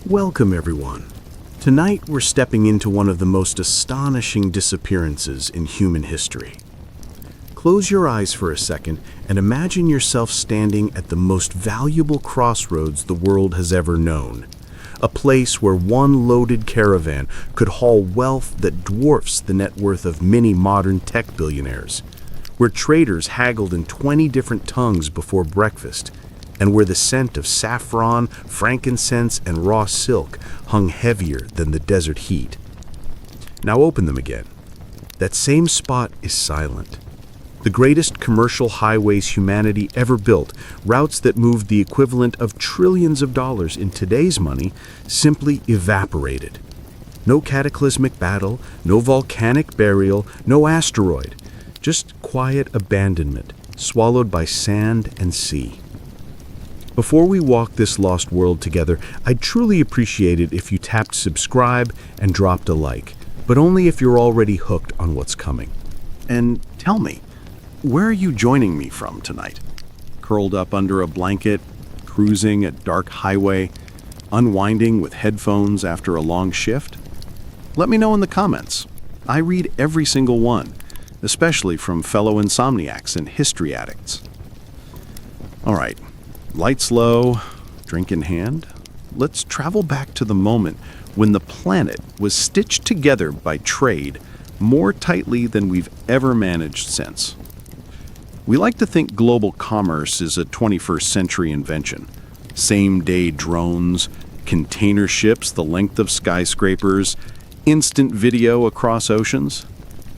Welcome, everyone. Tonight, we're stepping into one of the most astonishing disappearances in human history. Close your eyes for a second and imagine yourself standing at the most valuable crossroads the world has ever known. A place where one loaded caravan could haul wealth that dwarfs the net worth of many modern tech billionaires. Where traders haggled in 20 different tongues before breakfast, and where the scent of saffron, frankincense, and raw silk hung heavier than the desert heat. Now open them again. That same spot is silent. The greatest commercial highways humanity ever built, routes that moved the equivalent of trillions of dollars in today's money, simply evaporated. No cataclysmic battle, no volcanic burial, no asteroid. Just quiet abandonment, swallowed by sand and sea. Before we walk this lost world together, I'd truly appreciate it if you tapped subscribe and dropped a like, but only if you're already hooked on what's coming. And tell me, where are you joining me from tonight? Curled up under a blanket, cruising a dark highway, unwinding with headphones after a long shift? Let me know in the comments. I read every single one, especially from fellow insomniacs and history addicts. All right. Lights low, drink in hand, let's travel back to the moment when the planet was stitched together by trade more tightly than we've ever managed since. We like to think global commerce is a 21st century invention. Same-day drones, container ships the length of skyscrapers, instant video across oceans.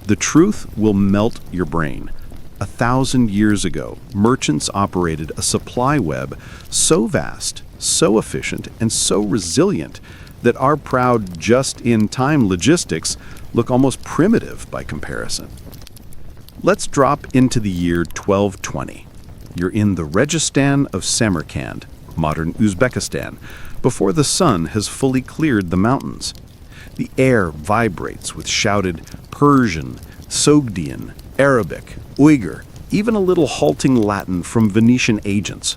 The truth will melt your brain. 1,000 years ago, merchants operated a supply web so vast, so efficient, and so resilient that our proud just-in-time logistics look almost primitive by comparison. Let's drop into the year 1220. You're in the Registan of Samarkand, modern Uzbekistan, before the sun has fully cleared the mountains. The air vibrates with shouted Persian, Sogdian, Arabic, Uyghur, even a little halting Latin from Venetian agents.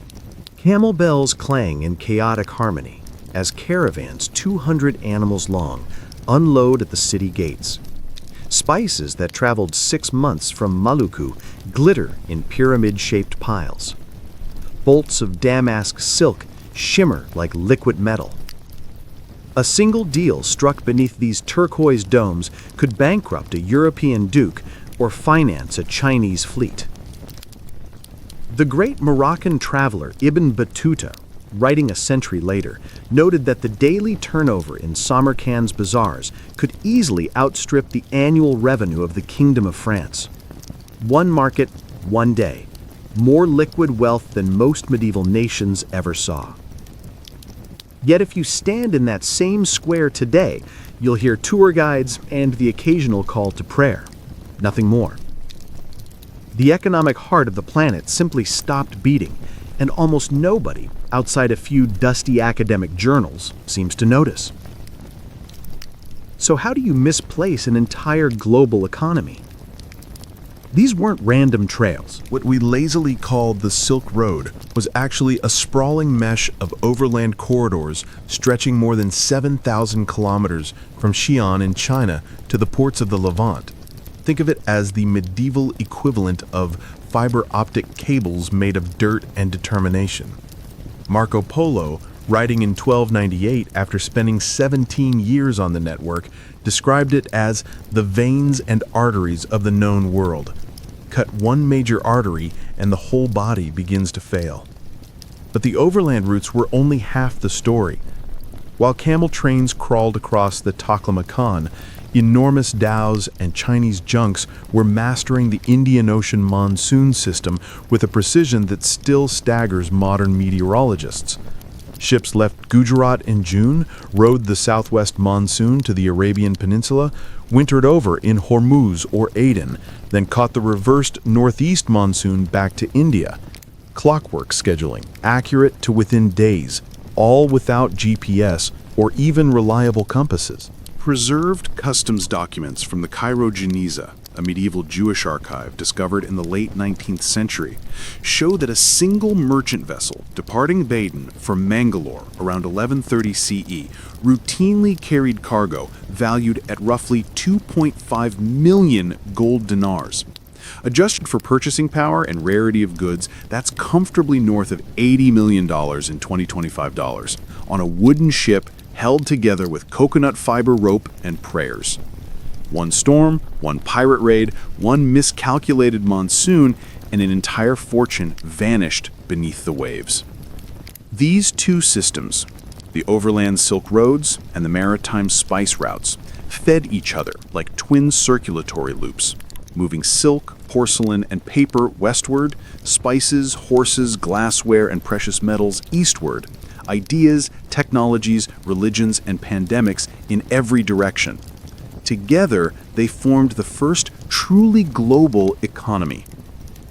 Camel bells clang in chaotic harmony as caravans 200 animals long unload at the city gates. Spices that traveled 6 months from Maluku glitter in pyramid-shaped piles. Bolts of damask silk shimmer like liquid metal. A single deal struck beneath these turquoise domes could bankrupt a European duke or finance a Chinese fleet. The great Moroccan traveler Ibn Battuta, writing a century later, noted that the daily turnover in Samarkand's bazaars could easily outstrip the annual revenue of the Kingdom of France. One market, one day. More liquid wealth than most medieval nations ever saw. Yet if you stand in that same square today, you'll hear tour guides and the occasional call to prayer. Nothing more. The economic heart of the planet simply stopped beating, and almost nobody, outside a few dusty academic journals, seems to notice. So how do you misplace an entire global economy? These weren't random trails. What we lazily called the Silk Road was actually a sprawling mesh of overland corridors stretching more than 7,000 kilometers from Xi'an in China to the ports of the Levant. Think of it as the medieval equivalent of fiber optic cables made of dirt and determination. Marco Polo, writing in 1298 after spending 17 years on the network, described it as the veins and arteries of the known world. Cut one major artery and the whole body begins to fail. But the overland routes were only half the story. While camel trains crawled across the Taklamakan, enormous dhows and Chinese junks were mastering the Indian Ocean monsoon system with a precision that still staggers modern meteorologists. Ships left Gujarat in June, rode the southwest monsoon to the Arabian Peninsula, wintered over in Hormuz or Aden, then caught the reversed northeast monsoon back to India. Clockwork scheduling, accurate to within days, all without GPS or even reliable compasses. Preserved customs documents from the Cairo Geniza a medieval Jewish archive discovered in the late 19th century, show that a single merchant vessel departing Baden from Mangalore around 1130 CE routinely carried cargo valued at roughly 2.5 million gold dinars. Adjusted for purchasing power and rarity of goods, that's comfortably north of $80 million in 2025 dollars on a wooden ship held together with coconut fiber rope and prayers. One storm, one pirate raid, one miscalculated monsoon, and an entire fortune vanished beneath the waves. These two systems, the overland Silk Roads and the maritime spice routes, fed each other like twin circulatory loops, moving silk, porcelain, and paper westward, spices, horses, glassware, and precious metals eastward, ideas, technologies, religions, and pandemics in every direction. Together, they formed the first truly global economy.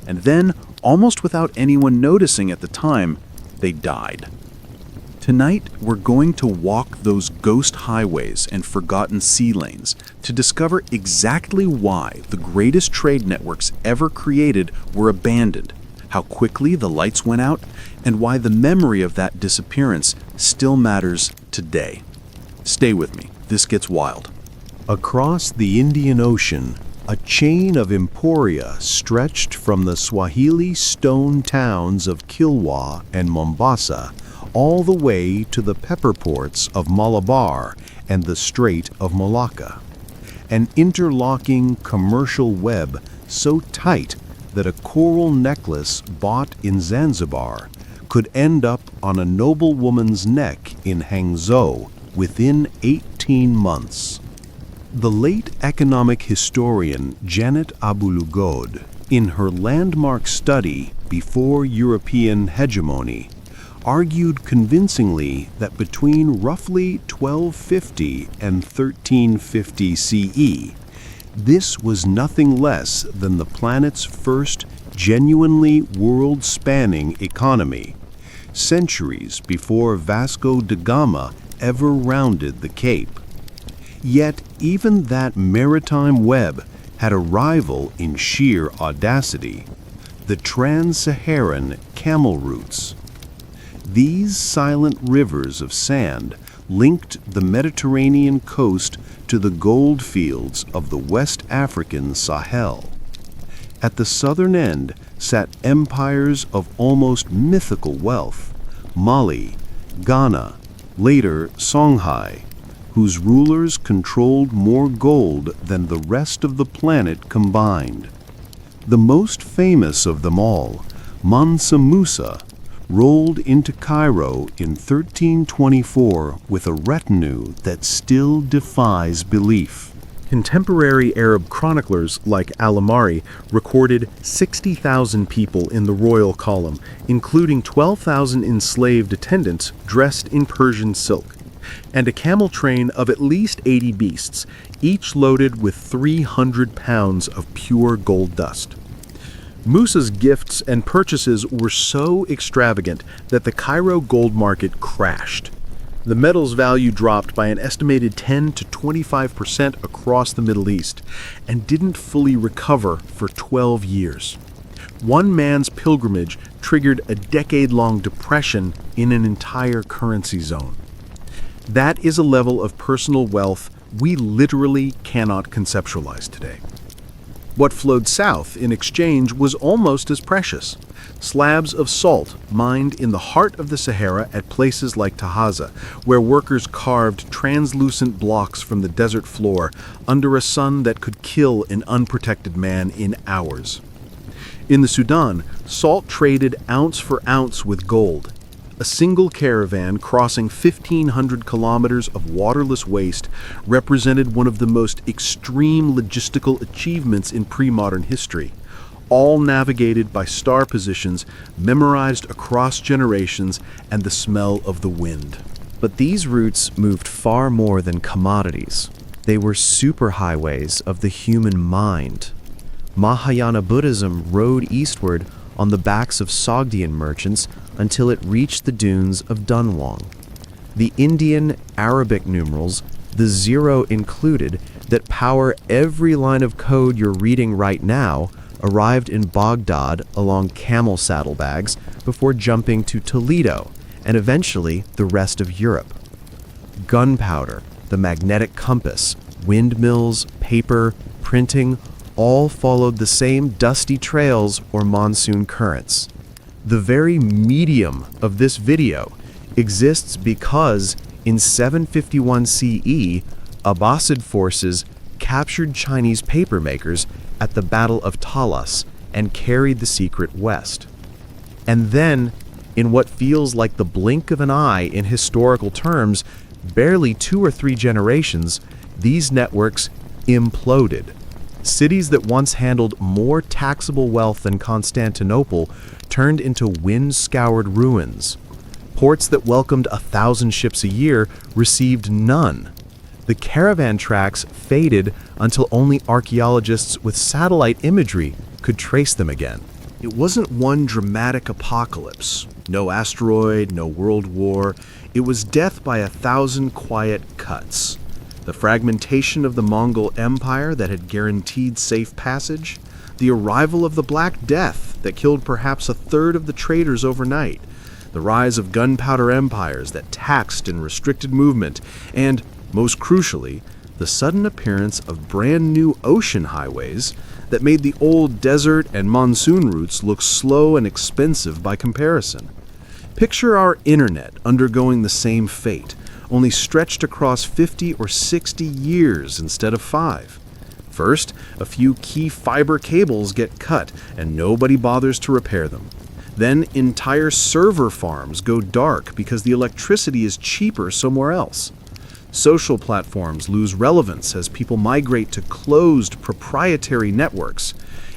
And then, almost without anyone noticing at the time, they died. Tonight, we're going to walk those ghost highways and forgotten sea lanes to discover exactly why the greatest trade networks ever created were abandoned, how quickly the lights went out, and why the memory of that disappearance still matters today. Stay with me, this gets wild. Across the Indian Ocean, a chain of emporia stretched from the Swahili stone towns of Kilwa and Mombasa all the way to the pepper ports of Malabar and the Strait of Malacca. An interlocking commercial web so tight that a coral necklace bought in Zanzibar could end up on a noblewoman's neck in Hangzhou within 18 months. The late economic historian Janet Abulugod, in her landmark study Before European Hegemony, argued convincingly that between roughly 1250 and 1350 CE, this was nothing less than the planet's first genuinely world-spanning economy, centuries before Vasco da Gama ever rounded the Cape. Yet even that maritime web had a rival in sheer audacity, the trans-Saharan camel routes. These silent rivers of sand linked the Mediterranean coast to the gold fields of the West African Sahel. At the southern end sat empires of almost mythical wealth, Mali, Ghana, later Songhai, whose rulers controlled more gold than the rest of the planet combined. The most famous of them all, Mansa Musa, rolled into Cairo in 1324 with a retinue that still defies belief. Contemporary Arab chroniclers like Al-Amari recorded 60,000 people in the royal column, including 12,000 enslaved attendants dressed in Persian silk, and a camel train of at least 80 beasts, each loaded with 300 pounds of pure gold dust. Musa's gifts and purchases were so extravagant that the Cairo gold market crashed. The metal's value dropped by an estimated 10 to 25% across the Middle East and didn't fully recover for 12 years. One man's pilgrimage triggered a decade-long depression in an entire currency zone. That is a level of personal wealth we literally cannot conceptualize today. What flowed south in exchange was almost as precious. Slabs of salt mined in the heart of the Sahara at places like Tahaza, where workers carved translucent blocks from the desert floor under a sun that could kill an unprotected man in hours. In the Sudan, salt traded ounce for ounce with gold. A single caravan crossing 1,500 kilometers of waterless waste represented one of the most extreme logistical achievements in pre-modern history, all navigated by star positions memorized across generations and the smell of the wind. But these routes moved far more than commodities. They were superhighways of the human mind. Mahayana Buddhism rode eastward on the backs of Sogdian merchants until it reached the dunes of Dunhuang. The Indian Arabic numerals the zero included, that power every line of code you're reading right now, arrived in Baghdad along camel saddlebags before jumping to Toledo and eventually the rest of Europe. Gunpowder, the magnetic compass, windmills, paper, printing, all followed the same dusty trails or monsoon currents. The very medium of this video exists because in 751 CE, Abbasid forces captured Chinese papermakers at the Battle of Talas and carried the secret west. And then, in what feels like the blink of an eye in historical terms, barely 2 or 3 generations, these networks imploded. Cities that once handled more taxable wealth than Constantinople turned into wind-scoured ruins. Ports that welcomed 1,000 ships a year received none. The caravan tracks faded until only archaeologists with satellite imagery could trace them again. It wasn't one dramatic apocalypse. No asteroid, no world war. It was death by 1,000 quiet cuts. The fragmentation of the Mongol Empire that had guaranteed safe passage. The arrival of the Black Death that killed perhaps 1/3 of the traders overnight. The rise of gunpowder empires that taxed and restricted movement. And, most crucially, the sudden appearance of brand new ocean highways that made the old desert and monsoon routes look slow and expensive by comparison. Picture our internet undergoing the same fate, only stretched across 50 or 60 years instead of 5. First, a few key fiber cables get cut and nobody bothers to repair them. Then entire server farms go dark because the electricity is cheaper somewhere else. Social platforms lose relevance as people migrate to closed, proprietary networks.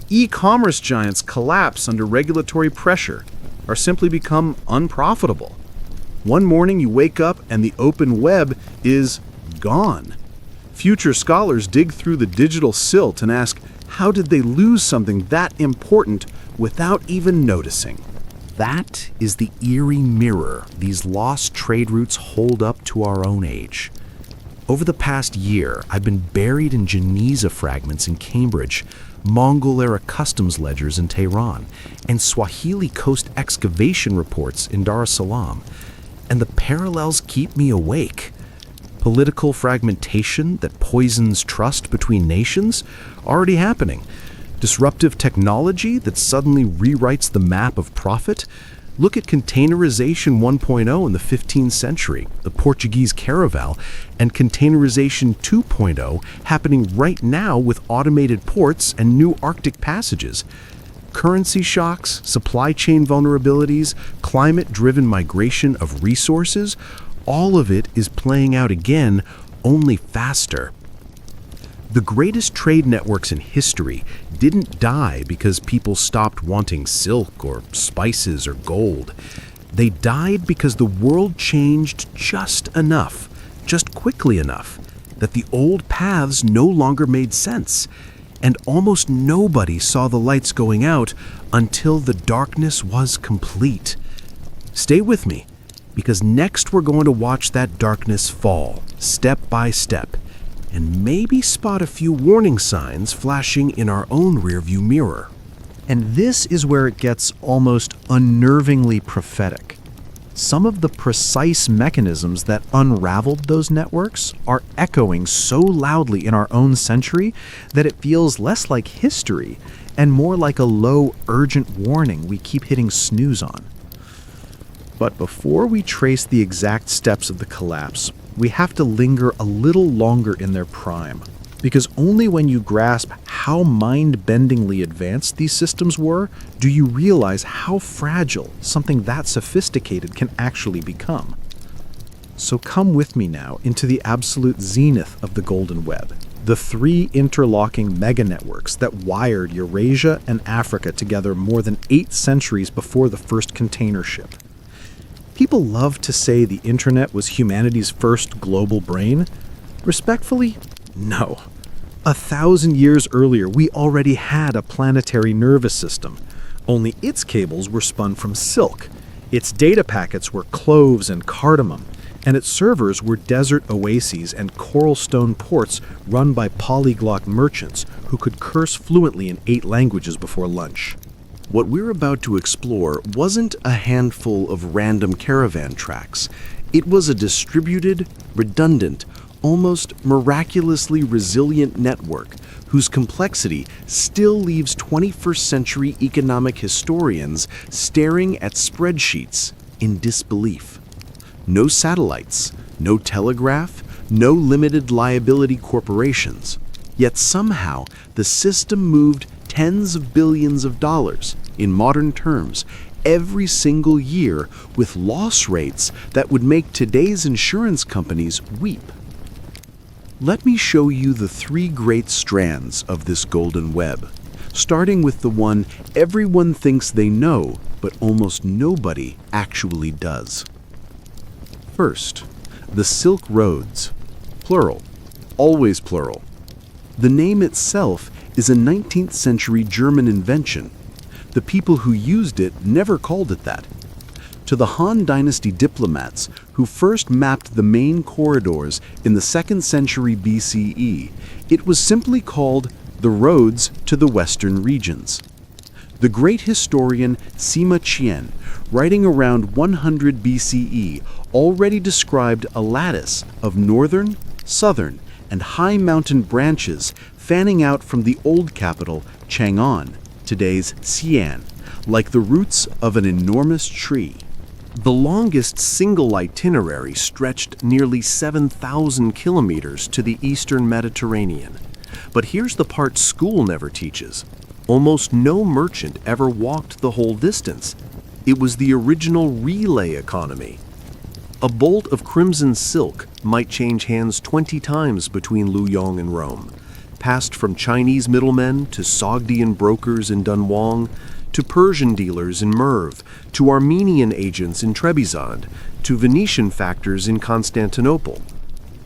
E-commerce giants collapse under regulatory pressure or simply become unprofitable. One morning you wake up and the open web is gone. Future scholars dig through the digital silt and ask, how did they lose something that important without even noticing? That is the eerie mirror these lost trade routes hold up to our own age. Over the past year, I've been buried in Geniza fragments in Cambridge, Mongol-era customs ledgers in Tehran, and Swahili coast excavation reports in Dar es Salaam. And the parallels keep me awake. Political fragmentation that poisons trust between nations, already happening. Disruptive technology that suddenly rewrites the map of profit. Look at containerization 1.0 in the 15th century, the Portuguese caravel, and containerization 2.0 happening right now with automated ports and new Arctic passages. Currency shocks, supply chain vulnerabilities, climate-driven migration of resources, all of it is playing out again, only faster. The greatest trade networks in history didn't die because people stopped wanting silk or spices or gold. They died because the world changed just enough, just quickly enough, that the old paths no longer made sense. And almost nobody saw the lights going out until the darkness was complete. Stay with me, because next we're going to watch that darkness fall, step by step, and maybe spot a few warning signs flashing in our own rearview mirror. And this is where it gets almost unnervingly prophetic. Some of the precise mechanisms that unraveled those networks are echoing so loudly in our own century that it feels less like history and more like a low, urgent warning we keep hitting snooze on. But before we trace the exact steps of the collapse, we have to linger a little longer in their prime, because only when you grasp how mind-bendingly advanced these systems were do you realize how fragile something that sophisticated can actually become. So come with me now into the absolute zenith of the Golden Web, the 3 interlocking mega-networks that wired Eurasia and Africa together more than 8 centuries before the first container ship. People love to say the internet was humanity's first global brain. Respectfully, no. 1,000 years earlier, we already had a planetary nervous system, only its cables were spun from silk. Its data packets were cloves and cardamom, and its servers were desert oases and coral stone ports run by polyglot merchants who could curse fluently in 8 languages before lunch. What we're about to explore wasn't a handful of random caravan tracks. It was a distributed, redundant, almost miraculously resilient network whose complexity still leaves 21st century economic historians staring at spreadsheets in disbelief. No satellites, no telegraph, no limited liability corporations. Yet somehow the system moved tens of billions of dollars, in modern terms, every single year with loss rates that would make today's insurance companies weep. Let me show you the 3 great strands of this golden web, starting with the one everyone thinks they know, but almost nobody actually does. First, the Silk Roads, plural, always plural. The name itself is a 19th century German invention. The people who used it never called it that. To the Han Dynasty diplomats who first mapped the main corridors in the 2nd century BCE, it was simply called the roads to the western regions. The great historian Sima Qian, writing around 100 BCE, already described a lattice of northern, southern, and high mountain branches fanning out from the old capital, Chang'an, today's Xi'an, like the roots of an enormous tree. The longest single itinerary stretched nearly 7,000 kilometers to the eastern Mediterranean. But here's the part school never teaches. Almost no merchant ever walked the whole distance. It was the original relay economy. A bolt of crimson silk might change hands 20 times between Luoyang and Rome, passed from Chinese middlemen to Sogdian brokers in Dunhuang, to Persian dealers in Merv, to Armenian agents in Trebizond, to Venetian factors in Constantinople.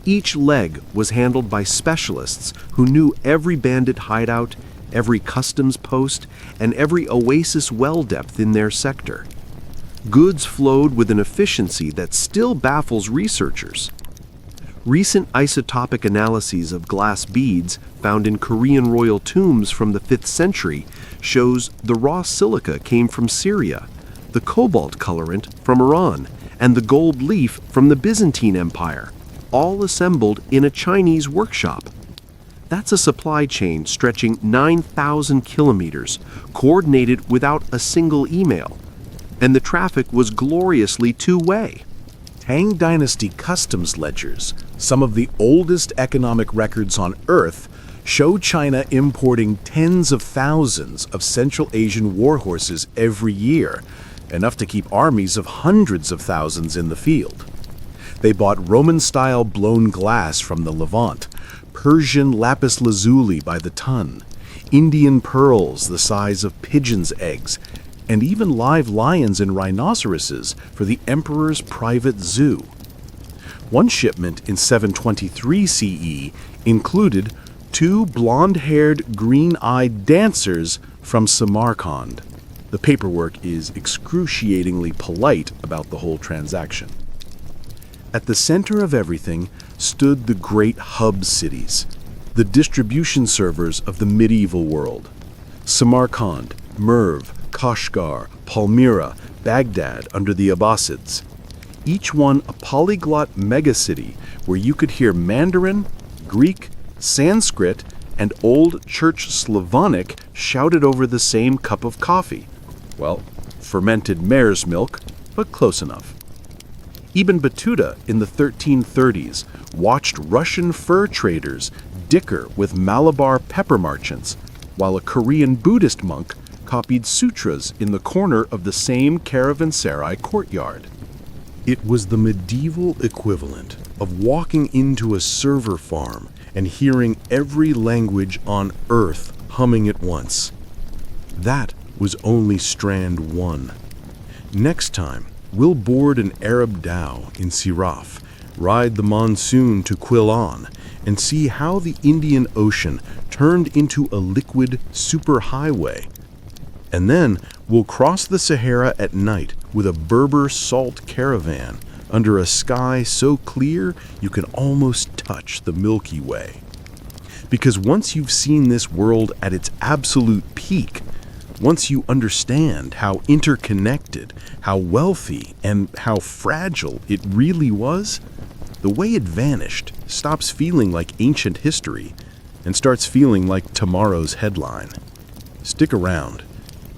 Each leg was handled by specialists who knew every bandit hideout, every customs post, and every oasis well depth in their sector. Goods flowed with an efficiency that still baffles researchers. Recent isotopic analyses of glass beads found in Korean royal tombs from the 5th century shows the raw silica came from Syria, the cobalt colorant from Iran, and the gold leaf from the Byzantine Empire, all assembled in a Chinese workshop. That's a supply chain stretching 9,000 kilometers, coordinated without a single email. And the traffic was gloriously two-way. Tang Dynasty customs ledgers, some of the oldest economic records on Earth, show China importing tens of thousands of Central Asian warhorses every year, enough to keep armies of hundreds of thousands in the field. They bought Roman-style blown glass from the Levant, Persian lapis lazuli by the ton, Indian pearls the size of pigeons' eggs, and even live lions and rhinoceroses for the emperor's private zoo. One shipment in 723 CE included 2 blonde-haired, green-eyed dancers from Samarkand. The paperwork is excruciatingly polite about the whole transaction. At the center of everything stood the great hub cities, the distribution servers of the medieval world. Samarkand, Merv, Kashgar, Palmyra, Baghdad under the Abbasids. Each one a polyglot megacity where you could hear Mandarin, Greek, Sanskrit, and Old Church Slavonic shouted over the same cup of coffee. Well, fermented mare's milk, but close enough. Ibn Battuta in the 1330s watched Russian fur traders dicker with Malabar pepper merchants, while a Korean Buddhist monk copied sutras in the corner of the same caravanserai courtyard. It was the medieval equivalent of walking into a server farm and hearing every language on Earth humming at once. That was only strand 1. Next time, we'll board an Arab dhow in Siraf, ride the monsoon to Quilon, and see how the Indian Ocean turned into a liquid superhighway. And then we'll cross the Sahara at night with a Berber salt caravan, under a sky so clear you can almost touch the Milky Way. Because once you've seen this world at its absolute peak, once you understand how interconnected, how wealthy, and how fragile it really was, the way it vanished stops feeling like ancient history and starts feeling like tomorrow's headline. Stick around.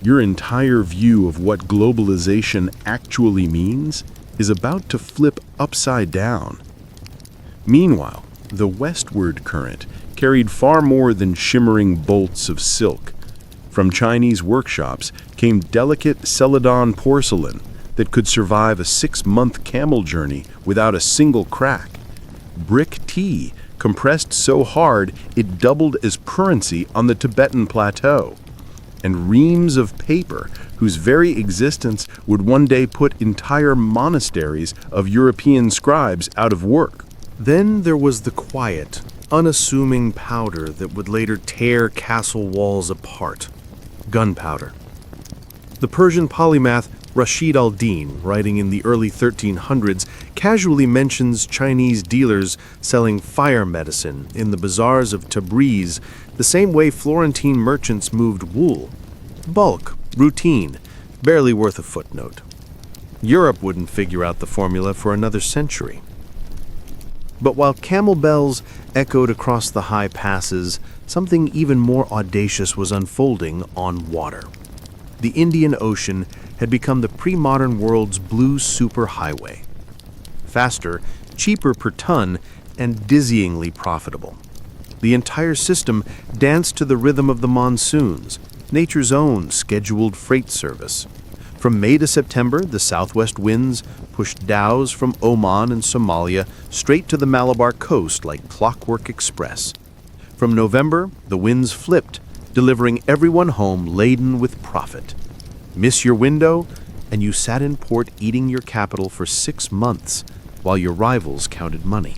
Your entire view of what globalization actually means is about to flip upside down. Meanwhile, the westward current carried far more than shimmering bolts of silk. From Chinese workshops came delicate Celadon porcelain that could survive a 6-month camel journey without a single crack. Brick tea compressed so hard it doubled as currency on the Tibetan plateau. And reams of paper whose very existence would one day put entire monasteries of European scribes out of work. Then there was the quiet, unassuming powder that would later tear castle walls apart. Gunpowder. The Persian polymath Rashid al-Din, writing in the early 1300s, casually mentions Chinese dealers selling fire medicine in the bazaars of Tabriz the same way Florentine merchants moved wool. Bulk, routine, barely worth a footnote. Europe wouldn't figure out the formula for another century. But while camel bells echoed across the high passes, something even more audacious was unfolding on water. The Indian Ocean had become the pre-modern world's blue superhighway. Faster, cheaper per ton, and dizzyingly profitable. The entire system danced to the rhythm of the monsoons, nature's own scheduled freight service. From May to September, the southwest winds pushed dhows from Oman and Somalia straight to the Malabar coast like Clockwork Express. From November, the winds flipped, delivering everyone home laden with profit. Miss your window, and you sat in port eating your capital for 6 months while your rivals counted money.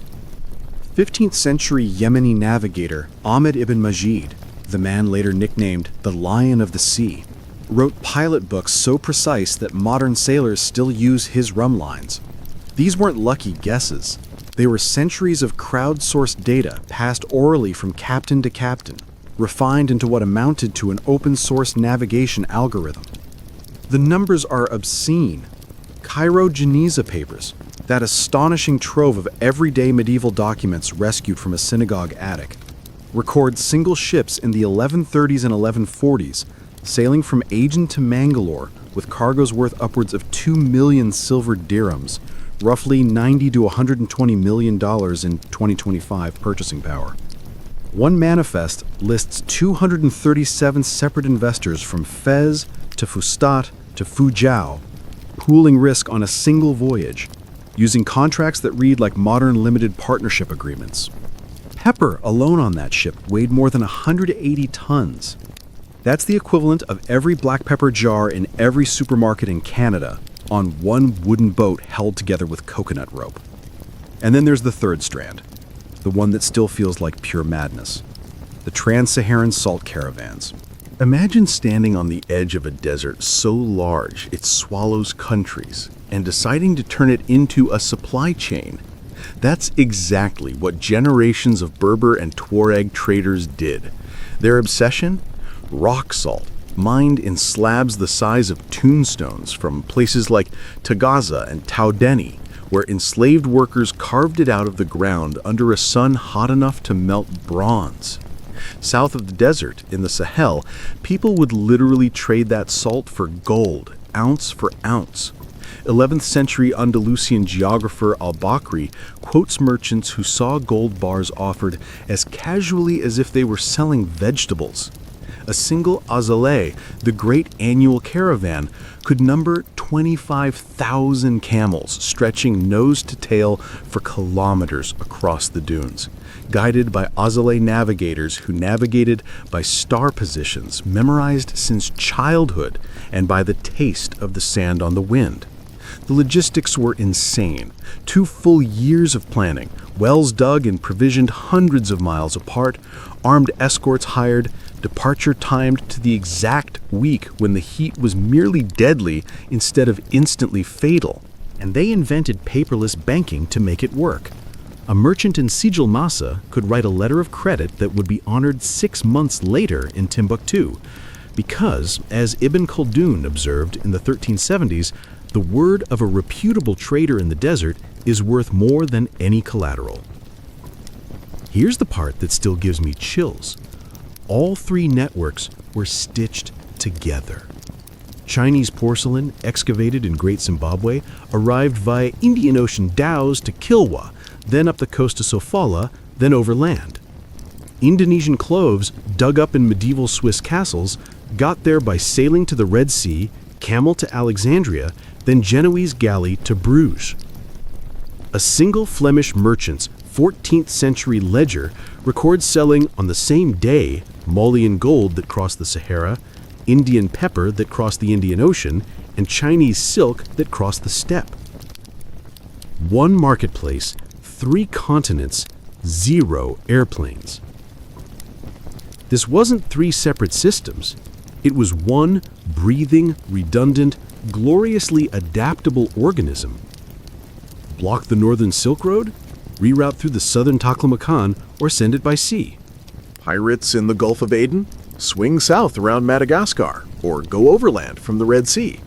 15th century Yemeni navigator Ahmed ibn Majid, the man later nicknamed the Lion of the Sea, wrote pilot books so precise that modern sailors still use his rum lines. These weren't lucky guesses. They were centuries of crowdsourced data passed orally from captain to captain, refined into what amounted to an open-source navigation algorithm. The numbers are obscene. Cairo Geniza papers, that astonishing trove of everyday medieval documents rescued from a synagogue attic, record single ships in the 1130s and 1140s sailing from Aden to Mangalore with cargoes worth upwards of 2 million silver dirhams, roughly $90 to $120 million in 2025 purchasing power. One manifest lists 237 separate investors from Fez to Fustat to Fuzhou, pooling risk on a single voyage, using contracts that read like modern limited partnership agreements. Pepper alone on that ship weighed more than 180 tons. That's the equivalent of every black pepper jar in every supermarket in Canada on one wooden boat held together with coconut rope. And then there's the third strand, the one that still feels like pure madness: the trans-Saharan salt caravans. Imagine standing on the edge of a desert so large it swallows countries and deciding to turn it into a supply chain. That's exactly what generations of Berber and Tuareg traders did. Their obsession? Rock salt, mined in slabs the size of tombstones from places like Tagaza and Taudeni, where enslaved workers carved it out of the ground under a sun hot enough to melt bronze. South of the desert, in the Sahel, people would literally trade that salt for gold, ounce for ounce. 11th century Andalusian geographer al-Bakri quotes merchants who saw gold bars offered as casually as if they were selling vegetables. A single azalea, the great annual caravan, could number 25,000 camels stretching nose to tail for kilometers across the dunes, guided by azalea navigators who navigated by star positions memorized since childhood and by the taste of the sand on the wind. The logistics were insane. 2 full years of planning, wells dug and provisioned hundreds of miles apart, armed escorts hired, departure timed to the exact week when the heat was merely deadly instead of instantly fatal, and they invented paperless banking to make it work. A merchant in Sijil Masa could write a letter of credit that would be honored 6 months later in Timbuktu, because, as Ibn Khaldun observed in the 1370s, the word of a reputable trader in the desert is worth more than any collateral. Here's the part that still gives me chills. All three networks were stitched together. Chinese porcelain, excavated in Great Zimbabwe, arrived via Indian Ocean dhows to Kilwa, then up the coast to Sofala, then overland. Indonesian cloves, dug up in medieval Swiss castles, got there by sailing to the Red Sea, camel to Alexandria, then Genoese galley to Bruges. A single Flemish merchant's 14th century ledger records selling on the same day Malian gold that crossed the Sahara, Indian pepper that crossed the Indian Ocean, and Chinese silk that crossed the steppe. One marketplace, 3 continents, 0 airplanes. This wasn't 3 separate systems. It was one breathing, redundant, gloriously adaptable organism. Block the northern Silk Road? Reroute through the southern Taklamakan, or send it by sea. Pirates in the Gulf of Aden? Swing south around Madagascar, or go overland from the Red Sea.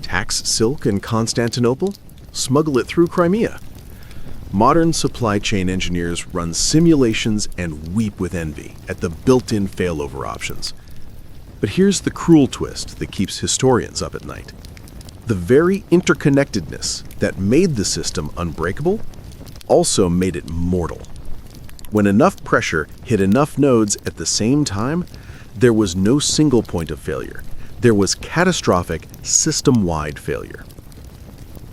Tax silk in Constantinople? Smuggle it through Crimea. Modern supply chain engineers run simulations and weep with envy at the built-in failover options. But here's the cruel twist that keeps historians up at night. The very interconnectedness that made the system unbreakable also made it mortal. When enough pressure hit enough nodes at the same time, there was no single point of failure. There was catastrophic, system-wide failure.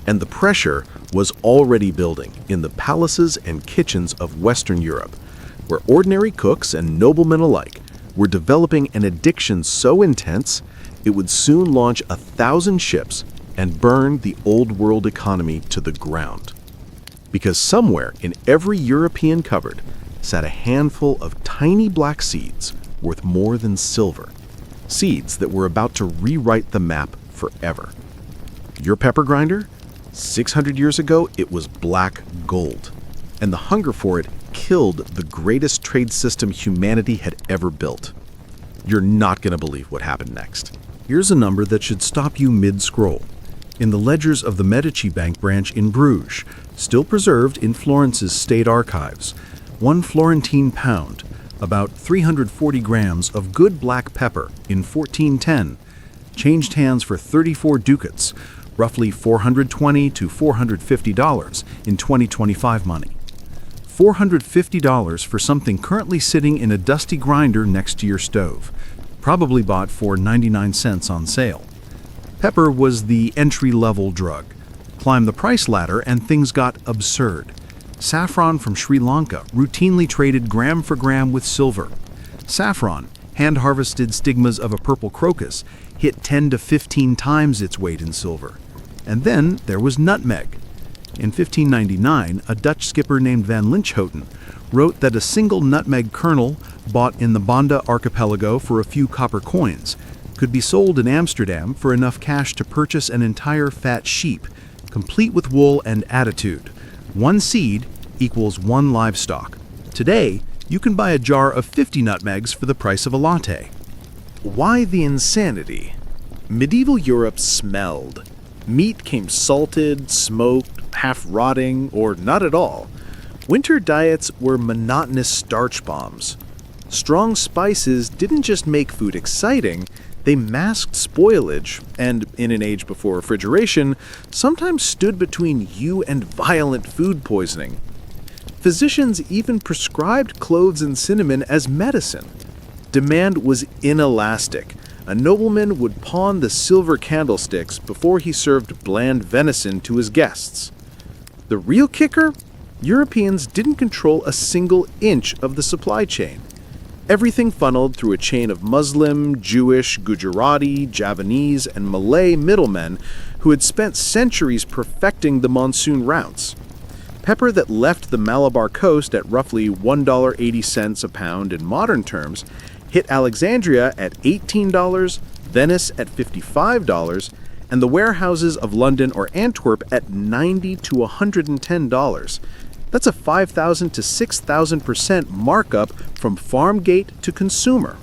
And the pressure was already building in the palaces and kitchens of Western Europe, where ordinary cooks and noblemen alike were developing an addiction so intense it would soon launch 1,000 ships and burn the old world economy to the ground. Because somewhere in every European cupboard sat a handful of tiny black seeds worth more than silver, seeds that were about to rewrite the map forever. Your pepper grinder? 600 years ago, it was black gold, and the hunger for it killed the greatest trade system humanity had ever built. You're not going to believe what happened next. Here's a number that should stop you mid-scroll. In the ledgers of the Medici Bank branch in Bruges, still preserved in Florence's state archives, 1 Florentine pound, about 340 grams of good black pepper in 1410, changed hands for 34 ducats, roughly $420 to $450 in 2025 money. $450 for something currently sitting in a dusty grinder next to your stove, probably bought for 99 cents on sale. Pepper was the entry-level drug. Climb the price ladder and things got absurd. Saffron from Sri Lanka routinely traded gram for gram with silver. Saffron, hand-harvested stigmas of a purple crocus, hit 10 to 15 times its weight in silver. And then there was nutmeg. In 1599, a Dutch skipper named Van Linschoten wrote that a single nutmeg kernel bought in the Banda archipelago for a few copper coins could be sold in Amsterdam for enough cash to purchase an entire fat sheep, complete with wool and attitude. 1 seed equals 1 livestock. Today, you can buy a jar of 50 nutmegs for the price of a latte. Why the insanity? Medieval Europe smelled. Meat came salted, smoked, half-rotting, or not at all. Winter diets were monotonous starch bombs. Strong spices didn't just make food exciting, they masked spoilage, and in an age before refrigeration, sometimes stood between you and violent food poisoning. Physicians even prescribed cloves and cinnamon as medicine. Demand was inelastic. A nobleman would pawn the silver candlesticks before he served bland venison to his guests. The real kicker? Europeans didn't control a single inch of the supply chain. Everything funneled through a chain of Muslim, Jewish, Gujarati, Javanese, and Malay middlemen who had spent centuries perfecting the monsoon routes. Pepper that left the Malabar coast at roughly $1.80 a pound in modern terms hit Alexandria at $18, Venice at $55, and the warehouses of London or Antwerp at $90 to $110. That's a 5,000 to 6,000% markup from farm gate to consumer.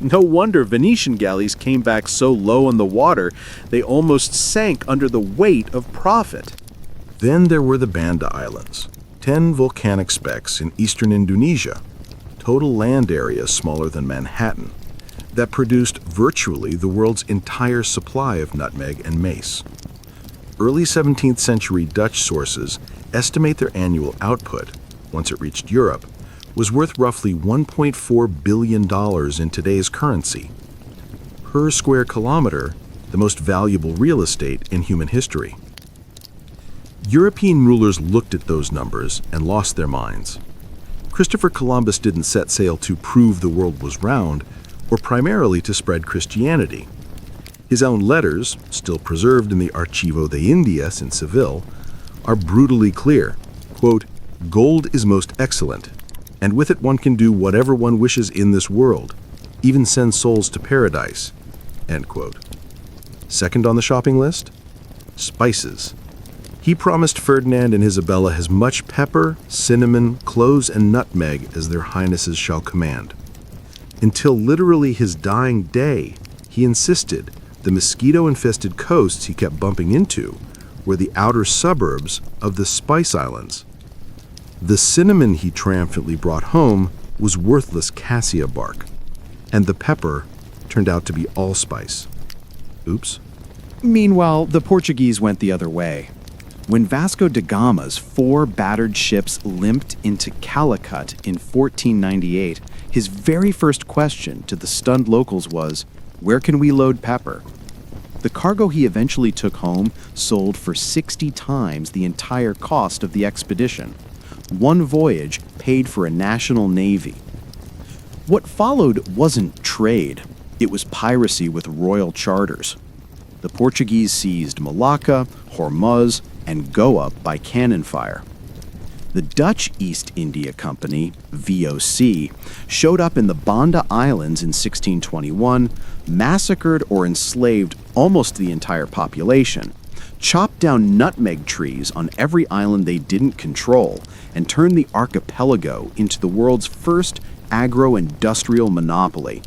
No wonder Venetian galleys came back so low in the water, they almost sank under the weight of profit. Then there were the Banda Islands, 10 volcanic specks in eastern Indonesia, total land area smaller than Manhattan, that produced virtually the world's entire supply of nutmeg and mace. Early 17th century Dutch sources estimate their annual output, once it reached Europe, was worth roughly $1.4 billion in today's currency. Per square kilometer, the most valuable real estate in human history. European rulers looked at those numbers and lost their minds. Christopher Columbus didn't set sail to prove the world was round, or primarily to spread Christianity. His own letters, still preserved in the Archivo de Indias in Seville, are brutally clear. Quote, "Gold is most excellent, and with it one can do whatever one wishes in this world, even send souls to paradise." End quote. Second on the shopping list? Spices. He promised Ferdinand and Isabella as much pepper, cinnamon, cloves, and nutmeg as their highnesses shall command. Until literally his dying day, he insisted the mosquito-infested coasts he kept bumping into were the outer suburbs of the Spice Islands. The cinnamon he triumphantly brought home was worthless cassia bark, and the pepper turned out to be allspice. Oops. Meanwhile, the Portuguese went the other way. When Vasco da Gama's 4 battered ships limped into Calicut in 1498, his very first question to the stunned locals was, "Where can we load pepper?" The cargo he eventually took home sold for 60 times the entire cost of the expedition. One voyage paid for a national navy. What followed wasn't trade, it was piracy with royal charters. The Portuguese seized Malacca, Hormuz, and Goa by cannon fire. The Dutch East India Company, VOC, showed up in the Banda Islands in 1621, massacred or enslaved almost the entire population, chopped down nutmeg trees on every island they didn't control, and turned the archipelago into the world's first agro-industrial monopoly.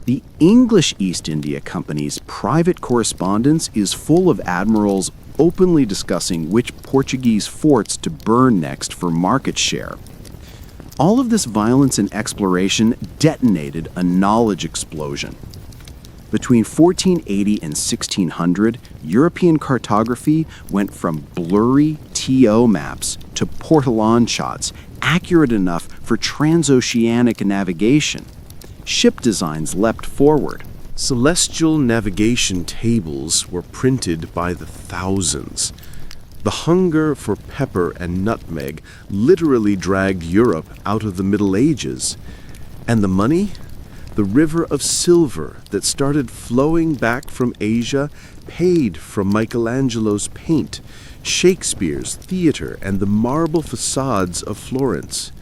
The English East India Company's private correspondence is full of admirals openly discussing which Portuguese forts to burn next for market share. All of this violence and exploration detonated a knowledge explosion. Between 1480 and 1600, European cartography went from blurry TO maps to portolan shots, accurate enough for transoceanic navigation. Ship designs leapt forward. Celestial navigation tables were printed by the thousands. The hunger for pepper and nutmeg literally dragged Europe out of the Middle Ages. And the money? The river of silver that started flowing back from Asia paid for Michelangelo's paint, Shakespeare's theater, and the marble facades of Florence.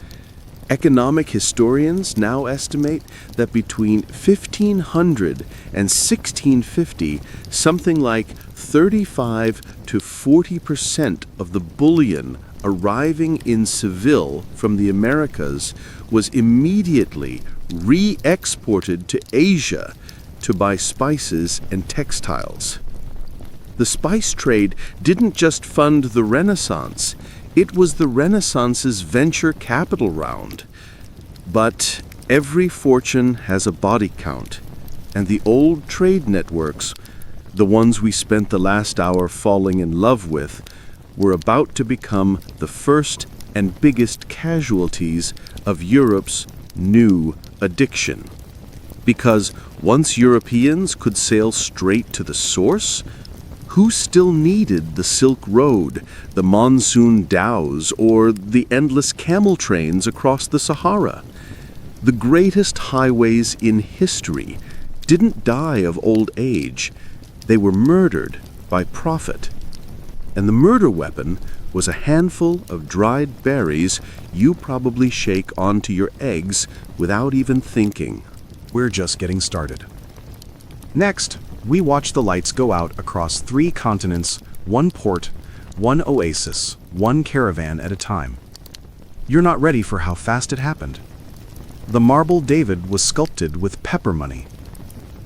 Economic historians now estimate that between 1500 and 1650, something like 35 to 40% of the bullion arriving in Seville from the Americas was immediately re-exported to Asia to buy spices and textiles. The spice trade didn't just fund the Renaissance, it was the Renaissance's venture capital round. But every fortune has a body count, and the old trade networks, the ones we spent the last hour falling in love with, were about to become the first and biggest casualties of Europe's new addiction. Because once Europeans could sail straight to the source, who still needed the Silk Road, the monsoon dhows, or the endless camel trains across the Sahara? The greatest highways in history didn't die of old age. They were murdered by profit. And the murder weapon was a handful of dried berries you probably shake onto your eggs without even thinking. We're just getting started. Next, we watch the lights go out across 3 continents, 1 port, 1 oasis, 1 caravan at a time. You're not ready for how fast it happened. The marble David was sculpted with pepper money.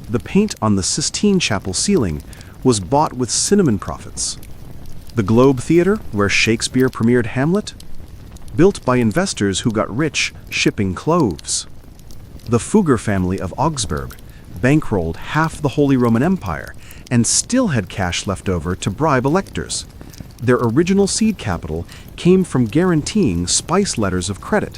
The paint on the Sistine Chapel ceiling was bought with cinnamon profits. The Globe Theatre, where Shakespeare premiered Hamlet, built by investors who got rich shipping cloves. The Fugger family of Augsburg bankrolled half the Holy Roman Empire and still had cash left over to bribe electors. Their original seed capital came from guaranteeing spice letters of credit.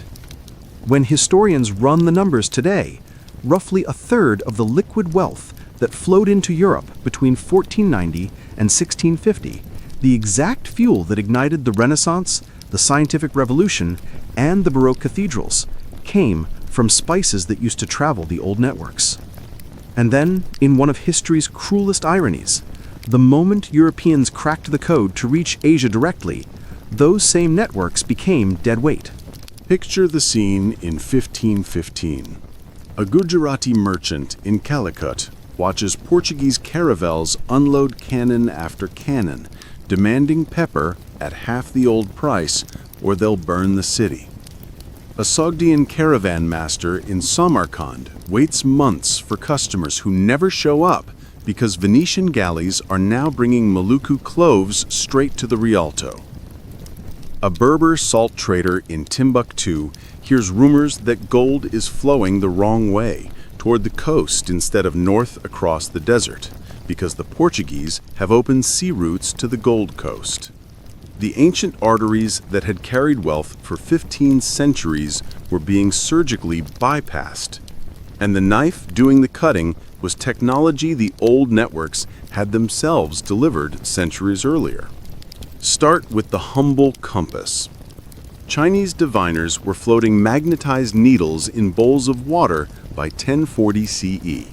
When historians run the numbers today, roughly a third of the liquid wealth that flowed into Europe between 1490 and 1650, the exact fuel that ignited the Renaissance, the Scientific Revolution, and the Baroque cathedrals, came from spices that used to travel the old networks. And then, in one of history's cruelest ironies, the moment Europeans cracked the code to reach Asia directly, those same networks became dead weight. Picture the scene in 1515. A Gujarati merchant in Calicut watches Portuguese caravels unload cannon after cannon, demanding pepper at half the old price or they'll burn the city. A Sogdian caravan master in Samarkand waits months for customers who never show up because Venetian galleys are now bringing Maluku cloves straight to the Rialto. A Berber salt trader in Timbuktu hears rumors that gold is flowing the wrong way, toward the coast instead of north across the desert, because the Portuguese have opened sea routes to the Gold Coast. The ancient arteries that had carried wealth for 15 centuries were being surgically bypassed, and the knife doing the cutting was technology the old networks had themselves delivered centuries earlier. Start with the humble compass. Chinese diviners were floating magnetized needles in bowls of water by 1040 CE.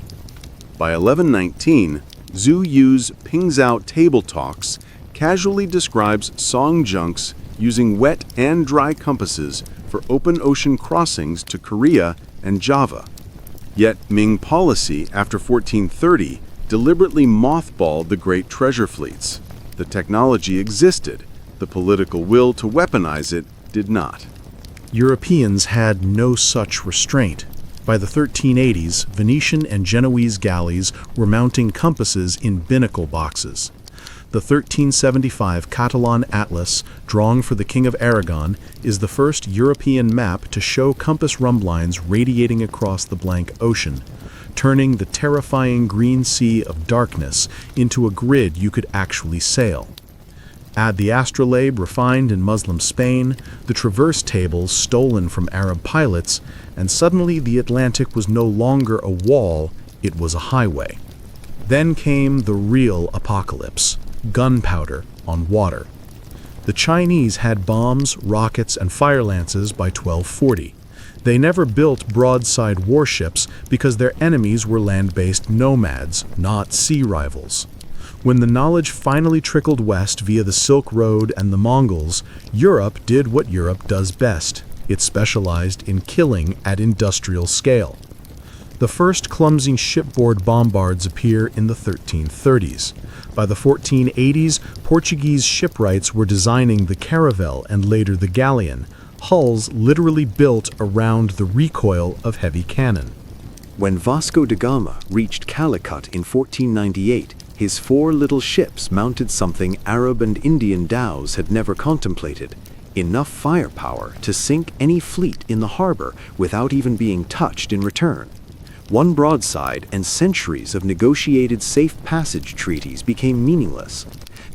By 1119, Zhu Yu's Pingzhou Table Talks casually describes song junks using wet and dry compasses for open ocean crossings to Korea and Java. Yet Ming policy after 1430 deliberately mothballed the great treasure fleets. The technology existed, the political will to weaponize it did not. Europeans had no such restraint. By the 1380s, Venetian and Genoese galleys were mounting compasses in binnacle boxes. The 1375 Catalan Atlas, drawn for the King of Aragon, is the first European map to show compass rumblines radiating across the blank ocean, turning the terrifying green sea of darkness into a grid you could actually sail. Add the astrolabe refined in Muslim Spain, the traverse tables stolen from Arab pilots, and suddenly the Atlantic was no longer a wall, it was a highway. Then came the real apocalypse, gunpowder on water. The Chinese had bombs, rockets, and fire lances by 1240. They never built broadside warships because their enemies were land-based nomads, not sea rivals. When the knowledge finally trickled west via the Silk Road and the Mongols, Europe did what Europe does best. It specialized in killing at industrial scale. The first clumsy shipboard bombards appear in the 1330s. By the 1480s, Portuguese shipwrights were designing the caravel and later the galleon, hulls literally built around the recoil of heavy cannon. When Vasco da Gama reached Calicut in 1498, his 4 little ships mounted something Arab and Indian dhows had never contemplated: enough firepower to sink any fleet in the harbor without even being touched in return. One broadside and centuries of negotiated safe passage treaties became meaningless.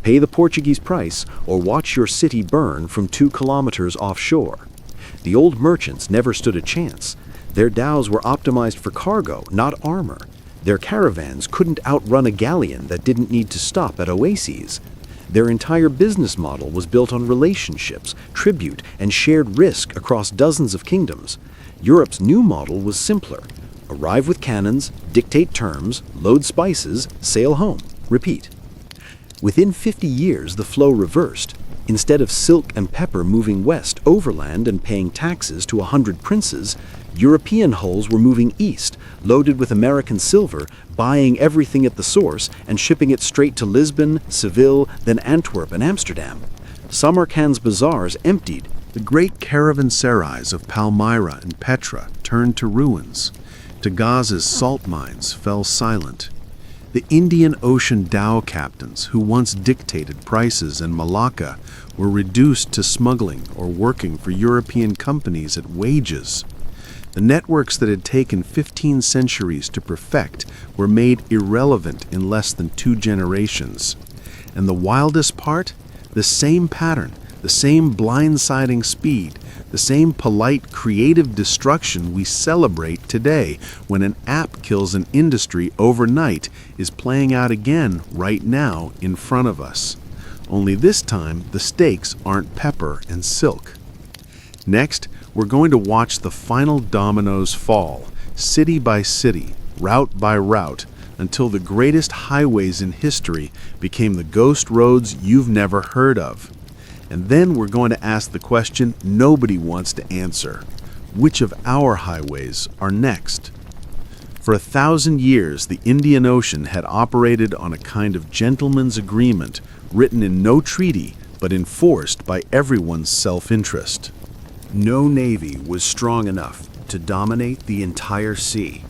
Pay the Portuguese price or watch your city burn from 2 kilometers offshore. The old merchants never stood a chance. Their dhows were optimized for cargo, not armor. Their caravans couldn't outrun a galleon that didn't need to stop at oases. Their entire business model was built on relationships, tribute, and shared risk across dozens of kingdoms. Europe's new model was simpler. Arrive with cannons, dictate terms, load spices, sail home, repeat. Within 50 years, the flow reversed. Instead of silk and pepper moving west overland and paying taxes to 100 princes, European hulls were moving east, loaded with American silver, buying everything at the source and shipping it straight to Lisbon, Seville, then Antwerp and Amsterdam. Samarkand's bazaars emptied. The great caravanserais of Palmyra and Petra turned to ruins. Tagaz's salt mines fell silent. The Indian Ocean dhow captains who once dictated prices in Malacca were reduced to smuggling or working for European companies at wages. The networks that had taken 15 centuries to perfect were made irrelevant in less than 2 generations. And the wildest part? The same pattern, the same blindsiding speed, the same polite, creative destruction we celebrate today when an app kills an industry overnight is playing out again right now in front of us. Only this time, the stakes aren't pepper and silk. Next, we're going to watch the final dominoes fall, city by city, route by route, until the greatest highways in history became the ghost roads you've never heard of. And then we're going to ask the question nobody wants to answer. Which of our highways are next? For 1,000 years, the Indian Ocean had operated on a kind of gentleman's agreement, written in no treaty, but enforced by everyone's self-interest. No navy was strong enough to dominate the entire sea.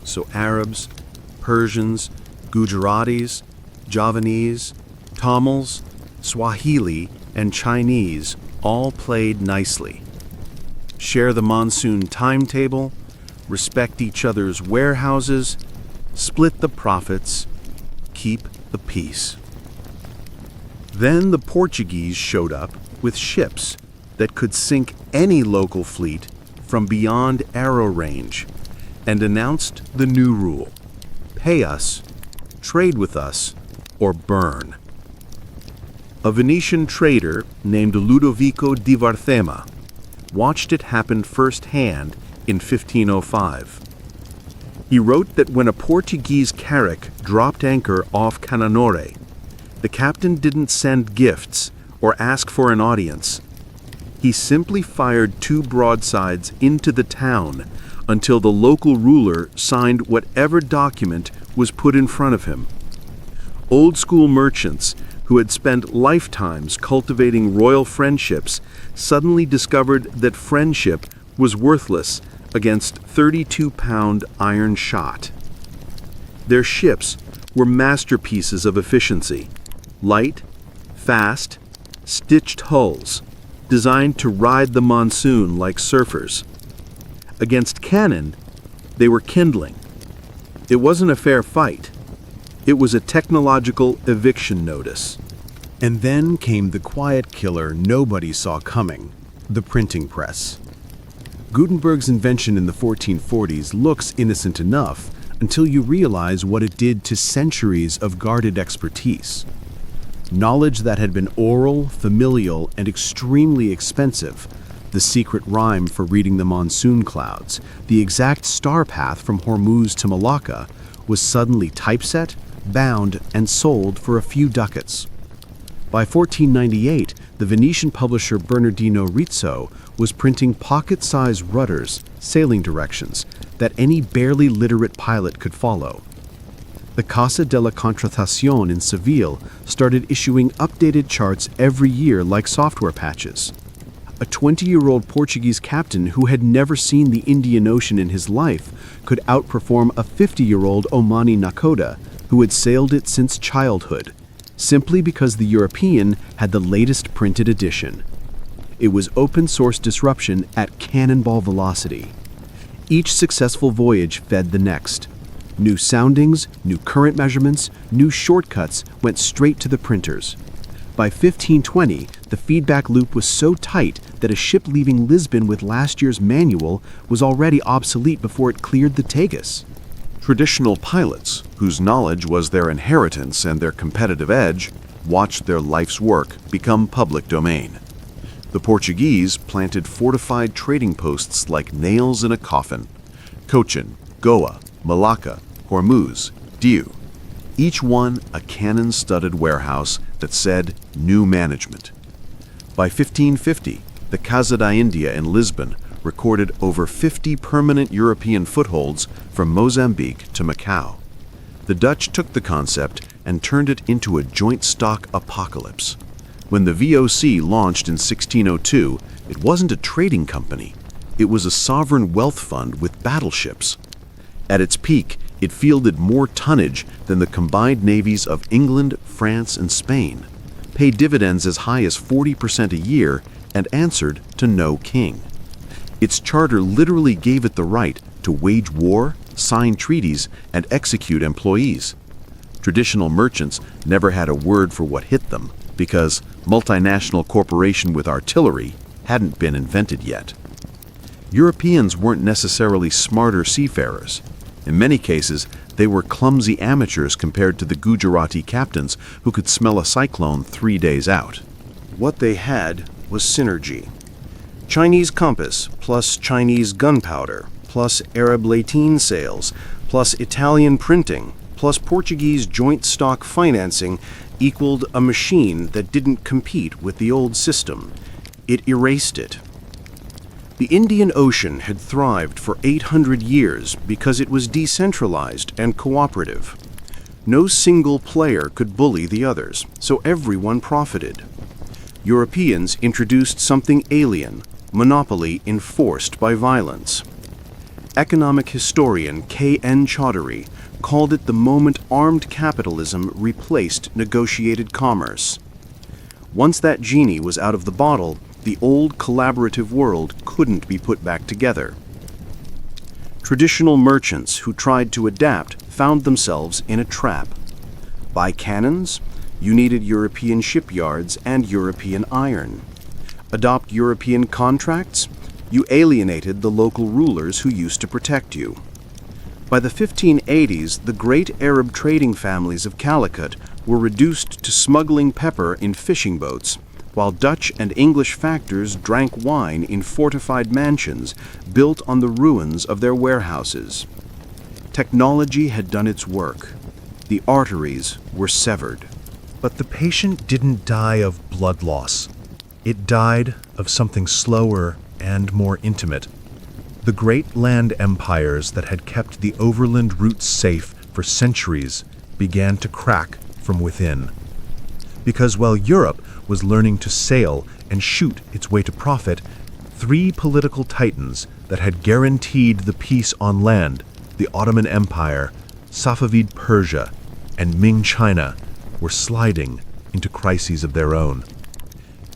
So Arabs, Persians, Gujaratis, Javanese, Tamils, Swahili, and Chinese all played nicely. Share the monsoon timetable, respect each other's warehouses, split the profits, keep the peace. Then the Portuguese showed up with ships that could sink any local fleet from beyond arrow range and announced the new rule: pay us, trade with us, or burn. A Venetian trader named Ludovico di Varthema watched it happen firsthand in 1505. He wrote that when a Portuguese carrack dropped anchor off Cananore, the captain didn't send gifts or ask for an audience. He simply fired 2 broadsides into the town until the local ruler signed whatever document was put in front of him. Old-school merchants who had spent lifetimes cultivating royal friendships suddenly discovered that friendship was worthless against 32-pound iron shot. Their ships were masterpieces of efficiency: light, fast, stitched hulls, designed to ride the monsoon like surfers. Against cannon, they were kindling. It wasn't a fair fight. It was a technological eviction notice. And then came the quiet killer nobody saw coming, the printing press. Gutenberg's invention in the 1440s looks innocent enough until you realize what it did to centuries of guarded expertise. Knowledge that had been oral, familial, and extremely expensive, the secret rhyme for reading the monsoon clouds, the exact star path from Hormuz to Malacca, was suddenly typeset, bound, and sold for a few ducats. By 1498, the Venetian publisher Bernardino Rizzo was printing pocket-sized rudders, sailing directions, that any barely literate pilot could follow. The Casa de la Contratación in Seville started issuing updated charts every year like software patches. A 20-year-old Portuguese captain who had never seen the Indian Ocean in his life could outperform a 50-year-old Omani Nakoda who had sailed it since childhood, simply because the European had the latest printed edition. It was open-source disruption at cannonball velocity. Each successful voyage fed the next. New soundings, new current measurements, new shortcuts went straight to the printers. By 1520, the feedback loop was so tight that a ship leaving Lisbon with last year's manual was already obsolete before it cleared the Tagus. Traditional pilots, whose knowledge was their inheritance and their competitive edge, watched their life's work become public domain. The Portuguese planted fortified trading posts like nails in a coffin. Cochin, Goa, Malacca, Hormuz, Diu. Each one a cannon-studded warehouse that said New Management. By 1550, the Casa da India in Lisbon recorded over 50 permanent European footholds from Mozambique to Macau. The Dutch took the concept and turned it into a joint stock apocalypse. When the VOC launched in 1602, it wasn't a trading company. It was a sovereign wealth fund with battleships. At its peak, it fielded more tonnage than the combined navies of England, France, and Spain, paid dividends as high as 40% a year, and answered to no king. Its charter literally gave it the right to wage war, sign treaties, and execute employees. Traditional merchants never had a word for what hit them, because multinational corporation with artillery hadn't been invented yet. Europeans weren't necessarily smarter seafarers. In many cases, they were clumsy amateurs compared to the Gujarati captains who could smell a cyclone 3 days out. What they had was synergy. Chinese compass plus Chinese gunpowder plus Arab lateen sales plus Italian printing plus Portuguese joint stock financing equaled a machine that didn't compete with the old system. It erased it. The Indian Ocean had thrived for 800 years because it was decentralized and cooperative. No single player could bully the others, so everyone profited. Europeans introduced something alien, monopoly enforced by violence. Economic historian K.N. Chaudhary called it the moment armed capitalism replaced negotiated commerce. Once that genie was out of the bottle, the old collaborative world couldn't be put back together. Traditional merchants who tried to adapt found themselves in a trap. Buy cannons? You needed European shipyards and European iron. Adopt European contracts? You alienated the local rulers who used to protect you. By the 1580s, the great Arab trading families of Calicut were reduced to smuggling pepper in fishing boats, while Dutch and English factors drank wine in fortified mansions built on the ruins of their warehouses. Technology had done its work. The arteries were severed. But the patient didn't die of blood loss. It died of something slower and more intimate. The great land empires that had kept the overland routes safe for centuries began to crack from within. Because while Europe was learning to sail and shoot its way to profit, 3 political titans that had guaranteed the peace on land, the Ottoman Empire, Safavid Persia, and Ming China, were sliding into crises of their own.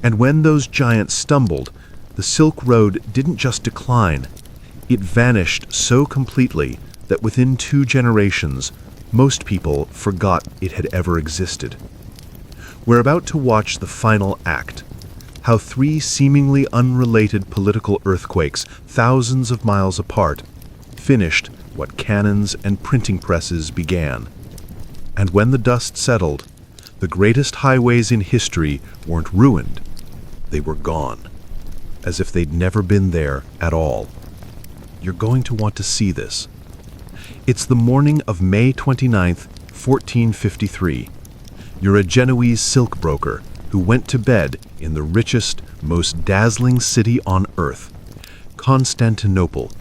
And when those giants stumbled, the Silk Road didn't just decline, it vanished so completely that within 2 generations, most people forgot it had ever existed. We're about to watch the final act, how 3 seemingly unrelated political earthquakes, thousands of miles apart, finished what cannons and printing presses began. And when the dust settled, the greatest highways in history weren't ruined, they were gone, as if they'd never been there at all. You're going to want to see this. It's the morning of May 29th, 1453. You're a Genoese silk broker who went to bed in the richest, most dazzling city on earth, Constantinople,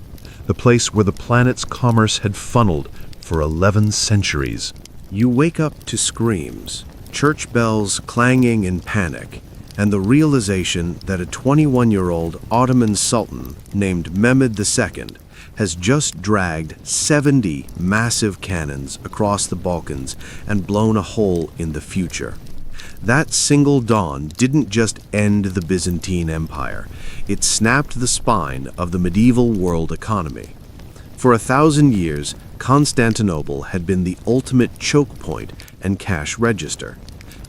the place where the planet's commerce had funneled for 11 centuries. You wake up to screams, church bells clanging in panic, and the realization that a 21-year-old Ottoman Sultan named Mehmed II has just dragged 70 massive cannons across the Balkans and blown a hole in the future. That single dawn didn't just end the Byzantine Empire, it snapped the spine of the medieval world economy. For 1,000 years, Constantinople had been the ultimate choke point and cash register.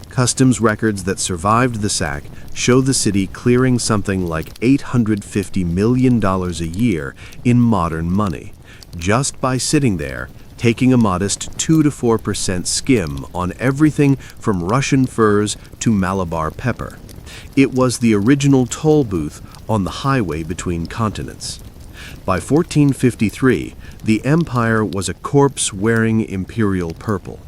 Customs records that survived the sack show the city clearing something like $850 million a year in modern money, just by sitting there, taking a modest 2 to 4% skim on everything from Russian furs to Malabar pepper. It was the original toll booth on the highway between continents. By 1453, the empire was a corpse wearing imperial purple.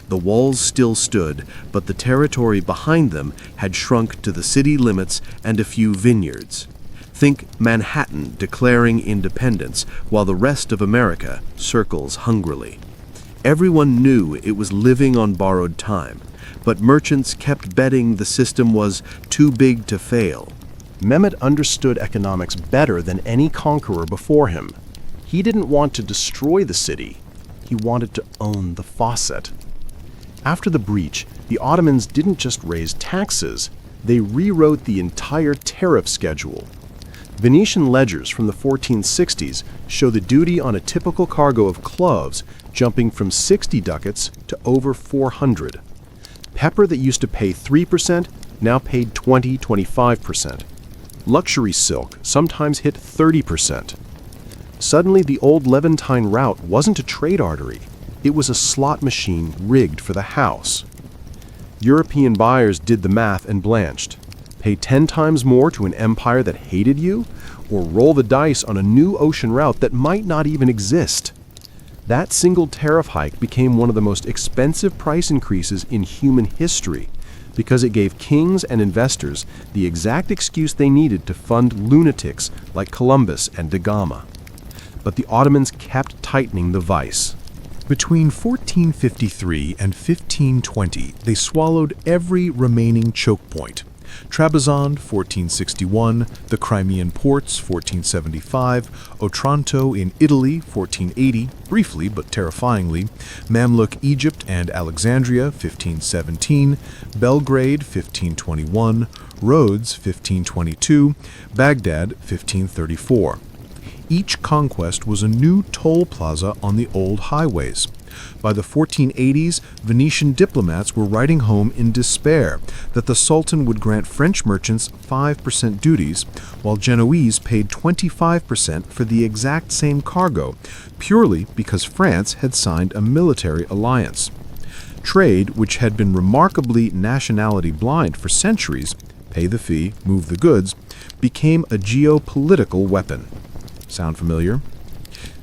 The walls still stood, but the territory behind them had shrunk to the city limits and a few vineyards. Think Manhattan declaring independence while the rest of America circles hungrily. Everyone knew it was living on borrowed time, but merchants kept betting the system was too big to fail. Mehmed understood economics better than any conqueror before him. He didn't want to destroy the city. He wanted to own the faucet. After the breach, the Ottomans didn't just raise taxes, they rewrote the entire tariff schedule. Venetian ledgers from the 1460s show the duty on a typical cargo of cloves jumping from 60 ducats to over 400. Pepper that used to pay 3% now paid 25%. Luxury silk sometimes hit 30%. Suddenly, the old Levantine route wasn't a trade artery. It was a slot machine rigged for the house. European buyers did the math and blanched. Pay 10 times more to an empire that hated you, or roll the dice on a new ocean route that might not even exist. That single tariff hike became one of the most expensive price increases in human history because it gave kings and investors the exact excuse they needed to fund lunatics like Columbus and da Gama. But the Ottomans kept tightening the vice. Between 1453 and 1520, they swallowed every remaining choke point. Trebizond, 1461, the Crimean ports, 1475, Otranto in Italy, 1480, briefly but terrifyingly, Mamluk Egypt and Alexandria, 1517, Belgrade, 1521, Rhodes, 1522, Baghdad, 1534. Each conquest was a new toll plaza on the old highways. By the 1480s, Venetian diplomats were writing home in despair that the Sultan would grant French merchants 5% duties, while Genoese paid 25% for the exact same cargo, purely because France had signed a military alliance. Trade, which had been remarkably nationality blind for centuries, pay the fee, move the goods, became a geopolitical weapon. Sound familiar?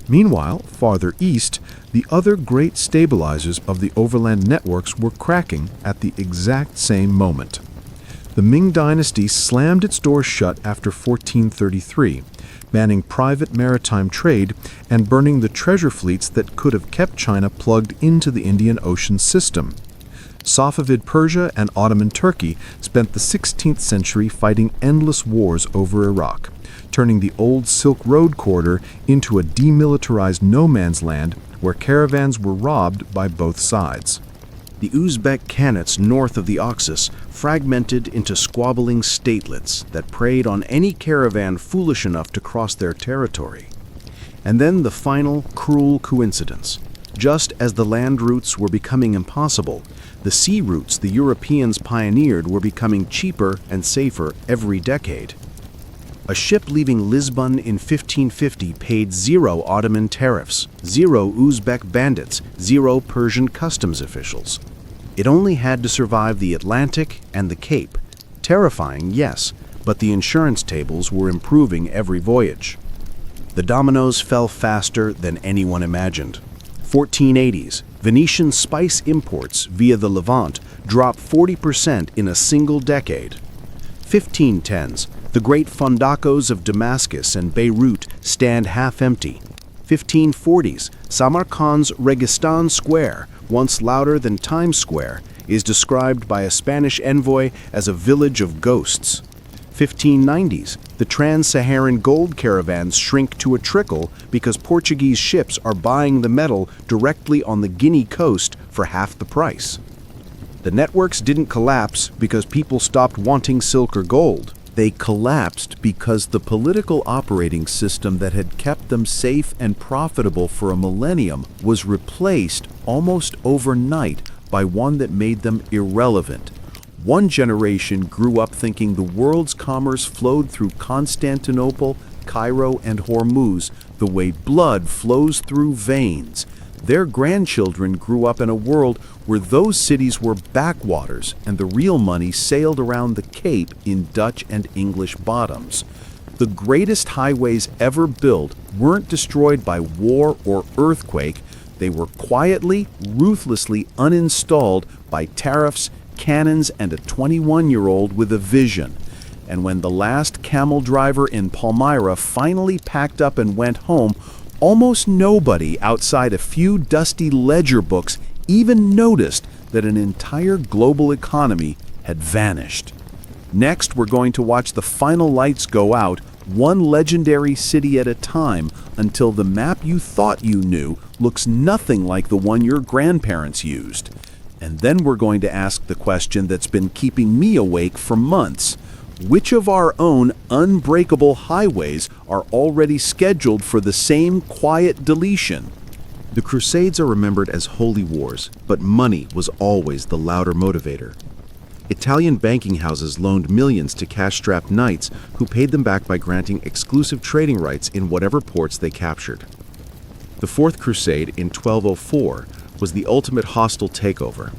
Meanwhile, farther east, the other great stabilizers of the overland networks were cracking at the exact same moment. The Ming Dynasty slammed its doors shut after 1433, banning private maritime trade and burning the treasure fleets that could have kept China plugged into the Indian Ocean system. Safavid Persia and Ottoman Turkey spent the 16th century fighting endless wars over Iraq, turning the old Silk Road corridor into a demilitarized no-man's land where caravans were robbed by both sides. The Uzbek Khanates north of the Oxus fragmented into squabbling statelets that preyed on any caravan foolish enough to cross their territory. And then the final, cruel coincidence. Just as the land routes were becoming impossible, the sea routes the Europeans pioneered were becoming cheaper and safer every decade. A ship leaving Lisbon in 1550 paid 0 Ottoman tariffs, 0 Uzbek bandits, 0 Persian customs officials. It only had to survive the Atlantic and the Cape. Terrifying, yes, but the insurance tables were improving every voyage. The dominoes fell faster than anyone imagined. 1480s, Venetian spice imports via the Levant dropped 40% in a single decade. 1510s, the great fondacos of Damascus and Beirut stand half empty. 1540s, Samarkand's Registan Square, once louder than Times Square, is described by a Spanish envoy as a village of ghosts. 1590s, the trans-Saharan gold caravans shrink to a trickle because Portuguese ships are buying the metal directly on the Guinea coast for half the price. The networks didn't collapse because people stopped wanting silk or gold. They collapsed because the political operating system that had kept them safe and profitable for a millennium was replaced almost overnight by one that made them irrelevant. One generation grew up thinking the world's commerce flowed through Constantinople, Cairo, and Hormuz the way blood flows through veins. Their grandchildren grew up in a world where those cities were backwaters and the real money sailed around the Cape in Dutch and English bottoms. The greatest highways ever built weren't destroyed by war or earthquake. They were quietly, ruthlessly uninstalled by tariffs, cannons, and a 21-year-old with a vision. And when the last camel driver in Palmyra finally packed up and went home, almost nobody outside a few dusty ledger books even noticed that an entire global economy had vanished. Next, we're going to watch the final lights go out, one legendary city at a time, until the map you thought you knew looks nothing like the one your grandparents used. And then we're going to ask the question that's been keeping me awake for months. Which of our own unbreakable highways are already scheduled for the same quiet deletion? The Crusades are remembered as holy wars, but money was always the louder motivator. Italian banking houses loaned millions to cash-strapped knights who paid them back by granting exclusive trading rights in whatever ports they captured. The Fourth Crusade in 1204 was the ultimate hostile takeover.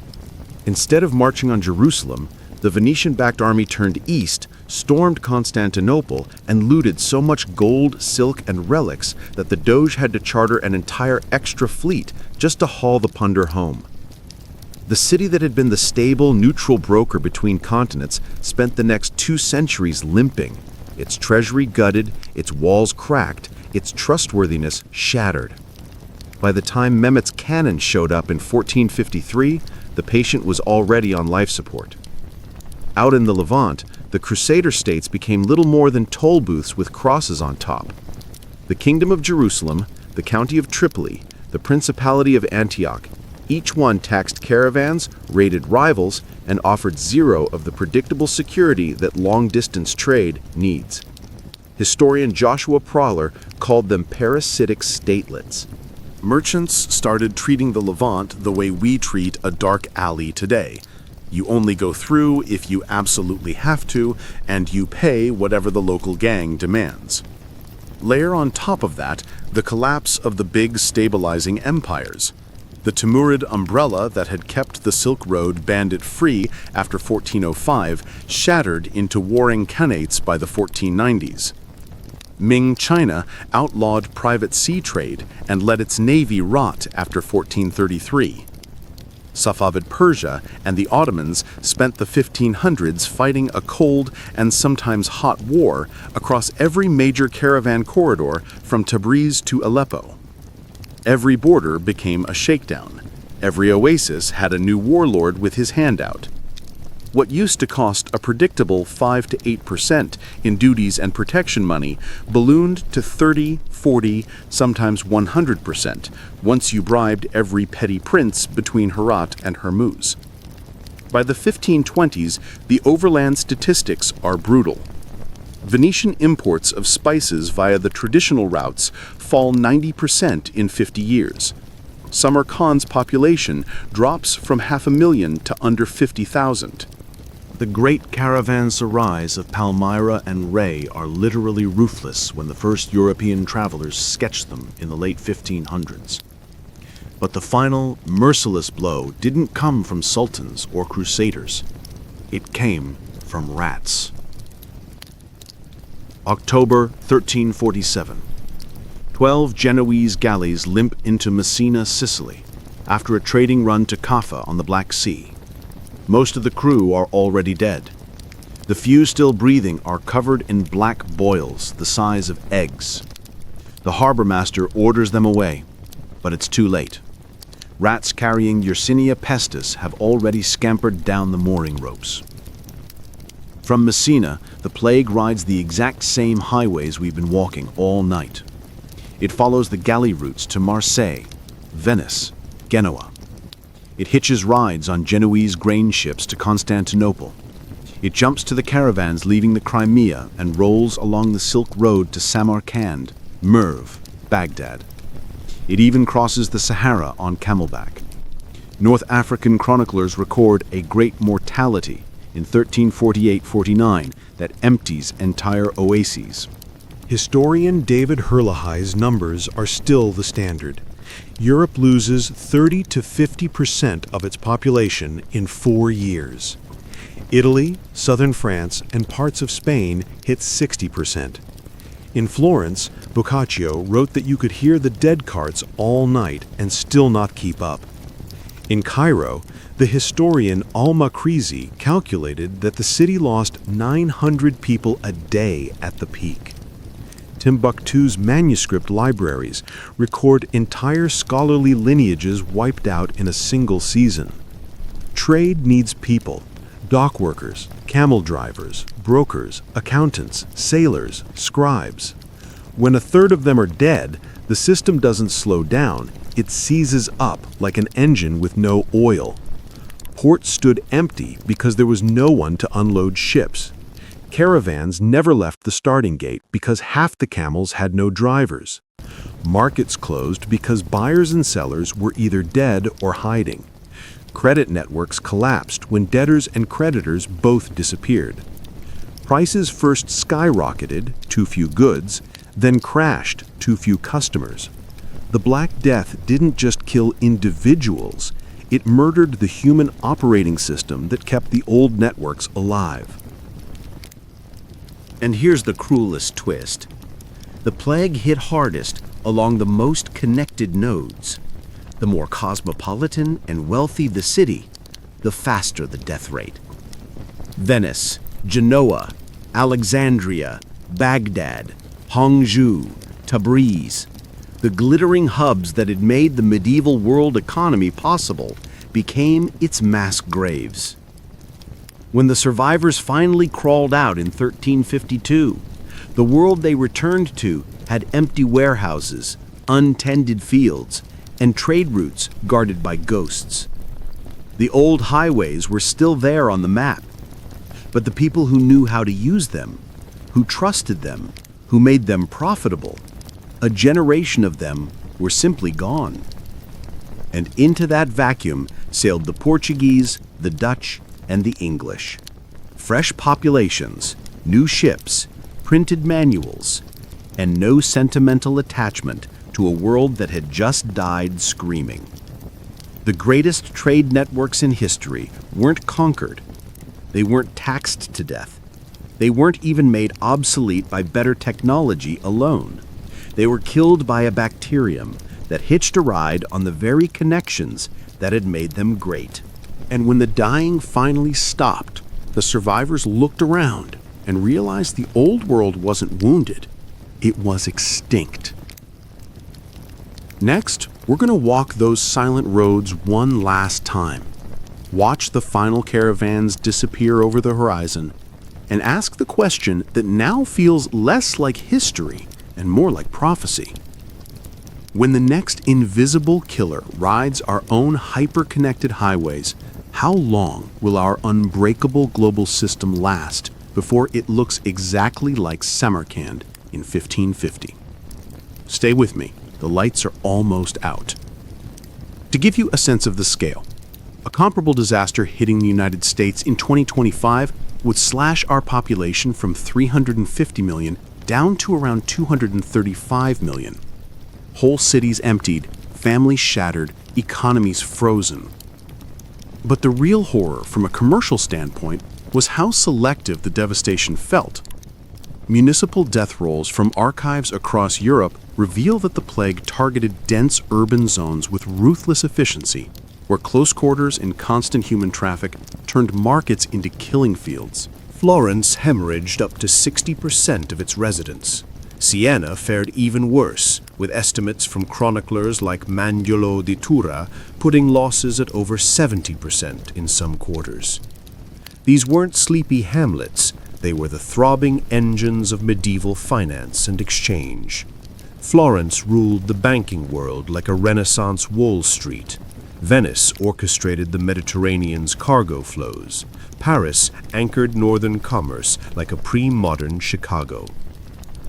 Instead of marching on Jerusalem, the Venetian-backed army turned east, stormed Constantinople, and looted so much gold, silk, and relics that the Doge had to charter an entire extra fleet just to haul the plunder home. The city that had been the stable, neutral broker between continents spent the next 2 centuries limping, its treasury gutted, its walls cracked, its trustworthiness shattered. By the time Mehmet's cannon showed up in 1453, the patient was already on life support. Out in the Levant, the Crusader states became little more than toll booths with crosses on top. The Kingdom of Jerusalem, the County of Tripoli, the Principality of Antioch, each one taxed caravans, raided rivals, and offered zero of the predictable security that long-distance trade needs. Historian Joshua Prowler called them parasitic statelets. Merchants started treating the Levant the way we treat a dark alley today. You only go through if you absolutely have to, and you pay whatever the local gang demands. Layer on top of that the collapse of the big stabilizing empires. The Timurid umbrella that had kept the Silk Road bandit-free after 1405 shattered into warring khanates by the 1490s. Ming China outlawed private sea trade and let its navy rot after 1433. Safavid Persia and the Ottomans spent the 1500s fighting a cold and sometimes hot war across every major caravan corridor from Tabriz to Aleppo. Every border became a shakedown. Every oasis had a new warlord with his hand out. What used to cost a predictable 5 to 8% in duties and protection money ballooned to 30, 40, sometimes 100% once you bribed every petty prince between Herat and Hormuz. By the 1520s, the overland statistics are brutal. Venetian imports of spices via the traditional routes fall 90% in 50 years. Samarkand's population drops from 500,000 to under 50,000. The great caravanserais of Palmyra and Ray are literally ruthless when the first European travelers sketched them in the late 1500s. But the final, merciless blow didn't come from sultans or crusaders. It came from rats. October 1347. 12 Genoese galleys limp into Messina, Sicily, after a trading run to Kaffa on the Black Sea. Most of the crew are already dead. The few still breathing are covered in black boils the size of eggs. The harbor master orders them away, but it's too late. Rats carrying Yersinia pestis have already scampered down the mooring ropes. From Messina, the plague rides the exact same highways we've been walking all night. It follows the galley routes to Marseille, Venice, Genoa. It hitches rides on Genoese grain ships to Constantinople. It jumps to the caravans leaving the Crimea and rolls along the Silk Road to Samarkand, Merv, Baghdad. It even crosses the Sahara on camelback. North African chroniclers record a great mortality in 1348-49 that empties entire oases. Historian David Herlihai's numbers are still the standard. Europe loses 30 to 50% of its population in 4 years. Italy, southern France, and parts of Spain hit 60%. In Florence, Boccaccio wrote that you could hear the dead carts all night and still not keep up. In Cairo, the historian Al-Makrizi calculated that the city lost 900 people a day at the peak. Timbuktu's manuscript libraries record entire scholarly lineages wiped out in a single season. Trade needs people: dock workers, camel drivers, brokers, accountants, sailors, scribes. When a third of them are dead, the system doesn't slow down, it seizes up like an engine with no oil. Ports stood empty because there was no one to unload ships. Caravans never left the starting gate because half the camels had no drivers. Markets closed because buyers and sellers were either dead or hiding. Credit networks collapsed when debtors and creditors both disappeared. Prices first skyrocketed, too few goods, then crashed, too few customers. The Black Death didn't just kill individuals, it murdered the human operating system that kept the old networks alive. And here's the cruelest twist. The plague hit hardest along the most connected nodes. The more cosmopolitan and wealthy the city, the faster the death rate. Venice, Genoa, Alexandria, Baghdad, Hangzhou, Tabriz, the glittering hubs that had made the medieval world economy possible, became its mass graves. When the survivors finally crawled out in 1352, the world they returned to had empty warehouses, untended fields, and trade routes guarded by ghosts. The old highways were still there on the map, but the people who knew how to use them, who trusted them, who made them profitable, a generation of them were simply gone. And into that vacuum sailed the Portuguese, the Dutch, and the English. Fresh populations, new ships, printed manuals, and no sentimental attachment to a world that had just died screaming. The greatest trade networks in history weren't conquered. They weren't taxed to death. They weren't even made obsolete by better technology alone. They were killed by a bacterium that hitched a ride on the very connections that had made them great. And when the dying finally stopped, the survivors looked around and realized the old world wasn't wounded, it was extinct. Next, we're going to walk those silent roads one last time, watch the final caravans disappear over the horizon, and ask the question that now feels less like history and more like prophecy. When the next invisible killer rides our own hyper-connected highways, how long will our unbreakable global system last before it looks exactly like Samarkand in 1550? Stay with me, the lights are almost out. To give you a sense of the scale, a comparable disaster hitting the United States in 2025 would slash our population from 350 million down to around 235 million. Whole cities emptied, families shattered, economies frozen. But the real horror from a commercial standpoint was how selective the devastation felt. Municipal death rolls from archives across Europe reveal that the plague targeted dense urban zones with ruthless efficiency, where close quarters and constant human traffic turned markets into killing fields. Florence hemorrhaged up to 60% of its residents. Siena fared even worse, with estimates from chroniclers like Mangiolo di Tura putting losses at over 70% in some quarters. These weren't sleepy hamlets, they were the throbbing engines of medieval finance and exchange. Florence ruled the banking world like a Renaissance Wall Street. Venice orchestrated the Mediterranean's cargo flows. Paris anchored northern commerce like a pre-modern Chicago.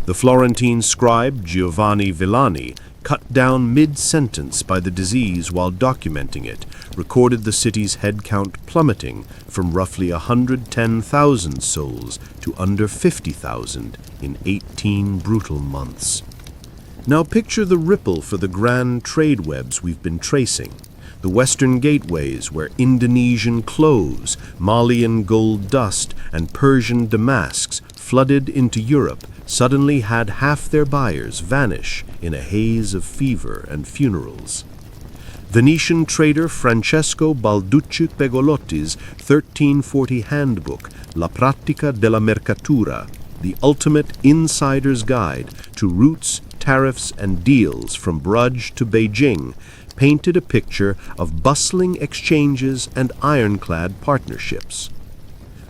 The Florentine scribe Giovanni Villani cut down mid-sentence by the disease while documenting it, recorded the city's head count plummeting from roughly 110,000 souls to under 50,000 in 18 brutal months. Now picture the ripple for the grand trade webs we've been tracing. The western gateways where Indonesian cloves, Malian gold dust, and Persian damasks flooded into Europe suddenly had half their buyers vanish in a haze of fever and funerals. Venetian trader Francesco Balducci Pegolotti's 1340 handbook, La Pratica della Mercatura, the ultimate insider's guide to routes, tariffs, and deals from Bruges to Beijing, painted a picture of bustling exchanges and ironclad partnerships.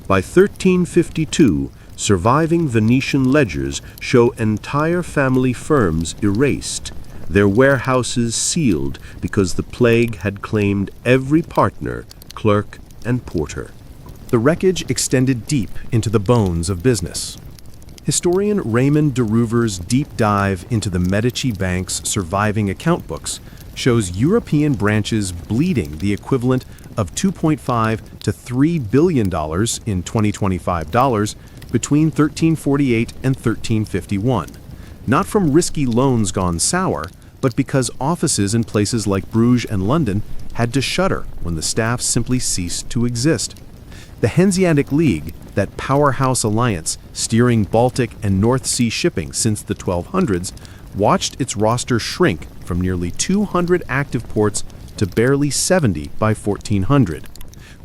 By 1352, surviving Venetian ledgers show entire family firms erased, their warehouses sealed because the plague had claimed every partner, clerk, and porter. The wreckage extended deep into the bones of business. Historian Raymond de Roover's deep dive into the Medici Bank's surviving account books shows European branches bleeding the equivalent of $2.5 to $3 billion in 2025 dollars between 1348 and 1351, not from risky loans gone sour, but because offices in places like Bruges and London had to shutter when the staff simply ceased to exist. The Hanseatic League, that powerhouse alliance steering Baltic and North Sea shipping since the 1200s, watched its roster shrink from nearly 200 active ports to barely 70 by 1400,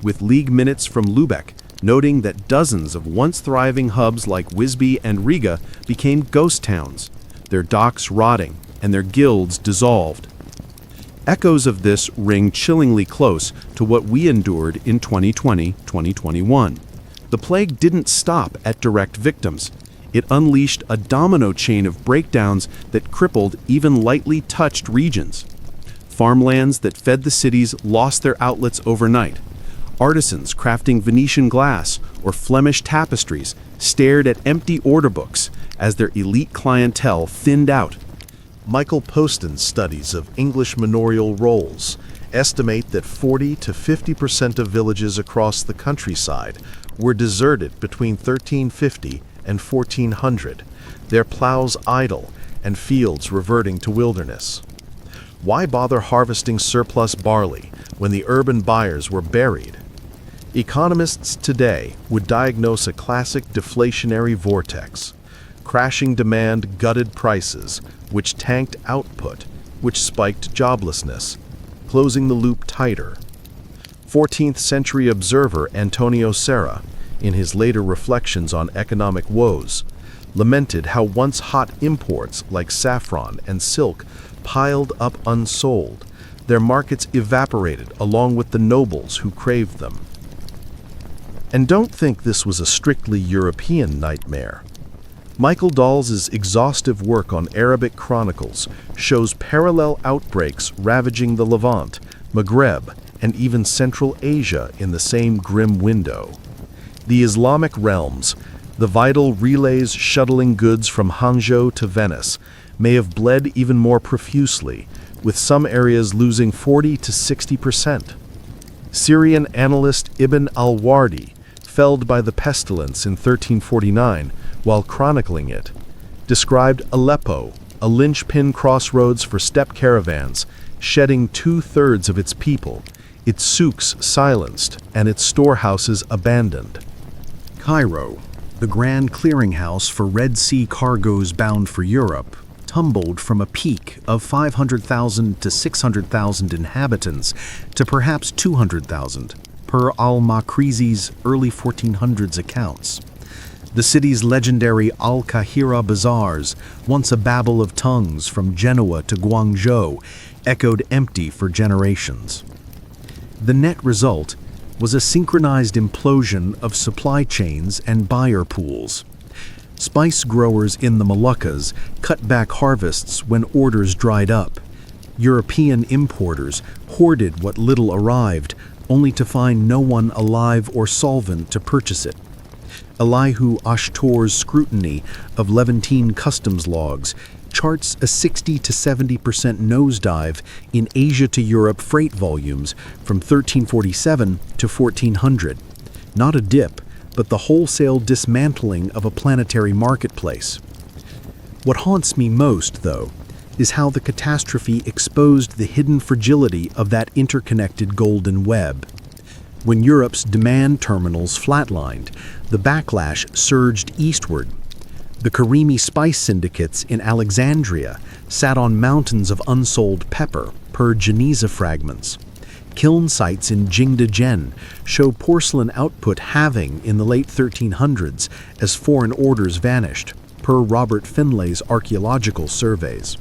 with League minutes from Lübeck noting that dozens of once thriving hubs like Wisby and Riga became ghost towns, their docks rotting and their guilds dissolved. Echoes of this ring chillingly close to what we endured in 2020-2021. The plague didn't stop at direct victims. It unleashed a domino chain of breakdowns that crippled even lightly touched regions. Farmlands that fed the cities lost their outlets overnight. Artisans crafting Venetian glass or Flemish tapestries stared at empty order books as their elite clientele thinned out. Michael Poston's studies of English manorial rolls estimate that 40 to 50% of villages across the countryside were deserted between 1350 and 1400, their plows idle and fields reverting to wilderness. Why bother harvesting surplus barley when the urban buyers were buried? Economists today would diagnose a classic deflationary vortex. Crashing demand gutted prices, which tanked output, which spiked joblessness, closing the loop tighter. 14th century observer Antonio Serra, in his later reflections on economic woes, lamented how once hot imports like saffron and silk piled up unsold, their markets evaporated along with the nobles who craved them. And don't think this was a strictly European nightmare. Michael Dahl's exhaustive work on Arabic chronicles shows parallel outbreaks ravaging the Levant, Maghreb, and even Central Asia in the same grim window. The Islamic realms, the vital relays shuttling goods from Hangzhou to Venice, may have bled even more profusely, with some areas losing 40 to 60%. Syrian annalist Ibn al-Wardi, felled by the pestilence in 1349 while chronicling it, described Aleppo, a linchpin crossroads for steppe caravans, shedding 2/3 of its people, its souks silenced, and its storehouses abandoned. Cairo, the grand clearinghouse for Red Sea cargoes bound for Europe, tumbled from a peak of 500,000 to 600,000 inhabitants to perhaps 200,000, per al-Makrizi's early 1400s accounts. The city's legendary Al-Kahira bazaars, once a babel of tongues from Genoa to Guangzhou, echoed empty for generations. The net result was a synchronized implosion of supply chains and buyer pools. Spice growers in the Moluccas cut back harvests when orders dried up. European importers hoarded what little arrived, only to find no one alive or solvent to purchase it. Elihu Ashtor's scrutiny of Levantine customs logs charts a 60 to 70% nosedive in Asia to Europe freight volumes from 1347 to 1400. Not a dip, but the wholesale dismantling of a planetary marketplace. What haunts me most, though, is how the catastrophe exposed the hidden fragility of that interconnected golden web. When Europe's demand terminals flatlined, the backlash surged eastward. The Karimi spice syndicates in Alexandria sat on mountains of unsold pepper, per Geniza fragments. Kiln sites in Jingdezhen show porcelain output halving in the late 1300s as foreign orders vanished, per Robert Finlay's archaeological surveys.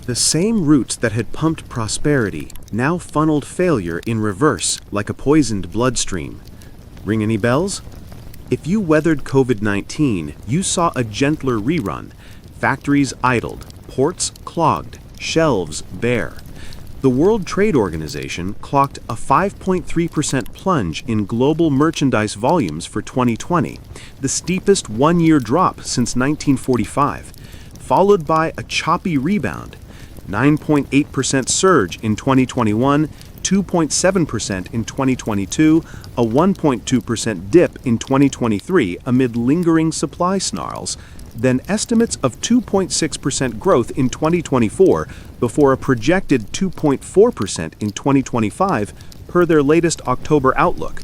The same roots that had pumped prosperity now funneled failure in reverse like a poisoned bloodstream. Ring any bells? If you weathered COVID-19, you saw a gentler rerun. Factories idled, ports clogged, shelves bare. The World Trade Organization clocked a 5.3% plunge in global merchandise volumes for 2020, the steepest one-year drop since 1945, followed by a choppy rebound. 9.8% surge in 2021, 2.7% in 2022, a 1.2% dip in 2023 amid lingering supply snarls, then estimates of 2.6% growth in 2024 before a projected 2.4% in 2025 per their latest October outlook.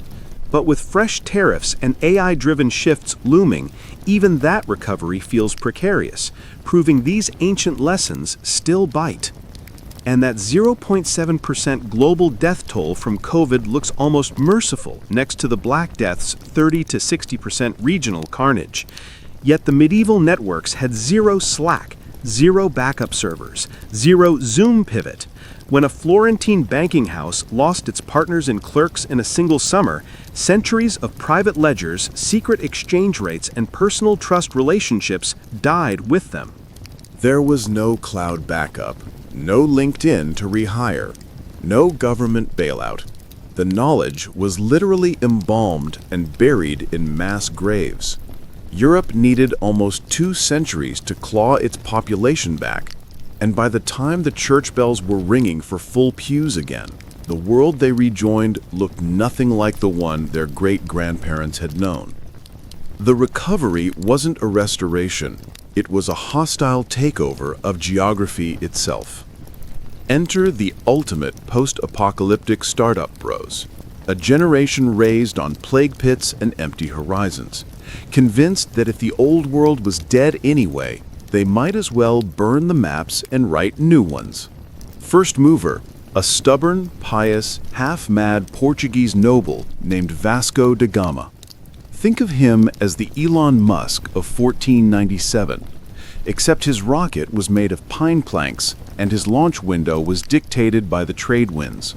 But with fresh tariffs and AI-driven shifts looming, even that recovery feels precarious, proving these ancient lessons still bite. And that 0.7% global death toll from COVID looks almost merciful next to the Black Death's 30 to 60% regional carnage. Yet the medieval networks had zero Slack, zero backup servers, zero Zoom pivot. When a Florentine banking house lost its partners and clerks in a single summer, centuries of private ledgers, secret exchange rates, and personal trust relationships died with them. There was no cloud backup, no LinkedIn to rehire, no government bailout. The knowledge was literally embalmed and buried in mass graves. Europe needed almost 2 centuries to claw its population back, and by the time the church bells were ringing for full pews again, the world they rejoined looked nothing like the one their great-grandparents had known. The recovery wasn't a restoration, it was a hostile takeover of geography itself. Enter the ultimate post-apocalyptic startup bros, a generation raised on plague pits and empty horizons, convinced that if the old world was dead anyway, they might as well burn the maps and write new ones. First mover, a stubborn, pious, half-mad Portuguese noble named Vasco da Gama. Think of him as the Elon Musk of 1497, except his rocket was made of pine planks and his launch window was dictated by the trade winds.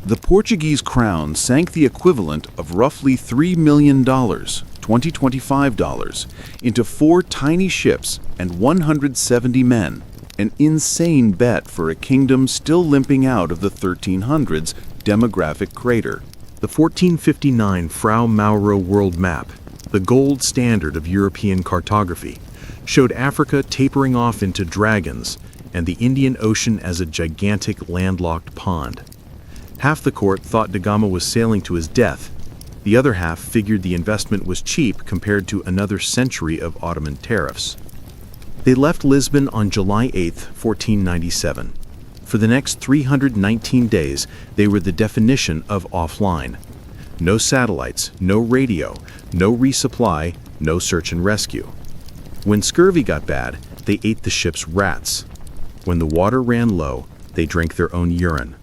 The Portuguese crown sank the equivalent of roughly $3 million, 2025 dollars, into 4 tiny ships and 170 men, an insane bet for a kingdom still limping out of the 1300s demographic crater. The 1459 Frau Mauro world map, the gold standard of European cartography, showed Africa tapering off into dragons and the Indian Ocean as a gigantic landlocked pond. Half the court thought da Gama was sailing to his death. The other half figured the investment was cheap compared to another century of Ottoman tariffs. They left Lisbon on July 8, 1497. For the next 319 days, they were the definition of offline. No satellites, no radio, no resupply, no search and rescue. When scurvy got bad, they ate the ship's rats. When the water ran low, they drank their own urine.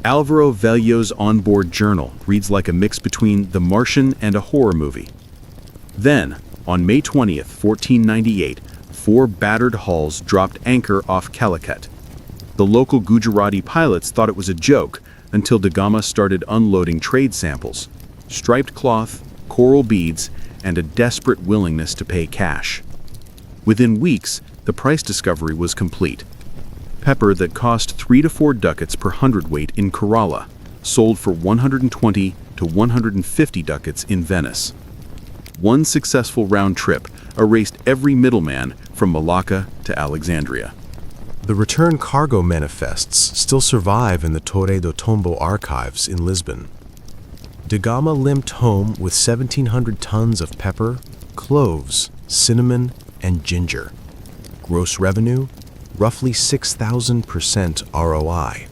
Alvaro Vello's onboard journal reads like a mix between The Martian and a horror movie. Then, on May 20th, 1498, 4 battered hulls dropped anchor off Calicut. The local Gujarati pilots thought it was a joke until da Gama started unloading trade samples, striped cloth, coral beads, and a desperate willingness to pay cash. Within weeks, the price discovery was complete. Pepper that cost 3 to 4 ducats per hundredweight in Kerala sold for 120 to 150 ducats in Venice. One successful round trip erased every middleman from Malacca to Alexandria. The return cargo manifests still survive in the Torre do Tombo archives in Lisbon. Da Gama limped home with 1,700 tons of pepper, cloves, cinnamon, and ginger. Gross revenue, roughly 6,000% ROI.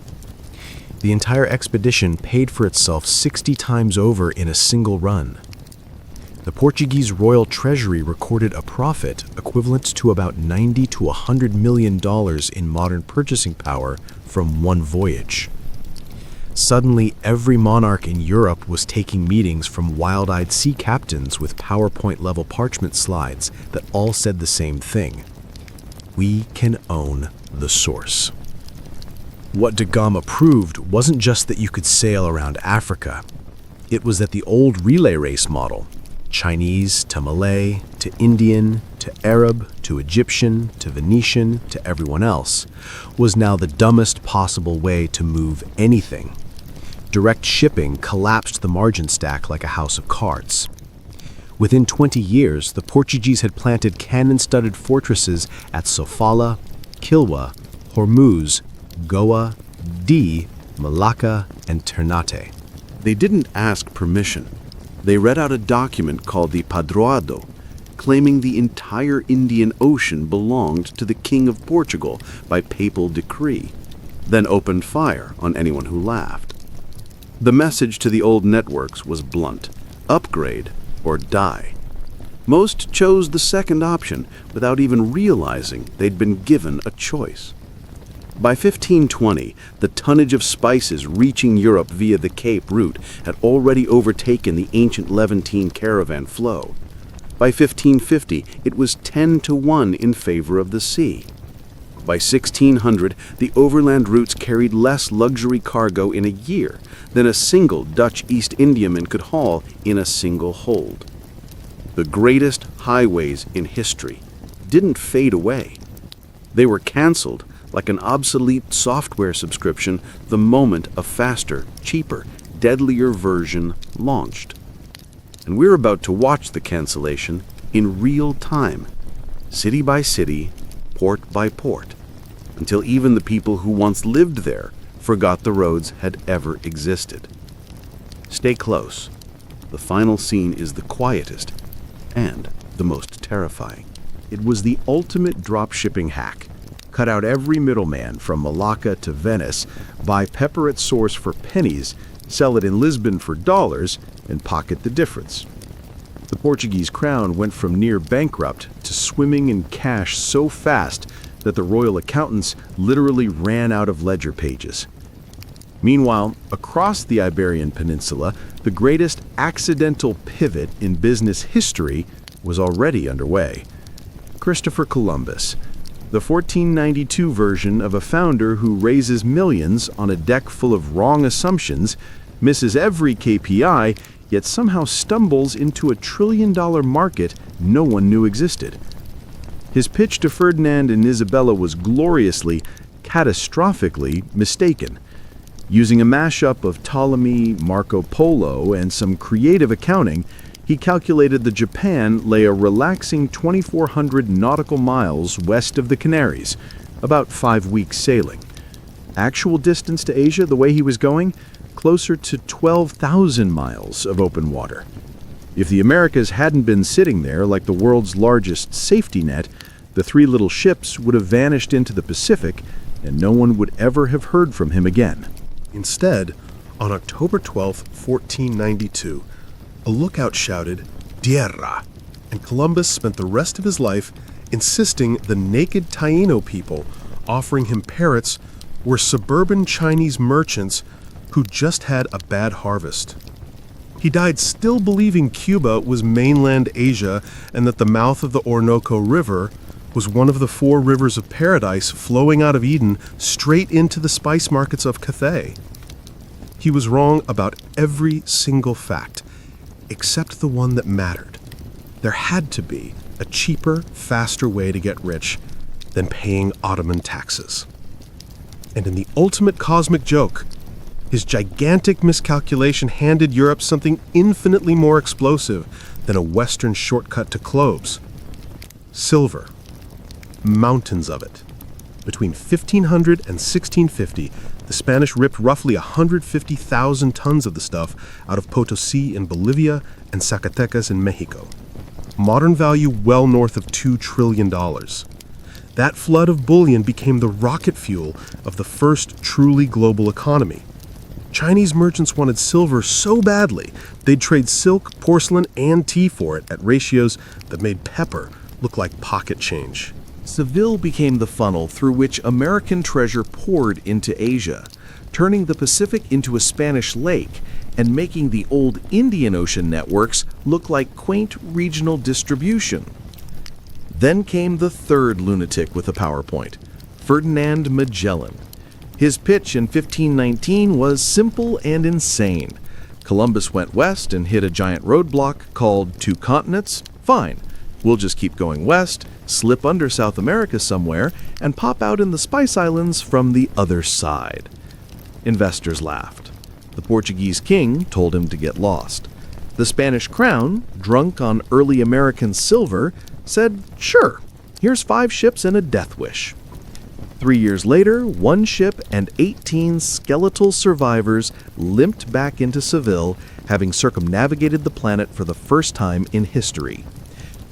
The entire expedition paid for itself 60 times over in a single run. The Portuguese royal treasury recorded a profit equivalent to about $90 to $100 million in modern purchasing power from one voyage. Suddenly, every monarch in Europe was taking meetings from wild-eyed sea captains with PowerPoint-level parchment slides that all said the same thing. We can own the source. What da Gama proved wasn't just that you could sail around Africa. It was that the old relay race model, Chinese to Malay to Indian to Arab to Egyptian to Venetian to everyone else, was now the dumbest possible way to move anything. Direct shipping collapsed the margin stack like a house of cards. Within 20 years, the Portuguese had planted cannon-studded fortresses at Sofala, Kilwa, Hormuz, Goa, Malacca, and Ternate. They didn't ask permission. They read out a document called the Padroado, claiming the entire Indian Ocean belonged to the King of Portugal by papal decree, then opened fire on anyone who laughed. The message to the old networks was blunt: upgrade or die. Most chose the second option without even realizing they'd been given a choice. By 1520, the tonnage of spices reaching Europe via the Cape route had already overtaken the ancient Levantine caravan flow. By 1550, it was 10 to 1 in favor of the sea. By 1600, the overland routes carried less luxury cargo in a year than a single Dutch East Indiaman could haul in a single hold. The greatest highways in history didn't fade away. They were canceled like an obsolete software subscription the moment a faster, cheaper, deadlier version launched. And we're about to watch the cancellation in real time, city by city, port by port, until even the people who once lived there forgot the roads had ever existed. Stay close. The final scene is the quietest and the most terrifying. It was the ultimate drop-shipping hack. Cut out every middleman from Malacca to Venice, buy pepper at source for pennies, sell it in Lisbon for dollars, and pocket the difference. The Portuguese crown went from near bankrupt to swimming in cash so fast that the royal accountants literally ran out of ledger pages. Meanwhile, across the Iberian Peninsula, the greatest accidental pivot in business history was already underway. Christopher Columbus, the 1492 version of a founder who raises millions on a deck full of wrong assumptions, misses every KPI, yet somehow stumbles into a trillion-dollar market no one knew existed. His pitch to Ferdinand and Isabella was gloriously, catastrophically mistaken. Using a mashup of Ptolemy, Marco Polo, and some creative accounting, he calculated the Japan lay a relaxing 2,400 nautical miles west of the Canaries, about 5 weeks sailing. Actual distance to Asia, the way he was going, closer to 12,000 miles of open water. If the Americas hadn't been sitting there like the world's largest safety net, the three little ships would have vanished into the Pacific, and no one would ever have heard from him again. Instead, on October 12, 1492, a lookout shouted, "Tierra!" and Columbus spent the rest of his life insisting the naked Taino people offering him parrots were suburban Chinese merchants who just had a bad harvest. He died still believing Cuba was mainland Asia and that the mouth of the Orinoco River was one of the 4 rivers of paradise flowing out of Eden straight into the spice markets of Cathay. He was wrong about every single fact, except the one that mattered. There had to be a cheaper, faster way to get rich than paying Ottoman taxes. And in the ultimate cosmic joke, his gigantic miscalculation handed Europe something infinitely more explosive than a Western shortcut to cloves: silver. Mountains of it. Between 1500 and 1650, the Spanish ripped roughly 150,000 tons of the stuff out of Potosí in Bolivia and Zacatecas in Mexico. Modern value well north of $2 trillion. That flood of bullion became the rocket fuel of the first truly global economy. Chinese merchants wanted silver so badly, they'd trade silk, porcelain, and tea for it at ratios that made pepper look like pocket change. Seville became the funnel through which American treasure poured into Asia, turning the Pacific into a Spanish lake and making the old Indian Ocean networks look like quaint regional distribution. Then came the third lunatic with a PowerPoint, Ferdinand Magellan. His pitch in 1519 was simple and insane. Columbus went west and hit a giant roadblock called two continents. Fine, we'll just keep going west, slip under South America somewhere, and pop out in the Spice Islands from the other side. Investors laughed. The Portuguese king told him to get lost. The Spanish crown, drunk on early American silver, said, sure, here's 5 ships and a death wish. 3 years later, 1 ship and 18 skeletal survivors limped back into Seville, having circumnavigated the planet for the first time in history.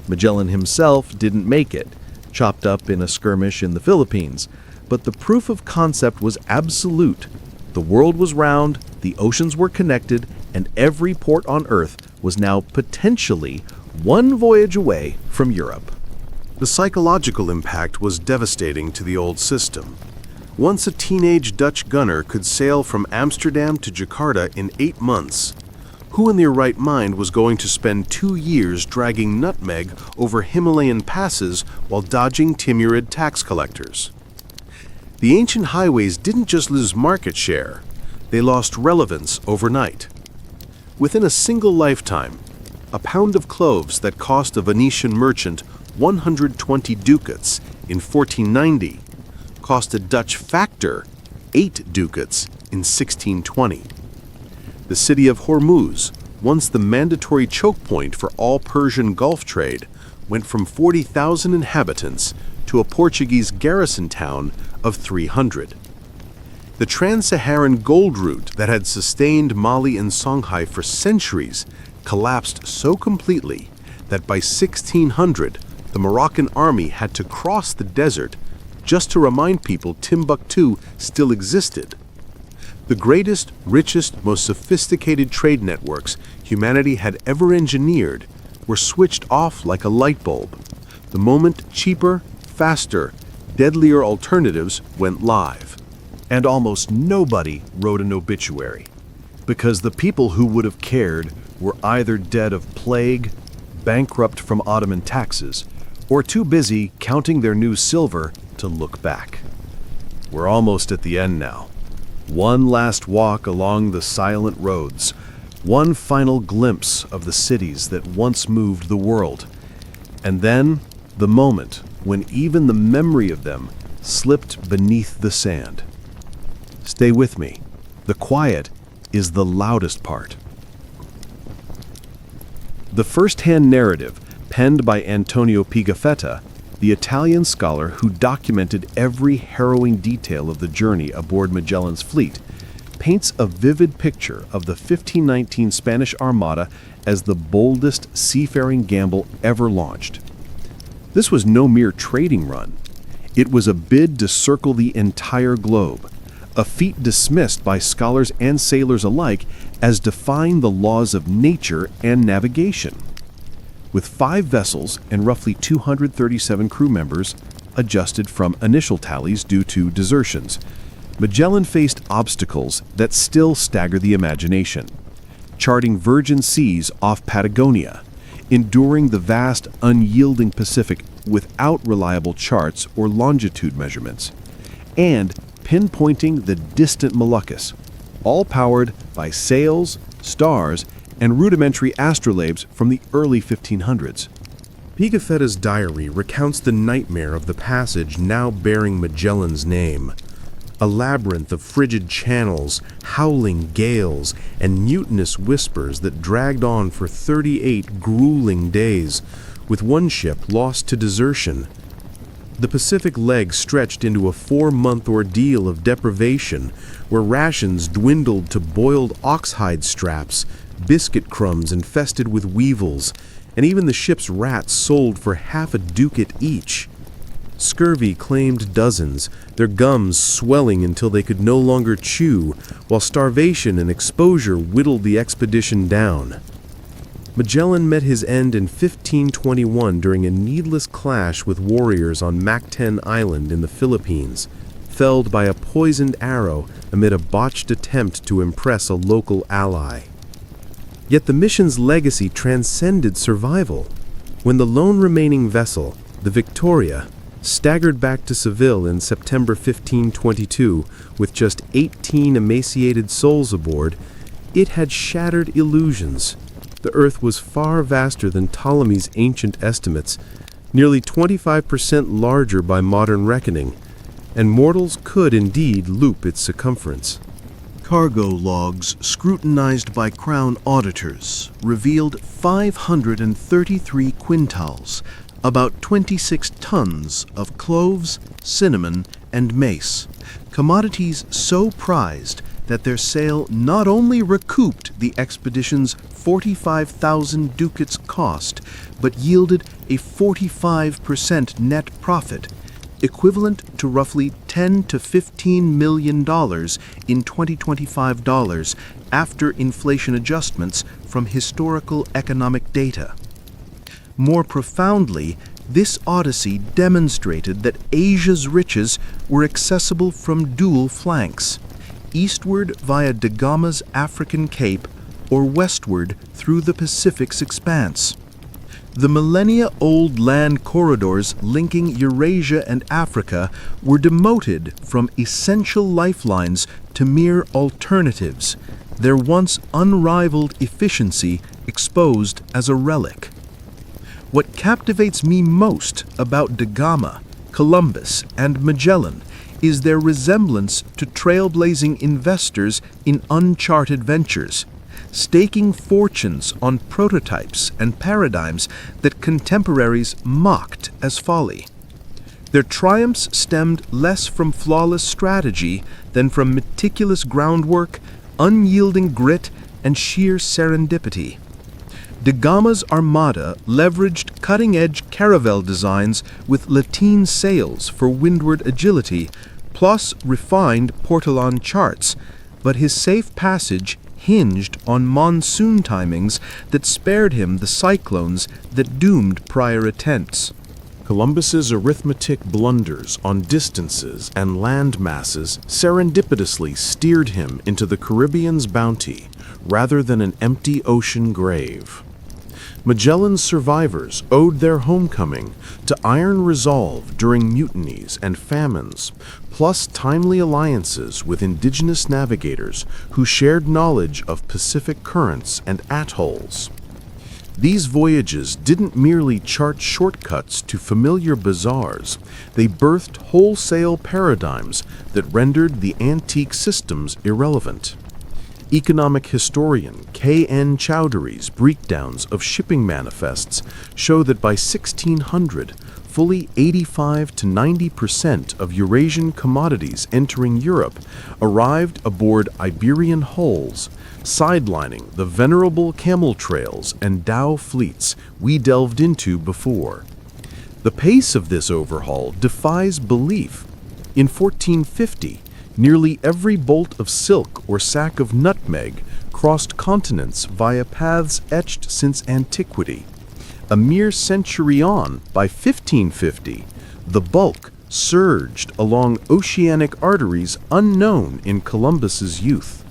Magellan himself didn't make it, chopped up in a skirmish in the Philippines, but the proof of concept was absolute. The world was round, the oceans were connected, and every port on Earth was now potentially one voyage away from Europe. The psychological impact was devastating to the old system. Once a teenage Dutch gunner could sail from Amsterdam to Jakarta in 8 months, who in their right mind was going to spend 2 years dragging nutmeg over Himalayan passes while dodging Timurid tax collectors? The ancient highways didn't just lose market share, they lost relevance overnight. Within a single lifetime, a pound of cloves that cost a Venetian merchant 120 ducats in 1490 cost a Dutch factor 8 ducats in 1620. The city of Hormuz, once the mandatory choke point for all Persian Gulf trade, went from 40,000 inhabitants to a Portuguese garrison town of 300. The trans-Saharan gold route that had sustained Mali and Songhai for centuries collapsed so completely that by 1600, the Moroccan army had to cross the desert just to remind people Timbuktu still existed. The greatest, richest, most sophisticated trade networks humanity had ever engineered were switched off like a light bulb the moment cheaper, faster, deadlier alternatives went live. And almost nobody wrote an obituary, because the people who would have cared were either dead of plague, bankrupt from Ottoman taxes, or too busy counting their new silver to look back. We're almost at the end now. One last walk along the silent roads, one final glimpse of the cities that once moved the world, and then the moment when even the memory of them slipped beneath the sand. Stay with me. The quiet is the loudest part. The first-hand narrative, penned by Antonio Pigafetta, the Italian scholar who documented every harrowing detail of the journey aboard Magellan's fleet, paints a vivid picture of the 1519 Spanish Armada as the boldest seafaring gamble ever launched. This was no mere trading run. It was a bid to circle the entire globe, a feat dismissed by scholars and sailors alike as defying the laws of nature and navigation. With 5 vessels and roughly 237 crew members, adjusted from initial tallies due to desertions, Magellan faced obstacles that still stagger the imagination. Charting virgin seas off Patagonia, enduring the vast, unyielding Pacific without reliable charts or longitude measurements, and pinpointing the distant Moluccas, all powered by sails, stars, and rudimentary astrolabes from the early 1500s. Pigafetta's diary recounts the nightmare of the passage now bearing Magellan's name. A labyrinth of frigid channels, howling gales, and mutinous whispers that dragged on for 38 grueling days, with one ship lost to desertion. The Pacific leg stretched into a 4-month ordeal of deprivation, where rations dwindled to boiled oxhide straps, biscuit crumbs infested with weevils, and even the ship's rats sold for half a ducat each. Scurvy claimed dozens, their gums swelling until they could no longer chew, while starvation and exposure whittled the expedition down. Magellan met his end in 1521 during a needless clash with warriors on Mactan Island in the Philippines, felled by a poisoned arrow amid a botched attempt to impress a local ally. Yet the mission's legacy transcended survival. When the lone remaining vessel, the Victoria, staggered back to Seville in September 1522 with just 18 emaciated souls aboard, it had shattered illusions. The Earth was far vaster than Ptolemy's ancient estimates, nearly 25% larger by modern reckoning, and mortals could indeed loop its circumference. Cargo logs scrutinized by Crown auditors revealed 533 quintals, about 26 tons of cloves, cinnamon, and mace, commodities so prized that their sale not only recouped the expedition's 45,000 ducats cost, but yielded a 45% net profit, equivalent to roughly $10 to $15 million in 2025 dollars after inflation adjustments from historical economic data. More profoundly, this odyssey demonstrated that Asia's riches were accessible from dual flanks, eastward via Da Gama's African Cape or westward through the Pacific's expanse. The millennia-old land corridors linking Eurasia and Africa were demoted from essential lifelines to mere alternatives, their once unrivaled efficiency exposed as a relic. What captivates me most about Da Gama, Columbus, and Magellan is their resemblance to trailblazing investors in uncharted ventures, staking fortunes on prototypes and paradigms that contemporaries mocked as folly. Their triumphs stemmed less from flawless strategy than from meticulous groundwork, unyielding grit, and sheer serendipity. Da Gama's armada leveraged cutting-edge caravel designs with lateen sails for windward agility, plus refined portolan charts, but his safe passage hinged on monsoon timings that spared him the cyclones that doomed prior attempts. Columbus's arithmetic blunders on distances and land masses serendipitously steered him into the Caribbean's bounty rather than an empty ocean grave. Magellan's survivors owed their homecoming to iron resolve during mutinies and famines, plus timely alliances with indigenous navigators who shared knowledge of Pacific currents and atolls. These voyages didn't merely chart shortcuts to familiar bazaars, they birthed wholesale paradigms that rendered the antique systems irrelevant. Economic historian K.N. Chowdhury's breakdowns of shipping manifests show that by 1600, fully 85 to 90% of Eurasian commodities entering Europe arrived aboard Iberian hulls, sidelining the venerable camel trails and dhow fleets we delved into before. The pace of this overhaul defies belief. In 1450, nearly every bolt of silk or sack of nutmeg crossed continents via paths etched since antiquity. A mere century on, by 1550, the bulk surged along oceanic arteries unknown in Columbus's youth.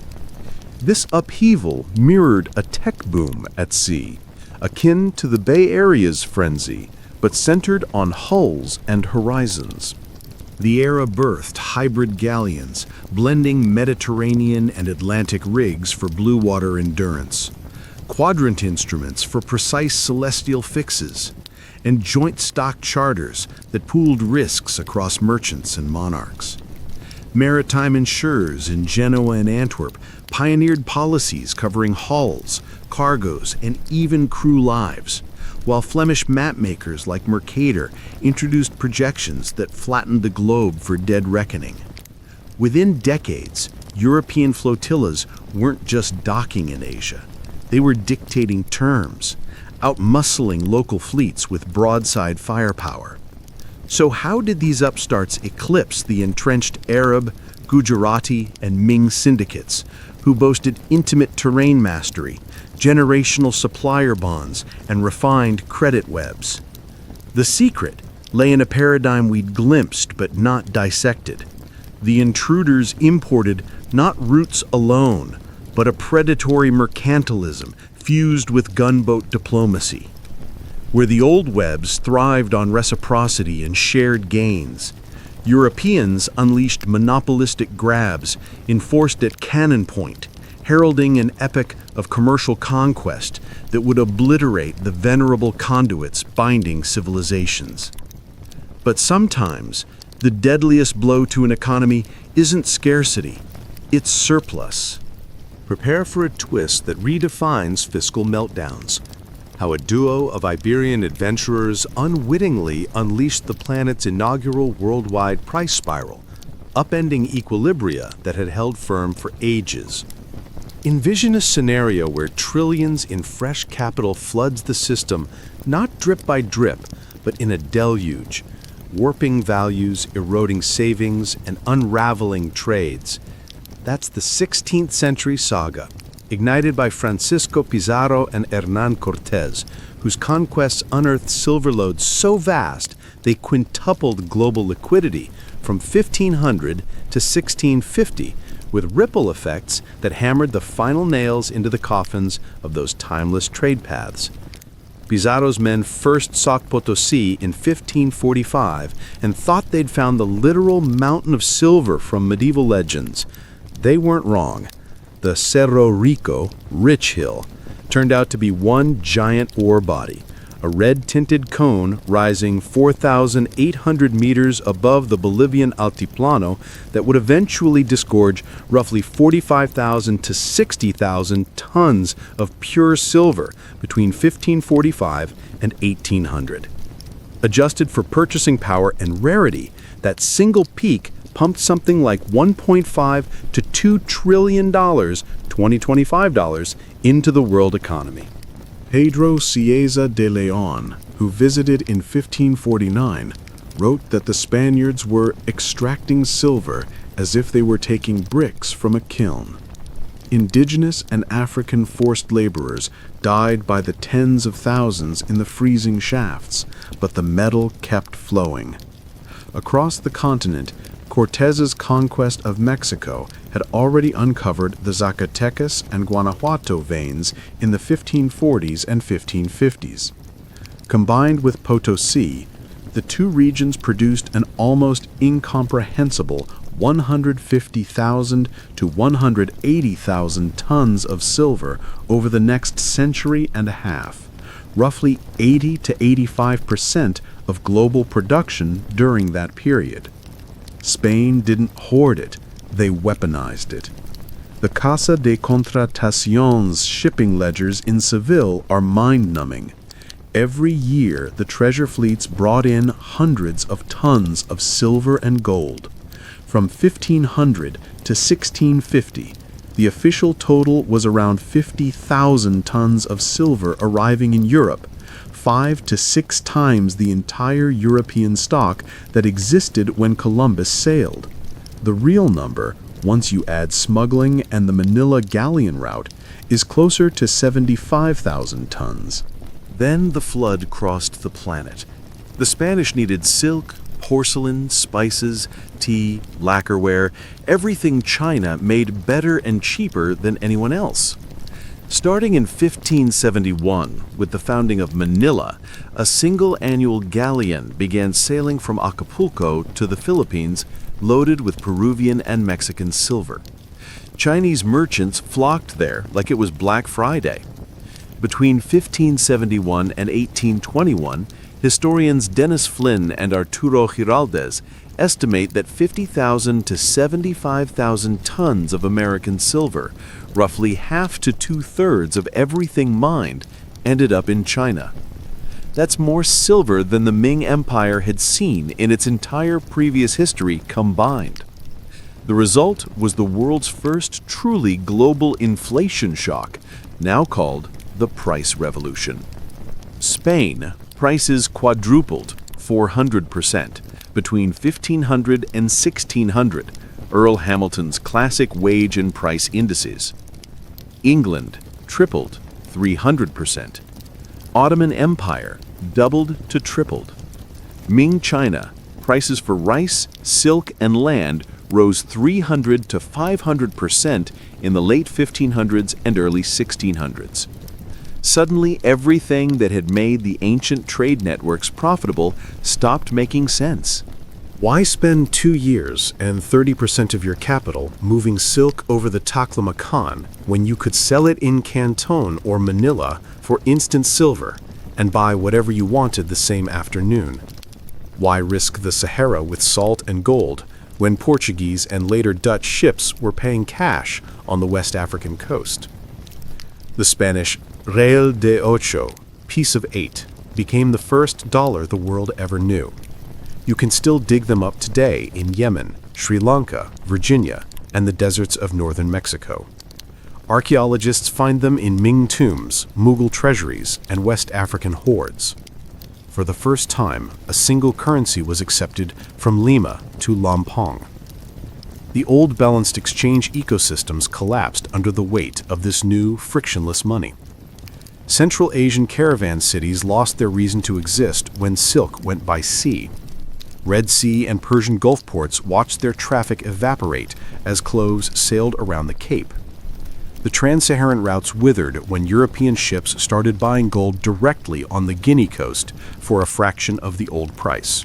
This upheaval mirrored a tech boom at sea, akin to the Bay Area's frenzy, but centered on hulls and horizons. The era birthed hybrid galleons, blending Mediterranean and Atlantic rigs for blue water endurance, quadrant instruments for precise celestial fixes, and joint stock charters that pooled risks across merchants and monarchs. Maritime insurers in Genoa and Antwerp pioneered policies covering hulls, cargoes, and even crew lives, while Flemish mapmakers like Mercator introduced projections that flattened the globe for dead reckoning. Within decades, European flotillas weren't just docking in Asia. They were dictating terms, outmuscling local fleets with broadside firepower. So how did these upstarts eclipse the entrenched Arab, Gujarati, and Ming syndicates, who boasted intimate terrain mastery, generational supplier bonds, and refined credit webs? The secret lay in a paradigm we'd glimpsed but not dissected. The intruders imported not roots alone, but a predatory mercantilism fused with gunboat diplomacy. Where the old webs thrived on reciprocity and shared gains, Europeans unleashed monopolistic grabs enforced at cannon point, heralding an epic of commercial conquest that would obliterate the venerable conduits binding civilizations. But sometimes, the deadliest blow to an economy isn't scarcity, it's surplus. Prepare for a twist that redefines fiscal meltdowns. How a duo of Iberian adventurers unwittingly unleashed the planet's inaugural worldwide price spiral, upending equilibria that had held firm for ages. Envision a scenario where trillions in fresh capital floods the system, not drip by drip, but in a deluge, warping values, eroding savings, and unraveling trades. That's the 16th century saga, ignited by Francisco Pizarro and Hernán Cortés, whose conquests unearthed silver lodes so vast they quintupled global liquidity from 1500 to 1650, with ripple effects that hammered the final nails into the coffins of those timeless trade paths. Pizarro's men first sought Potosí in 1545 and thought they'd found the literal mountain of silver from medieval legends. They weren't wrong. The Cerro Rico, Rich Hill, turned out to be one giant ore body, a red-tinted cone rising 4,800 meters above the Bolivian Altiplano that would eventually disgorge roughly 45,000 to 60,000 tons of pure silver between 1545 and 1800. Adjusted for purchasing power and rarity, that single peak pumped something like $1.5 to $2 trillion, 2025 dollars, into the world economy. Pedro Cieza de Leon, who visited in 1549, wrote that the Spaniards were extracting silver as if they were taking bricks from a kiln. Indigenous and African forced laborers died by the tens of thousands in the freezing shafts, but the metal kept flowing. Across the continent, Cortez's conquest of Mexico had already uncovered the Zacatecas and Guanajuato veins in the 1540s and 1550s. Combined with Potosí, the two regions produced an almost incomprehensible 150,000 to 180,000 tons of silver over the next century and a half, roughly 80 to 85% of global production during that period. Spain didn't hoard it, they weaponized it. The Casa de Contratacion's shipping ledgers in Seville are mind-numbing. Every year, the treasure fleets brought in hundreds of tons of silver and gold. From 1500 to 1650, the official total was around 50,000 tons of silver arriving in Europe, 5 to 6 times the entire European stock that existed when Columbus sailed. The real number, once you add smuggling and the Manila galleon route, is closer to 75,000 tons. Then the flood crossed the planet. The Spanish needed silk, porcelain, spices, tea, lacquerware, everything China made better and cheaper than anyone else. Starting in 1571, with the founding of Manila, a single annual galleon began sailing from Acapulco to the Philippines, loaded with Peruvian and Mexican silver. Chinese merchants flocked there like it was Black Friday. Between 1571 and 1821, historians Dennis Flynn and Arturo Giraldez estimate that 50,000 to 75,000 tons of American silver, roughly half to two-thirds of everything mined, ended up in China. That's more silver than the Ming Empire had seen in its entire previous history combined. The result was the world's first truly global inflation shock, now called the price revolution. Spain, prices quadrupled, 400% between 1500 and 1600, Earl Hamilton's classic wage and price indices. England tripled, 300%. Ottoman Empire doubled to tripled. Ming China, prices for rice, silk, and land rose 300 to 500% in the late 1500s and early 1600s. Suddenly, everything that had made the ancient trade networks profitable stopped making sense. Why spend 2 years and 30% of your capital moving silk over the Taklamakan when you could sell it in Canton or Manila for instant silver and buy whatever you wanted the same afternoon? Why risk the Sahara with salt and gold when Portuguese and later Dutch ships were paying cash on the West African coast? The Spanish Real de Ocho, piece of 8, became the first dollar the world ever knew. You can still dig them up today in Yemen, Sri Lanka, Virginia, and the deserts of northern Mexico. Archaeologists find them in Ming tombs, Mughal treasuries, and West African hoards. For the first time, a single currency was accepted from Lima to Lampong. The old balanced exchange ecosystems collapsed under the weight of this new, frictionless money. Central Asian caravan cities lost their reason to exist when silk went by sea. Red Sea and Persian Gulf ports watched their traffic evaporate as cloves sailed around the Cape. The trans-Saharan routes withered when European ships started buying gold directly on the Guinea coast for a fraction of the old price.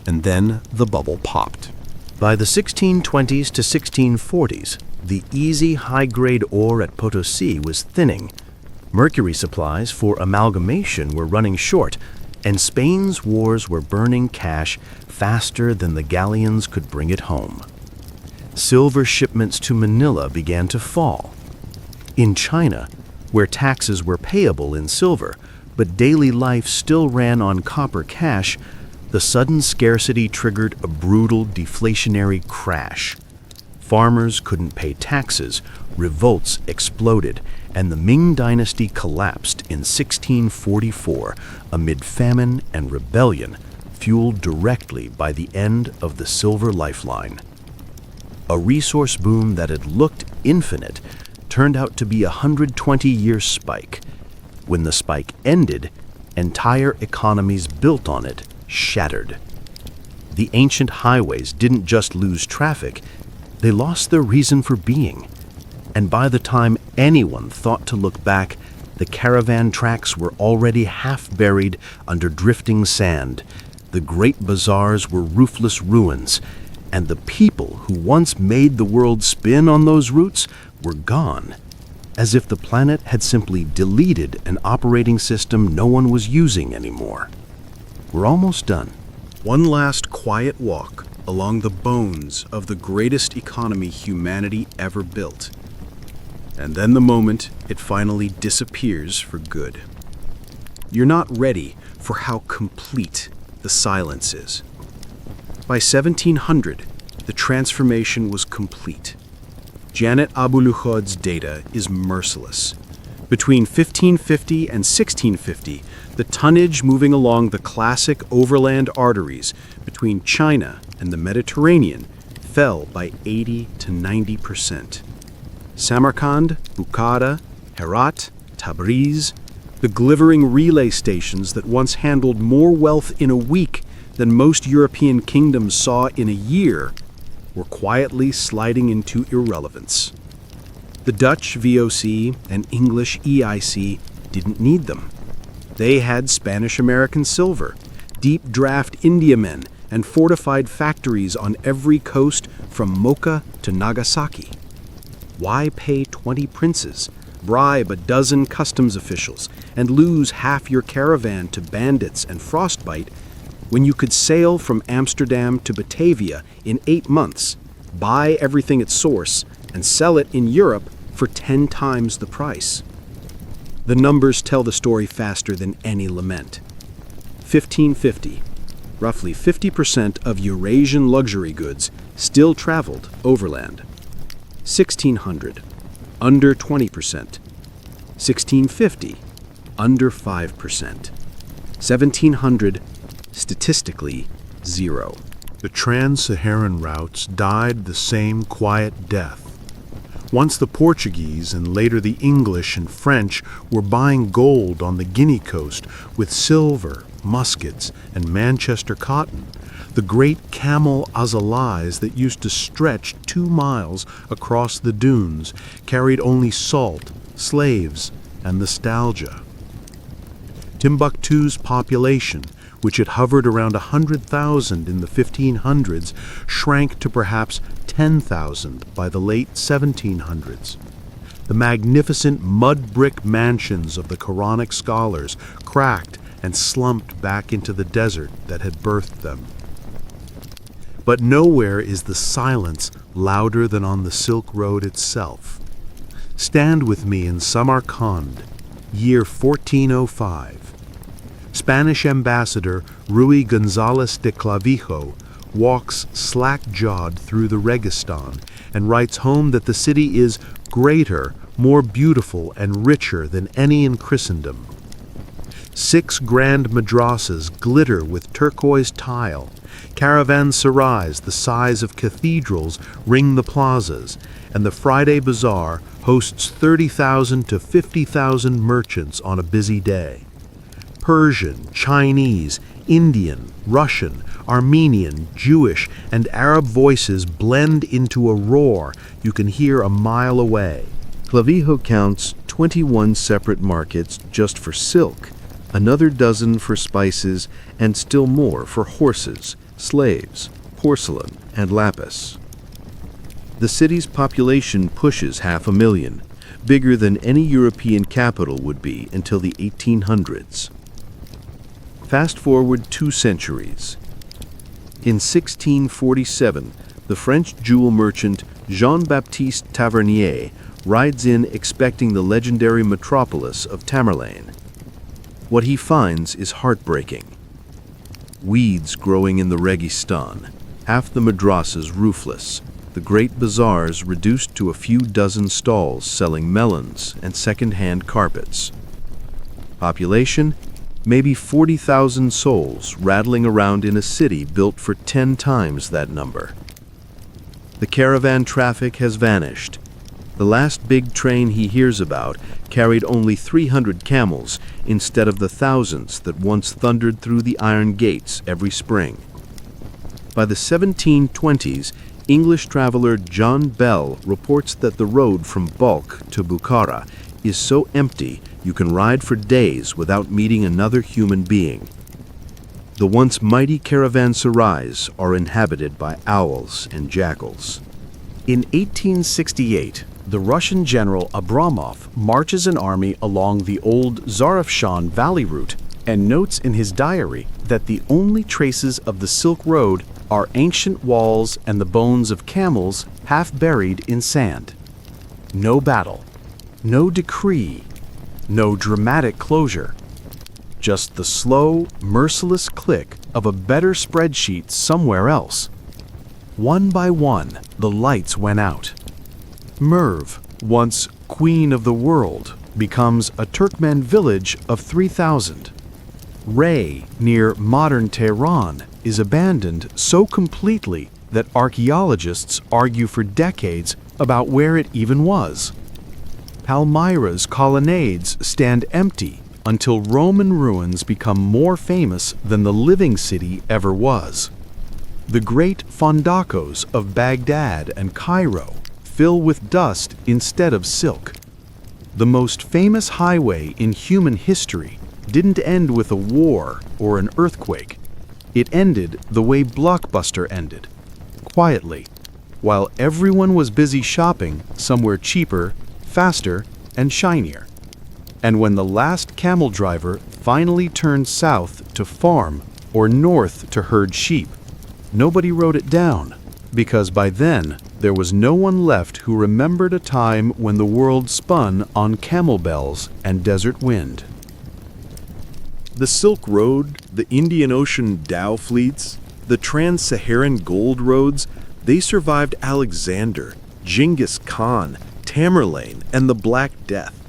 And then the bubble popped. By the 1620s to 1640s, the easy high-grade ore at Potosi was thinning. Mercury supplies for amalgamation were running short, and Spain's wars were burning cash faster than the galleons could bring it home. Silver shipments to Manila began to fall. In China, where taxes were payable in silver, but daily life still ran on copper cash, the sudden scarcity triggered a brutal deflationary crash. Farmers couldn't pay taxes, revolts exploded, and the Ming dynasty collapsed in 1644 amid famine and rebellion, fueled directly by the end of the silver lifeline. A resource boom that had looked infinite turned out to be a 120-year spike. When the spike ended, entire economies built on it shattered. The ancient highways didn't just lose traffic, they lost their reason for being. And by the time anyone thought to look back, the caravan tracks were already half buried under drifting sand. The great bazaars were roofless ruins, and the people who once made the world spin on those routes were gone, as if the planet had simply deleted an operating system no one was using anymore. We're almost done. One last quiet walk along the bones of the greatest economy humanity ever built. And then the moment it finally disappears for good. You're not ready for how complete the silence is. By 1700, the transformation was complete. Janet Abuluhod's data is merciless. Between 1550 and 1650, the tonnage moving along the classic overland arteries between China and the Mediterranean fell by 80 to 90%. Samarkand, Bukhara, Herat, Tabriz, the glittering relay stations that once handled more wealth in a week than most European kingdoms saw in a year, were quietly sliding into irrelevance. The Dutch VOC and English EIC didn't need them. They had Spanish-American silver, deep draft Indiamen, and fortified factories on every coast from Mocha to Nagasaki. Why pay 20 princes, bribe a dozen customs officials, and lose half your caravan to bandits and frostbite when you could sail from Amsterdam to Batavia in 8 months, buy everything at source, and sell it in Europe for 10 times the price? The numbers tell the story faster than any lament. 1550, roughly 50% of Eurasian luxury goods still traveled overland. 1600, under 20%. 1650, under 5%. 1700, Statistically, zero. The trans-Saharan routes died the same quiet death. Once the Portuguese and later the English and French were buying gold on the Guinea coast with silver, muskets, and Manchester cotton, the great camel azalais that used to stretch 2 miles across the dunes carried only salt, slaves, and nostalgia. Timbuktu's population, which had hovered around 100,000 in the 1500s, shrank to perhaps 10,000 by the late 1700s. The magnificent mud brick mansions of the Quranic scholars cracked and slumped back into the desert that had birthed them. But nowhere is the silence louder than on the Silk Road itself. Stand with me in Samarkand, year 1405. Spanish ambassador Ruy González de Clavijo walks slack-jawed through the Registan and writes home that the city is greater, more beautiful, and richer than any in Christendom. 6 grand madrasas glitter with turquoise tile. Caravanserais the size of cathedrals ring the plazas, and the Friday Bazaar hosts 30,000 to 50,000 merchants on a busy day. Persian, Chinese, Indian, Russian, Armenian, Jewish, and Arab voices blend into a roar you can hear a mile away. Clavijo counts 21 separate markets just for silk, another dozen for spices, and still more for horses, slaves, porcelain, and lapis. The city's population pushes 500,000, bigger than any European capital would be until the 1800s. Fast forward 2 centuries. In 1647, the French jewel merchant Jean-Baptiste Tavernier rides in expecting the legendary metropolis of Tamerlane. What he finds is heartbreaking. Weeds growing in the Registan, half the madrasas roofless, the great bazaars reduced to a few dozen stalls selling melons and second-hand carpets. Population? Maybe 40,000 souls rattling around in a city built for 10 times that number. The caravan traffic has vanished. The last big train he hears about carried only 300 camels instead of the thousands that once thundered through the iron gates every spring. By the 1720s, English traveler John Bell reports that the road from Balkh to Bukhara is so empty you can ride for days without meeting another human being. The once mighty caravanserais are inhabited by owls and jackals. In 1868, the Russian general Abramov marches an army along the old Zarafshan Valley route and notes in his diary that the only traces of the Silk Road are ancient walls and the bones of camels half buried in sand. No battle, no decree, no dramatic closure. Just the slow, merciless click of a better spreadsheet somewhere else. One by one, the lights went out. Merv, once queen of the world, becomes a Turkmen village of 3,000. Ray, near modern Tehran, is abandoned so completely that archaeologists argue for decades about where it even was. Palmyra's colonnades stand empty until Roman ruins become more famous than the living city ever was. The great fondacos of Baghdad and Cairo fill with dust instead of silk. The most famous highway in human history didn't end with a war or an earthquake. It ended the way Blockbuster ended, quietly, while everyone was busy shopping somewhere cheaper, faster, and shinier. And when the last camel driver finally turned south to farm or north to herd sheep, nobody wrote it down, because by then there was no one left who remembered a time when the world spun on camel bells and desert wind. The Silk Road, the Indian Ocean Dhow fleets, the Trans-Saharan gold roads, they survived Alexander, Genghis Khan, Tamerlane, and the Black Death.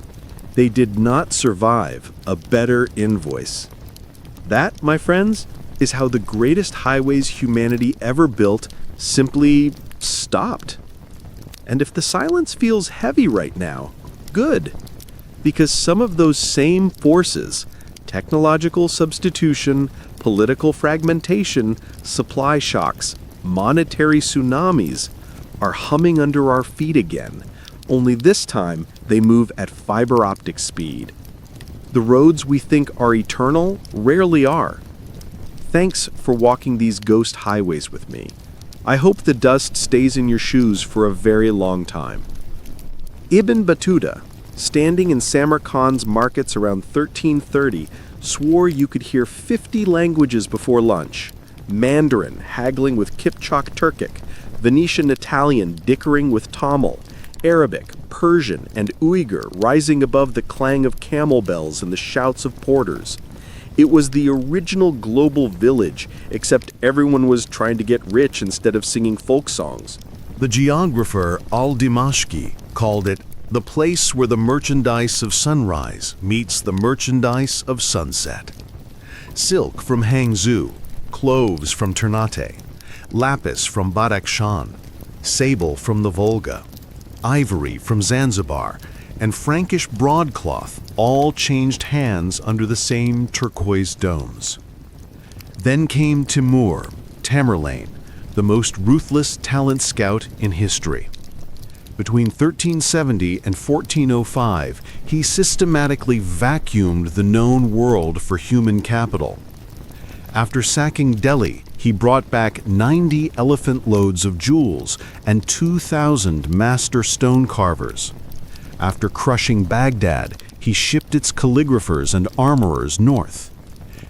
They did not survive a better invoice. That, my friends, is how the greatest highways humanity ever built simply stopped. And if the silence feels heavy right now, good, because some of those same forces, technological substitution, political fragmentation, supply shocks, monetary tsunamis, are humming under our feet again, only this time they move at fiber optic speed. The roads we think are eternal rarely are. Thanks for walking these ghost highways with me. I hope the dust stays in your shoes for a very long time. Ibn Battuta, standing in Samarkand's markets around 1330, swore you could hear 50 languages before lunch. Mandarin haggling with Kipchak Turkic, Venetian Italian dickering with Tamil, Arabic, Persian, and Uyghur rising above the clang of camel bells and the shouts of porters. It was the original global village, except everyone was trying to get rich instead of singing folk songs. The geographer Al-Dimashqi called it the place where the merchandise of sunrise meets the merchandise of sunset. Silk from Hangzhou, cloves from Ternate, lapis from Badakhshan, sable from the Volga, ivory from Zanzibar, and Frankish broadcloth all changed hands under the same turquoise domes. Then came Timur, Tamerlane, the most ruthless talent scout in history. Between 1370 and 1405, he systematically vacuumed the known world for human capital. After sacking Delhi, he brought back 90 elephant loads of jewels and 2,000 master stone carvers. After crushing Baghdad, he shipped its calligraphers and armorers north.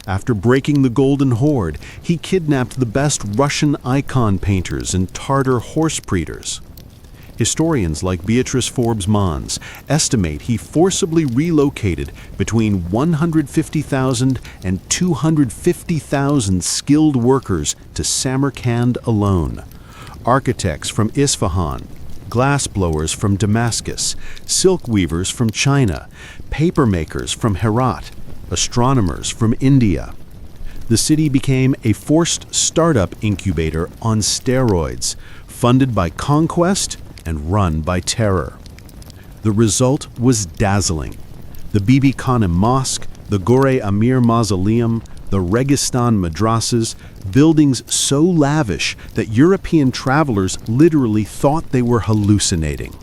After breaking the Golden Horde, he kidnapped the best Russian icon painters and Tartar horse breeders. Historians like Beatrice Forbes Mons estimate he forcibly relocated between 150,000 and 250,000 skilled workers to Samarkand alone. Architects from Isfahan, glassblowers from Damascus, silk weavers from China, papermakers from Herat, astronomers from India. The city became a forced startup incubator on steroids, funded by conquest and run by terror. The result was dazzling. The Bibi Khanim Mosque, the Gore Amir Mausoleum, the Registan madrasas, buildings so lavish that European travelers literally thought they were hallucinating.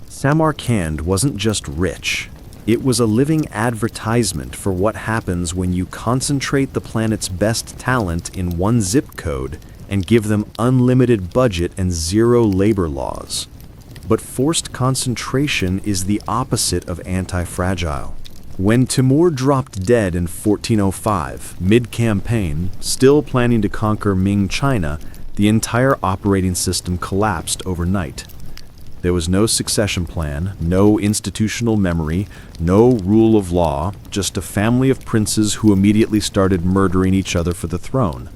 Samarkand wasn't just rich. It was a living advertisement for what happens when you concentrate the planet's best talent in one zip code and give them unlimited budget and zero labor laws. But forced concentration is the opposite of anti-fragile. When Timur dropped dead in 1405, mid-campaign, still planning to conquer Ming China, the entire operating system collapsed overnight. There was no succession plan, no institutional memory, no rule of law, just a family of princes who immediately started murdering each other for the throne.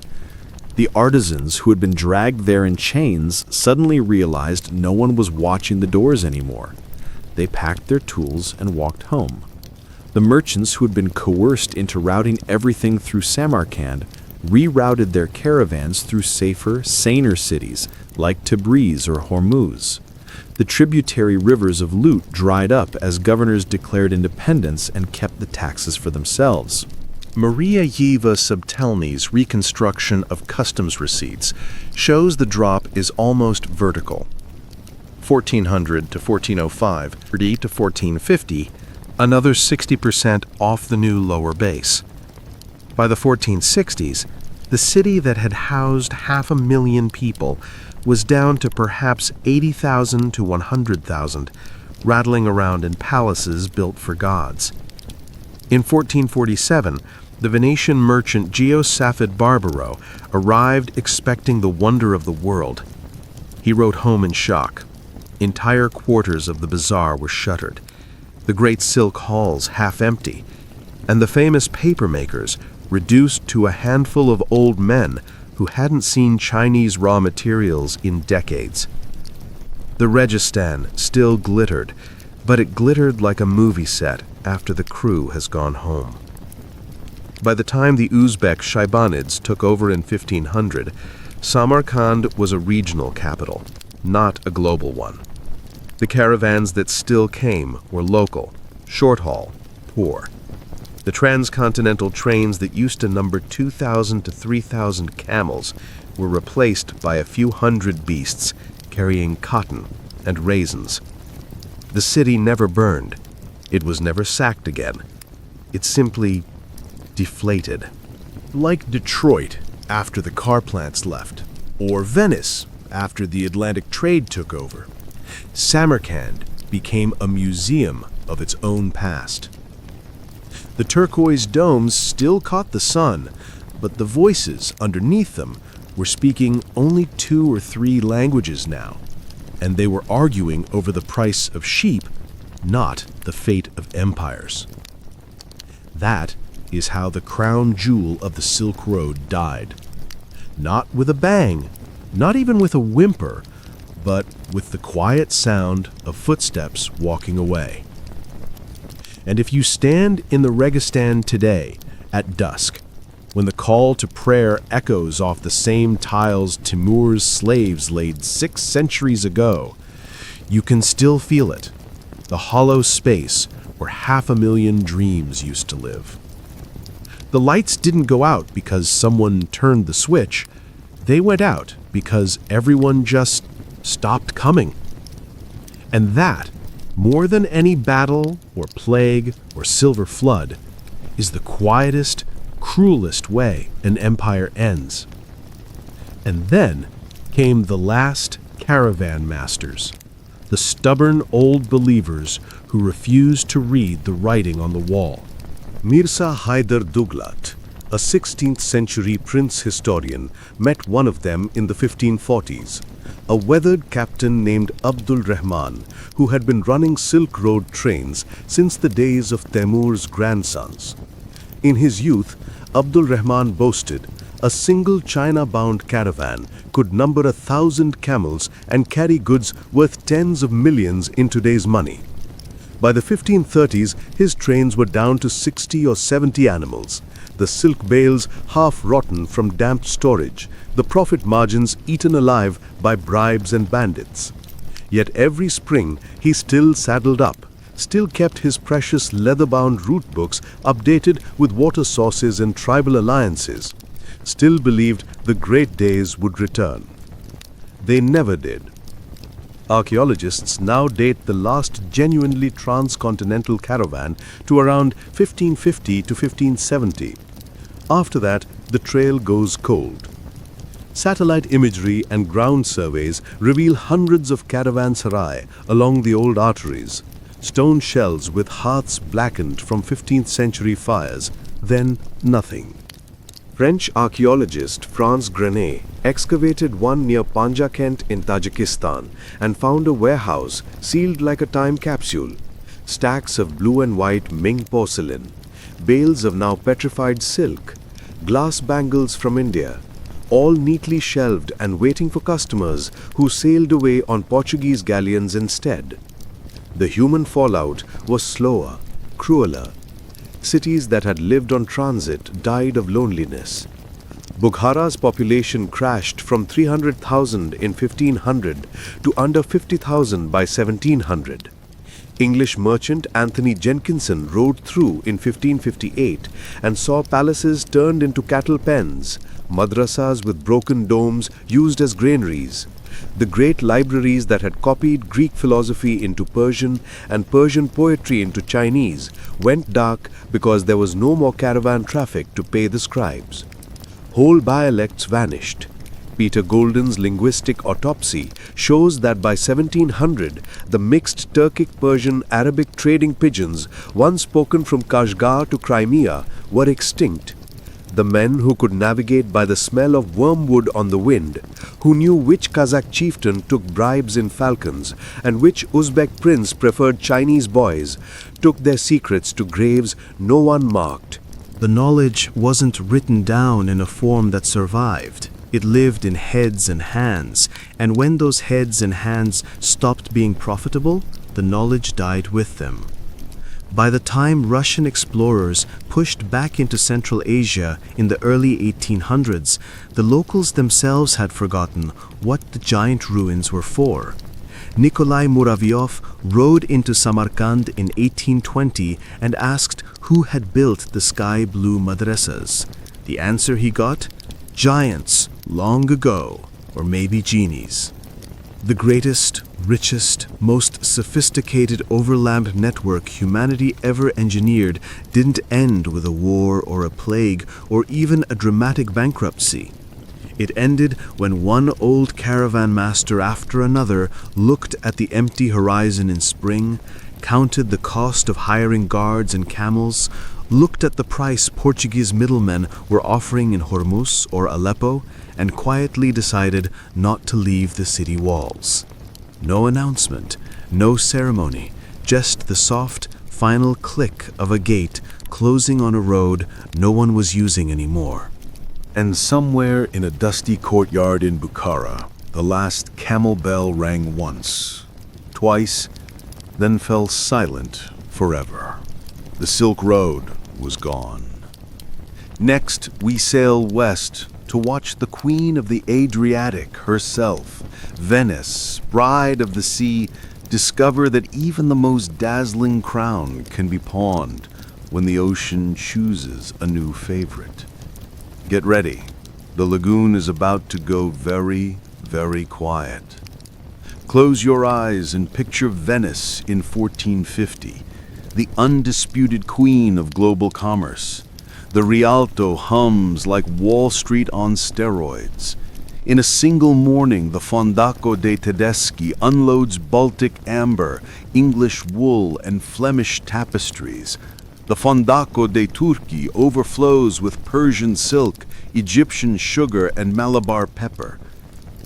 The artisans who had been dragged there in chains suddenly realized no one was watching the doors anymore. They packed their tools and walked home. The merchants who had been coerced into routing everything through Samarkand rerouted their caravans through safer, saner cities like Tabriz or Hormuz. The tributary rivers of loot dried up as governors declared independence and kept the taxes for themselves. Maria Yeva Subtelny's reconstruction of customs receipts shows the drop is almost vertical. 1400 to 1405, 30 to 1450, another 60% off the new lower base. By the 1460s, the city that had housed 500,000 people was down to perhaps 80,000 to 100,000, rattling around in palaces built for gods. In 1447, the Venetian merchant Giuseppe Barbaro arrived expecting the wonder of the world. He wrote home in shock. Entire quarters of the bazaar were shuttered, the great silk halls half empty, and the famous papermakers reduced to a handful of old men who hadn't seen Chinese raw materials in decades. The Registan still glittered, but it glittered like a movie set after the crew has gone home. By the time the Uzbek Shaibanids took over in 1500, Samarkand was a regional capital, not a global one. The caravans that still came were local, short-haul, poor. The transcontinental trains that used to number 2,000 to 3,000 camels were replaced by a few hundred beasts carrying cotton and raisins. The city never burned. It was never sacked again. It simply deflated. Like Detroit after the car plants left, or Venice after the Atlantic trade took over, Samarkand became a museum of its own past. The turquoise domes still caught the sun, but the voices underneath them were speaking only 2 or 3 languages now, and they were arguing over the price of sheep, not the fate of empires. That is how the crown jewel of the Silk Road died. Not with a bang, not even with a whimper, but with the quiet sound of footsteps walking away. And if you stand in the Registan today, at dusk, when the call to prayer echoes off the same tiles Timur's slaves laid 6 centuries ago, you can still feel it, the hollow space where 500,000 dreams used to live. The lights didn't go out because someone turned the switch. They went out because everyone just stopped coming. And that, more than any battle or plague or silver flood, is the quietest, cruelest way an empire ends. And then came the last caravan masters, the stubborn old believers who refused to read the writing on the wall. Mirza Haidar Duglat, a 16th century prince historian, met one of them in the 1540s, a weathered captain named Abdul Rahman, who had been running Silk Road trains since the days of Temur's grandsons. In his youth, Abdul Rahman boasted a single China-bound caravan could number 1,000 camels and carry goods worth tens of millions in today's money. By the 1530s, his trains were down to 60 or 70 animals, the silk bales half rotten from damp storage, the profit margins eaten alive by bribes and bandits. Yet every spring he still saddled up, still kept his precious leather-bound route books updated with water sources and tribal alliances, still believed the great days would return. They never did. Archaeologists now date the last genuinely transcontinental caravan to around 1550 to 1570. After that, the trail goes cold. Satellite imagery and ground surveys reveal hundreds of caravanserai along the old arteries, stone shells with hearths blackened from 15th century fires, then nothing. French archaeologist Franz Grenet excavated one near Panjakent in Tajikistan and found a warehouse sealed like a time capsule. Stacks of blue and white Ming porcelain, bales of now petrified silk, glass bangles from India, all neatly shelved and waiting for customers who sailed away on Portuguese galleons instead. The human fallout was slower, crueler. Cities that had lived on transit died of loneliness. Bukhara's population crashed from 300,000 in 1500 to under 50,000 by 1700. English merchant Anthony Jenkinson rode through in 1558 and saw palaces turned into cattle pens, madrasas with broken domes used as granaries. The great libraries that had copied Greek philosophy into Persian and Persian poetry into Chinese went dark because there was no more caravan traffic to pay the scribes. Whole dialects vanished. Peter Golden's linguistic autopsy shows that by 1700, the mixed Turkic-Persian-Arabic trading pidgins, once spoken from Kashgar to Crimea, were extinct. The men who could navigate by the smell of wormwood on the wind, who knew which Kazakh chieftain took bribes in falcons and which Uzbek prince preferred Chinese boys, took their secrets to graves no one marked. The knowledge wasn't written down in a form that survived. It lived in heads and hands, and when those heads and hands stopped being profitable, the knowledge died with them. By the time Russian explorers pushed back into Central Asia in the early 1800s, the locals themselves had forgotten what the giant ruins were for. Nikolai Muravyov rode into Samarkand in 1820 and asked who had built the sky blue madrasas. The answer he got? Giants, long ago, or maybe genies. The greatest, richest, most sophisticated overland network humanity ever engineered didn't end with a war or a plague or even a dramatic bankruptcy. It ended when one old caravan master after another looked at the empty horizon in spring, counted the cost of hiring guards and camels, looked at the price Portuguese middlemen were offering in Hormuz or Aleppo, and quietly decided not to leave the city walls. No announcement, no ceremony, just the soft, final click of a gate closing on a road no one was using anymore. And somewhere in a dusty courtyard in Bukhara, the last camel bell rang once, twice, then fell silent forever. The Silk Road was gone. Next, we sail west to watch the Queen of the Adriatic herself, Venice, bride of the sea, discover that even the most dazzling crown can be pawned when the ocean chooses a new favorite. Get ready. The lagoon is about to go very, very quiet. Close your eyes and picture Venice in 1450, the undisputed queen of global commerce. The Rialto hums like Wall Street on steroids. In a single morning, the Fondaco dei Tedeschi unloads Baltic amber, English wool, and Flemish tapestries. The Fondaco dei Turchi overflows with Persian silk, Egyptian sugar, and Malabar pepper.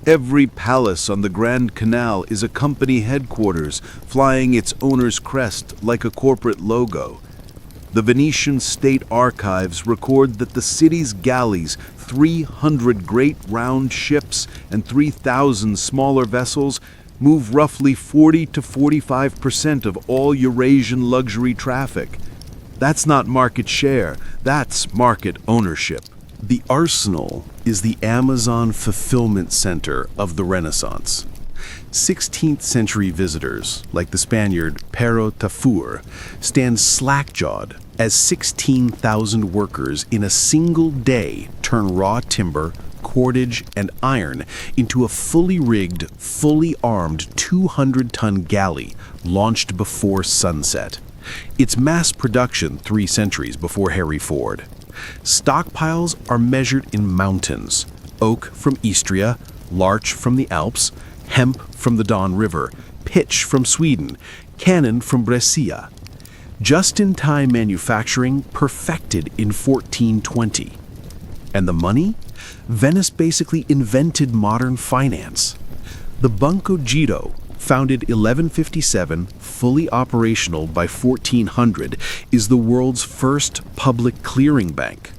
Every palace on the Grand Canal is a company headquarters, flying its owner's crest like a corporate logo. The Venetian State Archives record that the city's galleys, 300 great round ships and 3,000 smaller vessels, move roughly 40 to 45% of all Eurasian luxury traffic. That's not market share, that's market ownership. The Arsenal is the Amazon fulfillment center of the Renaissance. 16th century visitors, like the Spaniard Pero Tafur, stand slack-jawed as 16,000 workers in a single day turn raw timber, cordage, and iron into a fully rigged, fully armed 200-ton galley launched before sunset. Its mass production 3 centuries before Harry Ford. Stockpiles are measured in mountains: oak from Istria, larch from the Alps, hemp from the Don River, pitch from Sweden, cannon from Brescia. Just-in-time manufacturing perfected in 1420. And the money? Venice basically invented modern finance. The Banco Giro, founded 1157, fully operational by 1400, is the world's first public clearing bank.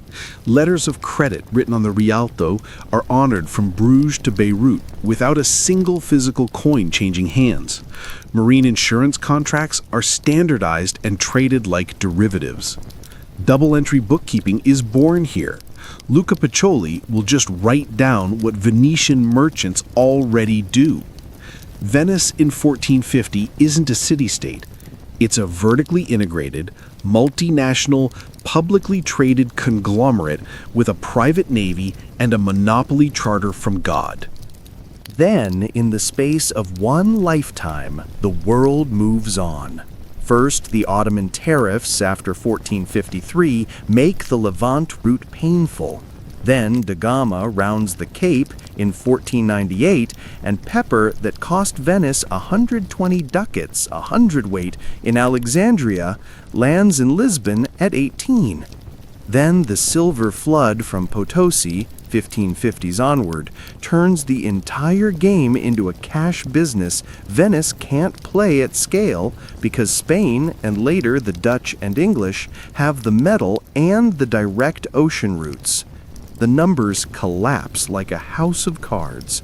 Letters of credit written on the Rialto are honored from Bruges to Beirut without a single physical coin changing hands. Marine insurance contracts are standardized and traded like derivatives. Double-entry bookkeeping is born here. Luca Pacioli will just write down what Venetian merchants already do. Venice in 1450 isn't a city-state. It's a vertically integrated, multinational, publicly traded conglomerate with a private navy and a monopoly charter from God. Then, in the space of one lifetime, the world moves on. First, the Ottoman tariffs after 1453 make the Levant route painful. Then Da Gama rounds the Cape in 1498, and pepper that cost Venice 120 ducats, a hundredweight, in Alexandria, lands in Lisbon at 18. Then the silver flood from Potosi, 1550s onward, turns the entire game into a cash business Venice can't play at scale because Spain, and later the Dutch and English, have the metal and the direct ocean routes. The numbers collapse like a house of cards.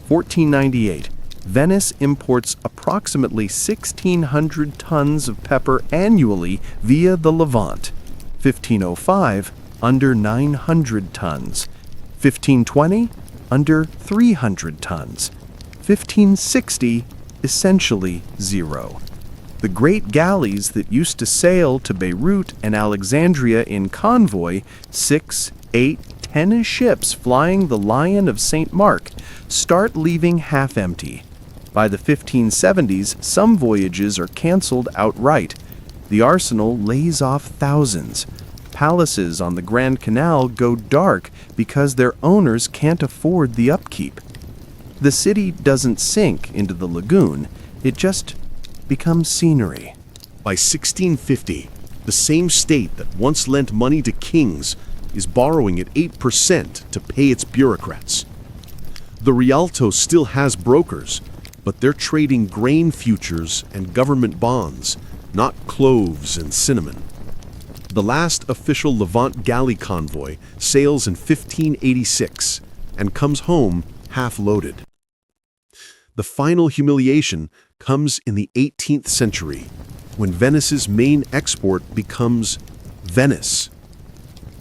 1498. Venice imports approximately 1,600 tons of pepper annually via the Levant. 1505, under 900 tons. 1520, under 300 tons. 1560, essentially zero. The great galleys that used to sail to Beirut and Alexandria in convoy, 6, 8, 10 ships flying the Lion of St. Mark, start leaving half empty. By the 1570s, some voyages are canceled outright. The arsenal lays off thousands. Palaces on the Grand Canal go dark because their owners can't afford the upkeep. The city doesn't sink into the lagoon, it just becomes scenery. By 1650, the same state that once lent money to kings is borrowing at 8% to pay its bureaucrats. The Rialto still has brokers, but they're trading grain futures and government bonds, not cloves and cinnamon. The last official Levant galley convoy sails in 1586 and comes home half-loaded. The final humiliation comes in the 18th century, when Venice's main export becomes Venice.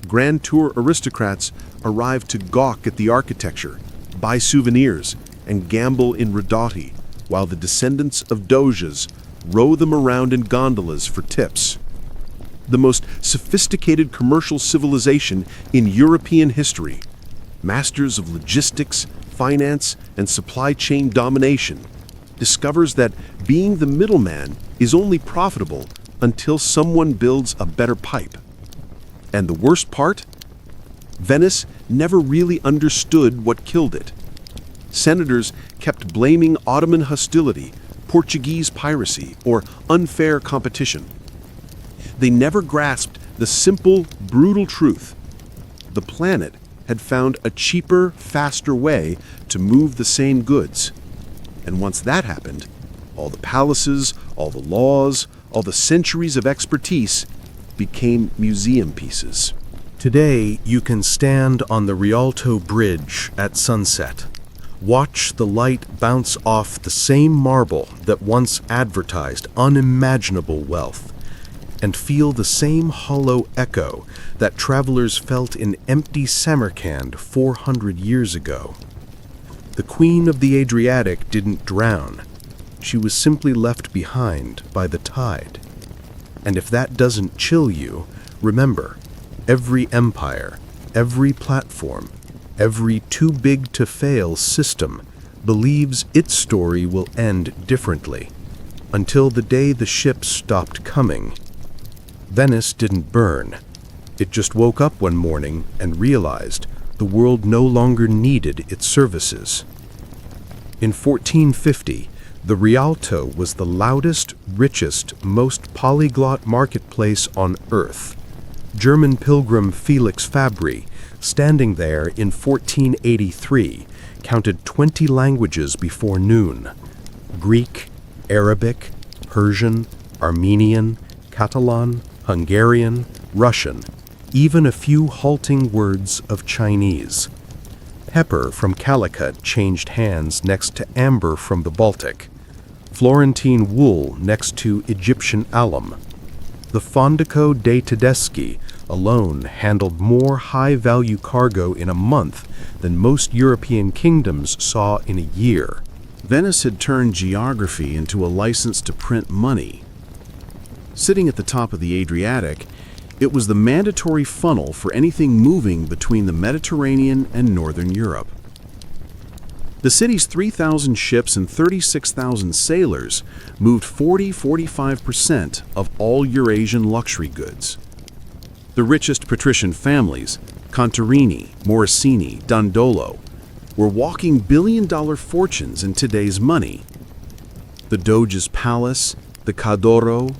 Grand Tour aristocrats arrive to gawk at the architecture, buy souvenirs, and gamble in ridotti, while the descendants of doges row them around in gondolas for tips. The most sophisticated commercial civilization in European history, masters of logistics, finance, and supply chain domination, discovers that being the middleman is only profitable until someone builds a better pipe. And the worst part? Venice never really understood what killed it. Senators kept blaming Ottoman hostility, Portuguese piracy, or unfair competition. They never grasped the simple, brutal truth. The planet had found a cheaper, faster way to move the same goods. And once that happened, all the palaces, all the laws, all the centuries of expertise became museum pieces. Today, you can stand on the Rialto Bridge at sunset. Watch the light bounce off the same marble that once advertised unimaginable wealth, and feel the same hollow echo that travelers felt in empty Samarkand 400 years ago. The Queen of the Adriatic didn't drown. She was simply left behind by the tide. And if that doesn't chill you, remember, every empire, every platform, every too-big-to-fail system believes its story will end differently, until the day the ships stopped coming. Venice didn't burn. It just woke up one morning and realized the world no longer needed its services. In 1450, the Rialto was the loudest, richest, most polyglot marketplace on earth. German pilgrim Felix Fabry, standing there in 1483, counted 20 languages before noon: Greek, Arabic, Persian, Armenian, Catalan, Hungarian, Russian, even a few halting words of Chinese. Pepper from Calicut changed hands next to amber from the Baltic. Florentine wool next to Egyptian alum. The Fondaco dei Tedeschi alone handled more high-value cargo in a month than most European kingdoms saw in a year. Venice had turned geography into a license to print money. Sitting at the top of the Adriatic, it was the mandatory funnel for anything moving between the Mediterranean and Northern Europe. The city's 3,000 ships and 36,000 sailors moved 40–45% of all Eurasian luxury goods. The richest patrician families, Contarini, Morosini, Dandolo, were walking billion-dollar fortunes in today's money. The Doge's palace, the Cadoro,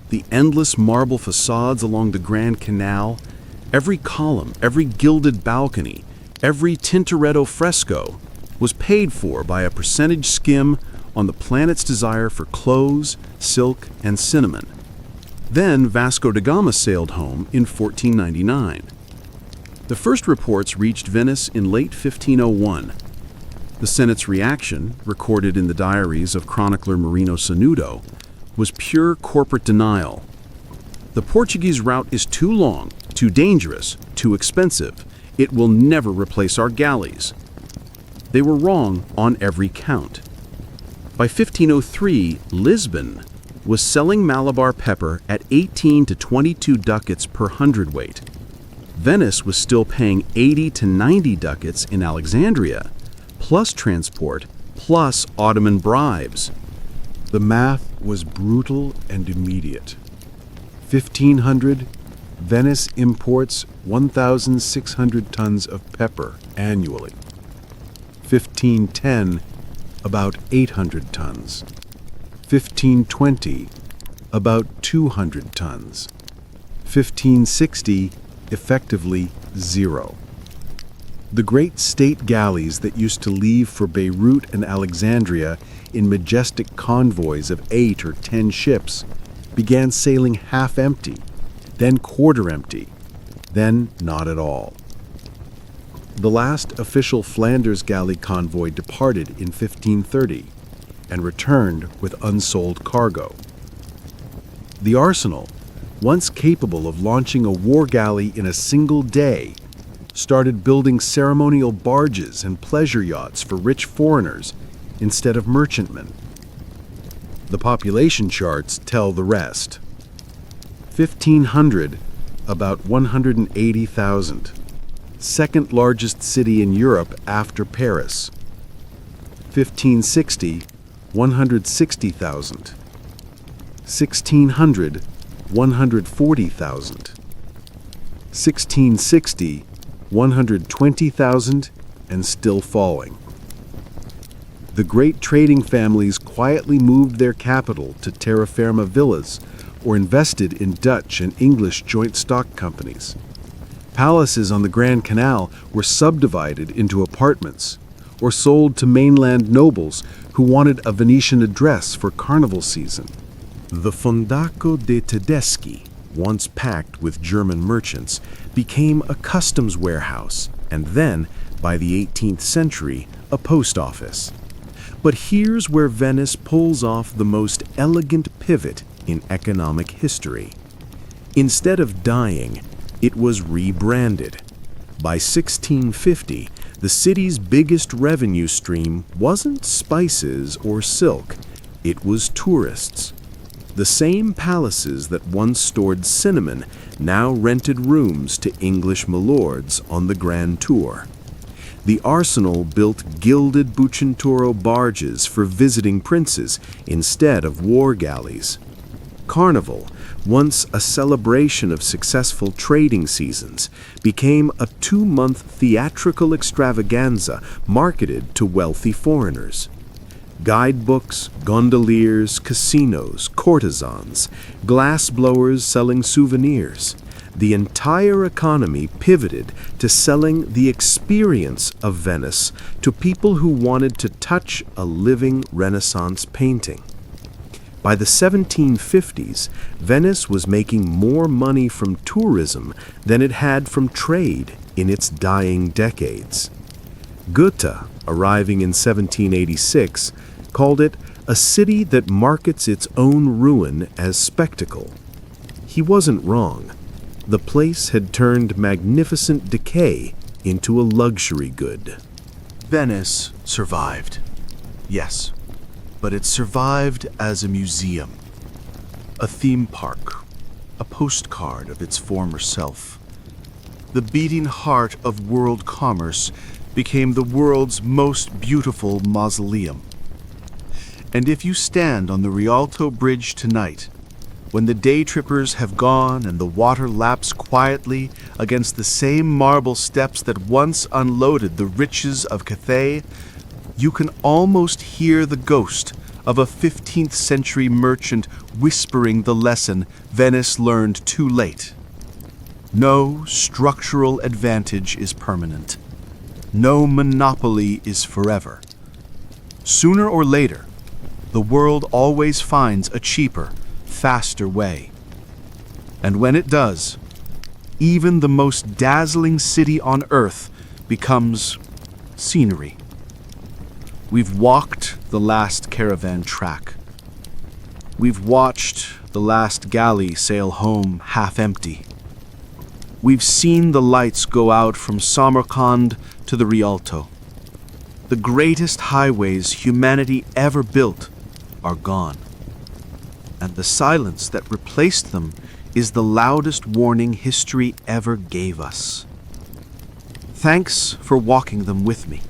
the endless marble facades along the Grand Canal, every column, every gilded balcony, every Tintoretto fresco was paid for by a percentage skim on the planet's desire for clothes, silk, and cinnamon. Then Vasco da Gama sailed home in 1499. The first reports reached Venice in late 1501. The Senate's reaction, recorded in the diaries of chronicler Marino Sanudo, was pure corporate denial. The Portuguese route is too long, too dangerous, too expensive. It will never replace our galleys. They were wrong on every count. By 1503, Lisbon was selling Malabar pepper at 18 to 22 ducats per hundredweight. Venice was still paying 80 to 90 ducats in Alexandria, plus transport, plus Ottoman bribes. The math was brutal and immediate. 1500, Venice imports 1,600 tons of pepper annually. 1510, about 800 tons. 1520, about 200 tons. 1560, effectively zero. The great state galleys that used to leave for Beirut and Alexandria in majestic convoys of 8 or 10 ships began sailing half empty, then quarter empty, then not at all. The last official Flanders galley convoy departed in 1530 and returned with unsold cargo. The arsenal, once capable of launching a war galley in a single day, started building ceremonial barges and pleasure yachts for rich foreigners instead of merchantmen. The population charts tell the rest. 1500, about 180,000. Second largest city in Europe after Paris. 1560, 160,000. 1600, 140,000. 1660, 120,000, and still falling. The great trading families quietly moved their capital to terra firma villas or invested in Dutch and English joint stock companies. Palaces on the Grand Canal were subdivided into apartments or sold to mainland nobles who wanted a Venetian address for carnival season. The Fondaco de Tedeschi, once packed with German merchants, became a customs warehouse and then, by the 18th century, a post office. But here's where Venice pulls off the most elegant pivot in economic history. Instead of dying, it was rebranded. By 1650, the city's biggest revenue stream wasn't spices or silk, it was tourists. The same palaces that once stored cinnamon now rented rooms to English milords on the Grand Tour. The arsenal built gilded Bucenturo barges for visiting princes instead of war galleys. Carnival, once a celebration of successful trading seasons, became a 2-month theatrical extravaganza marketed to wealthy foreigners. Guidebooks, gondoliers, casinos, courtesans, glassblowers selling souvenirs. The entire economy pivoted to selling the experience of Venice to people who wanted to touch a living Renaissance painting. By the 1750s, Venice was making more money from tourism than it had from trade in its dying decades. Goethe, arriving in 1786, called it a city that markets its own ruin as spectacle. He wasn't wrong. The place had turned magnificent decay into a luxury good. Venice survived. Yes, but it survived as a museum, a theme park, a postcard of its former self. The beating heart of world commerce became the world's most beautiful mausoleum. And if you stand on the Rialto Bridge tonight, when the day trippers have gone and the water laps quietly against the same marble steps that once unloaded the riches of Cathay, you can almost hear the ghost of a 15th century merchant whispering the lesson Venice learned too late. No structural advantage is permanent. No monopoly is forever. Sooner or later, the world always finds a cheaper, faster way. And when it does, even the most dazzling city on earth becomes scenery. We've walked the last caravan track. We've watched the last galley sail home half empty. We've seen the lights go out from Samarkand to the Rialto. The greatest highways humanity ever built are gone. And the silence that replaced them is the loudest warning history ever gave us. Thanks for walking them with me.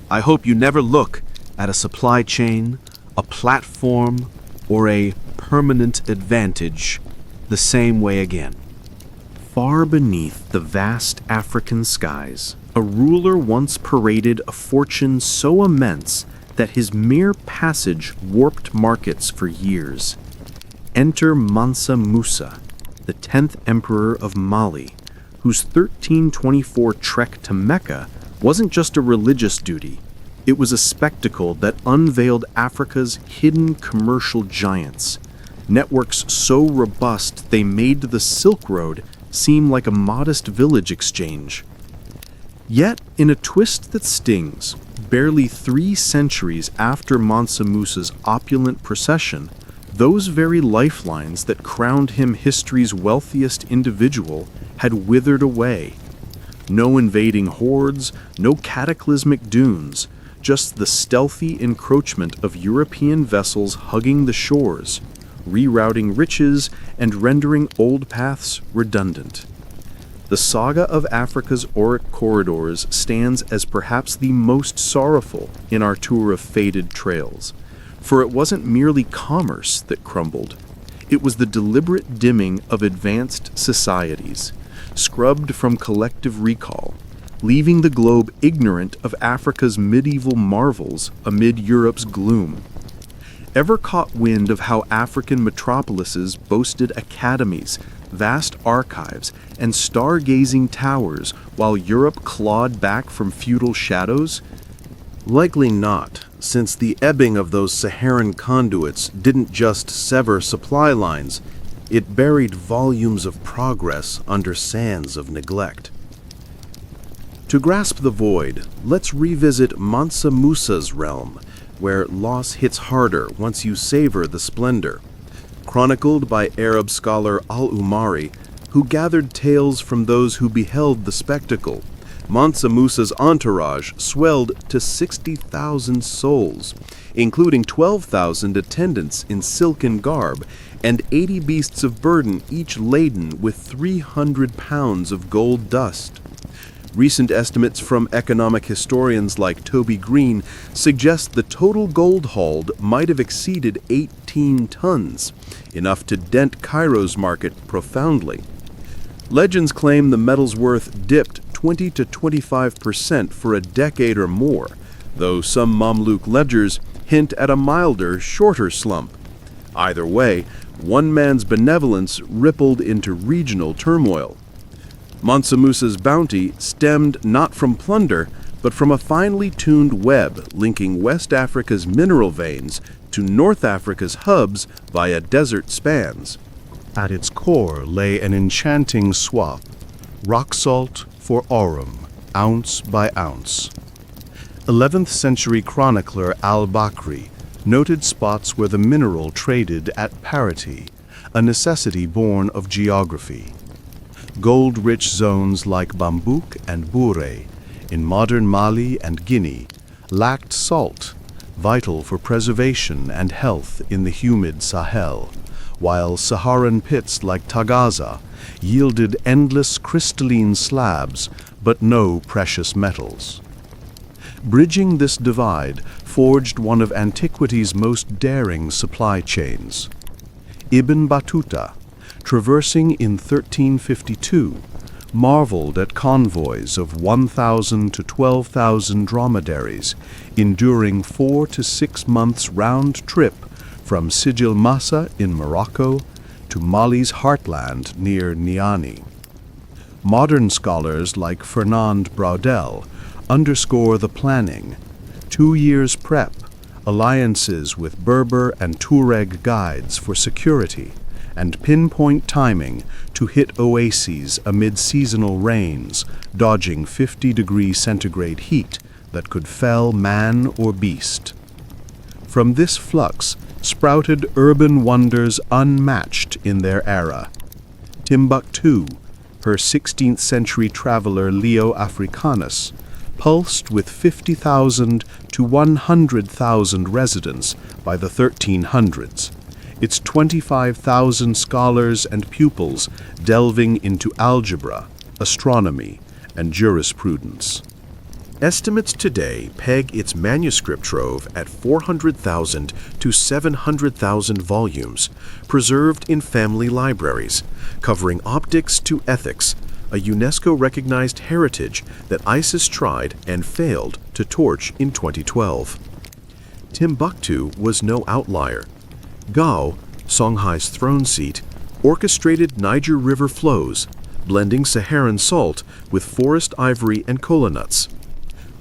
I hope you never look at a supply chain, a platform, or a permanent advantage the same way again. Far beneath the vast African skies, a ruler once paraded a fortune so immense that his mere passage warped markets for years. Enter Mansa Musa, the 10th emperor of Mali, whose 1324 trek to Mecca wasn't just a religious duty. It was a spectacle that unveiled Africa's hidden commercial giants, networks so robust they made the Silk Road seem like a modest village exchange. Yet, in a twist that stings, barely 3 centuries after Mansa Musa's opulent procession, those very lifelines that crowned him history's wealthiest individual had withered away. No invading hordes, no cataclysmic dunes, just the stealthy encroachment of European vessels hugging the shores, rerouting riches and rendering old paths redundant. The saga of Africa's Auric corridors stands as perhaps the most sorrowful in our tour of faded trails, for it wasn't merely commerce that crumbled. It was the deliberate dimming of advanced societies, scrubbed from collective recall, leaving the globe ignorant of Africa's medieval marvels amid Europe's gloom. Ever caught wind of how African metropolises boasted academies, vast archives, and stargazing towers while Europe clawed back from feudal shadows? Likely not, since the ebbing of those Saharan conduits didn't just sever supply lines, it buried volumes of progress under sands of neglect. To grasp the void, let's revisit Mansa Musa's realm, where loss hits harder once you savor the splendor. Chronicled by Arab scholar Al-Umari, who gathered tales from those who beheld the spectacle, Mansa Musa's entourage swelled to 60,000 souls, including 12,000 attendants in silken garb and 80 beasts of burden, each laden with 300 pounds of gold dust. Recent estimates from economic historians like Toby Green suggest the total gold hauled might have exceeded 18 tons, enough to dent Cairo's market profoundly. Legends claim the metal's worth dipped 20 to 25% for a decade or more, though some Mamluk ledgers hint at a milder, shorter slump. Either way, one man's benevolence rippled into regional turmoil. Mansa Musa's bounty stemmed not from plunder, but from a finely tuned web linking West Africa's mineral veins to North Africa's hubs via desert spans. At its core lay an enchanting swap, rock salt for aurum, ounce by ounce. 11th century chronicler al-Bakri noted spots where the mineral traded at parity, a necessity born of geography. Gold-rich zones like Bambouk and Bouré in modern Mali and Guinea lacked salt, vital for preservation and health in the humid Sahel, while Saharan pits like Tagaza yielded endless crystalline slabs but no precious metals. Bridging this divide forged one of antiquity's most daring supply chains. Ibn Battuta, traversing in 1352, marveled at convoys of 1,000 to 12,000 dromedaries, enduring 4 to 6 months round trip from Sijil Massa in Morocco to Mali's heartland near Niani. Modern scholars like Fernand Braudel underscore the planning, 2 years prep, alliances with Berber and Tuareg guides for security, and pinpoint timing to hit oases amid seasonal rains, dodging 50-degree centigrade heat that could fell man or beast. From this flux sprouted urban wonders unmatched in their era. Timbuktu, her 16th century traveler Leo Africanus, pulsed with 50,000 to 100,000 residents by the 1300s, its 25,000 scholars and pupils delving into algebra, astronomy, and jurisprudence. Estimates today peg its manuscript trove at 400,000 to 700,000 volumes, preserved in family libraries, covering optics to ethics, a UNESCO-recognized heritage that ISIS tried and failed to torch in 2012. Timbuktu was no outlier. Gao, Songhai's throne seat, orchestrated Niger River flows, blending Saharan salt with forest ivory and kola nuts.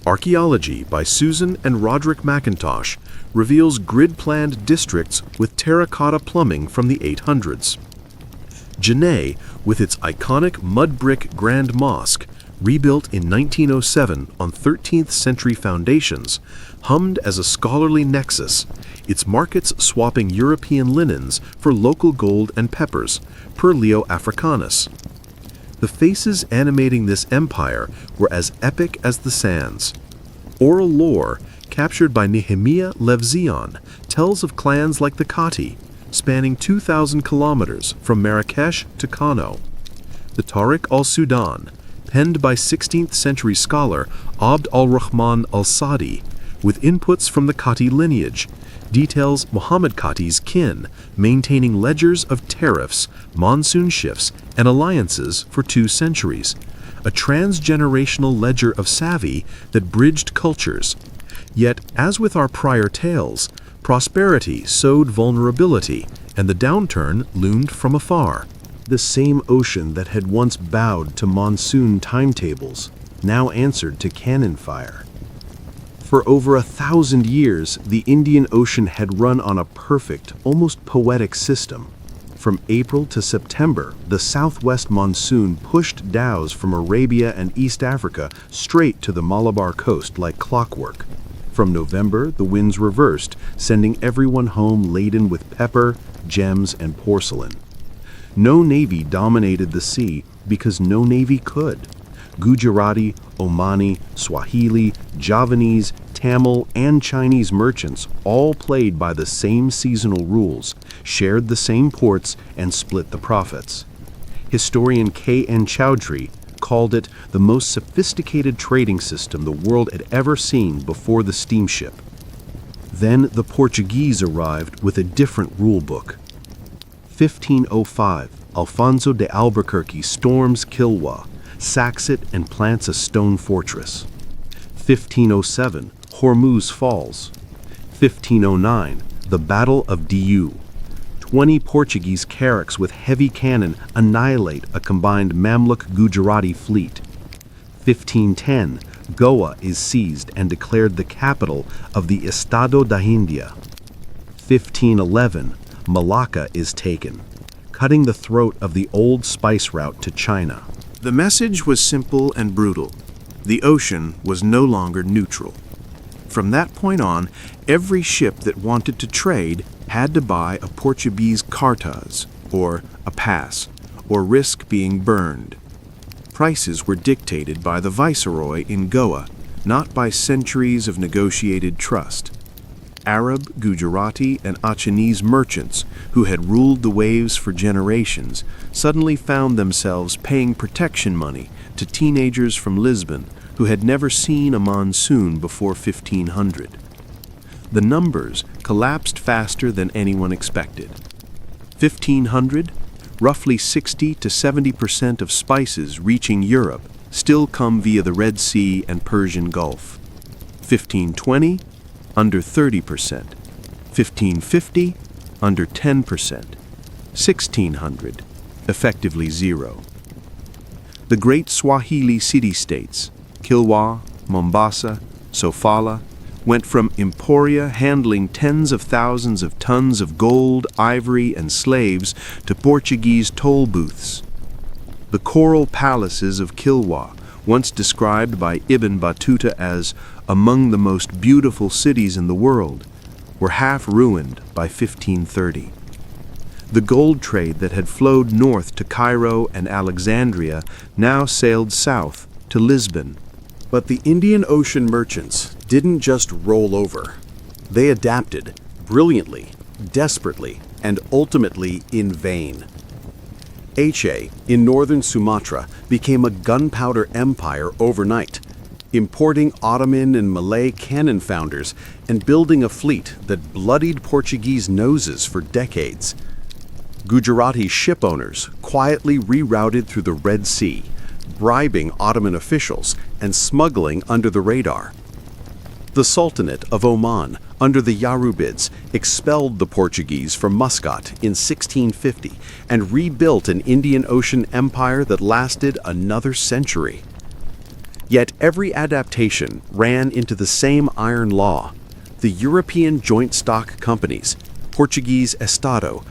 Archaeology by Susan and Roderick McIntosh reveals grid-planned districts with terracotta plumbing from the 800s. Janae, with its iconic mud brick Grand Mosque, rebuilt in 1907 on 13th century foundations, hummed as a scholarly nexus, its markets swapping European linens for local gold and peppers, per Leo Africanus. The faces animating this empire were as epic as the sands. Oral lore, captured by Nehemiah Levzion, tells of clans like the Kati, spanning 2,000 kilometers from Marrakesh to Kano. The Tariq al-Sudan, penned by 16th century scholar Abd al-Rahman al-Sadi, with inputs from the Kati lineage, details Muhammad Kati's kin, maintaining ledgers of tariffs, monsoon shifts, and alliances for 2 centuries, a transgenerational ledger of savvy that bridged cultures. Yet, as with our prior tales, prosperity sowed vulnerability, and the downturn loomed from afar. The same ocean that had once bowed to monsoon timetables now answered to cannon fire. For over 1,000 years, the Indian Ocean had run on a perfect, almost poetic system. From April to September, the southwest monsoon pushed dhows from Arabia and East Africa straight to the Malabar coast like clockwork. From November, the winds reversed, sending everyone home laden with pepper, gems, and porcelain. No navy dominated the sea because no navy could. Gujarati, Omani, Swahili, Javanese, Tamil, and Chinese merchants all played by the same seasonal rules, shared the same ports, and split the profits. Historian K.N. Chowdhury called it the most sophisticated trading system the world had ever seen before the steamship. Then the Portuguese arrived with a different rule book. 1505, Alfonso de Albuquerque storms Kilwa, sacks it, and plants a stone fortress. 1507, Hormuz falls. 1509, the Battle of Diu. 20 Portuguese carracks with heavy cannon annihilate a combined Mamluk-Gujarati fleet. 1510, Goa is seized and declared the capital of the Estado da India. 1511, Malacca is taken, cutting the throat of the old spice route to China. The message was simple and brutal. The ocean was no longer neutral. From that point on, every ship that wanted to trade had to buy a Portuguese cartaz, or a pass, or risk being burned. Prices were dictated by the viceroy in Goa, not by centuries of negotiated trust. Arab, Gujarati, and Achinese merchants, who had ruled the waves for generations, suddenly found themselves paying protection money to teenagers from Lisbon who had never seen a monsoon before 1500. The numbers collapsed faster than anyone expected. 1500, roughly 60 to 70% of spices reaching Europe still come via the Red Sea and Persian Gulf. 1520, under 30%. 1550, under 10%. 1600, effectively zero. The great Swahili city-states, Kilwa, Mombasa, Sofala, went from emporia handling tens of thousands of tons of gold, ivory, and slaves to Portuguese toll booths. The coral palaces of Kilwa, once described by Ibn Battuta as among the most beautiful cities in the world, were half ruined by 1530. The gold trade that had flowed north to Cairo and Alexandria now sailed south to Lisbon. But the Indian Ocean merchants didn't just roll over. They adapted brilliantly, desperately, and ultimately in vain. Aceh, in northern Sumatra, became a gunpowder empire overnight, importing Ottoman and Malay cannon founders and building a fleet that bloodied Portuguese noses for decades. Gujarati ship owners quietly rerouted through the Red Sea, bribing Ottoman officials and smuggling under the radar. The Sultanate of Oman, under the Yarubids, expelled the Portuguese from Muscat in 1650 and rebuilt an Indian Ocean empire that lasted another century. Yet every adaptation ran into the same iron law. The European joint stock companies, Portuguese Estado,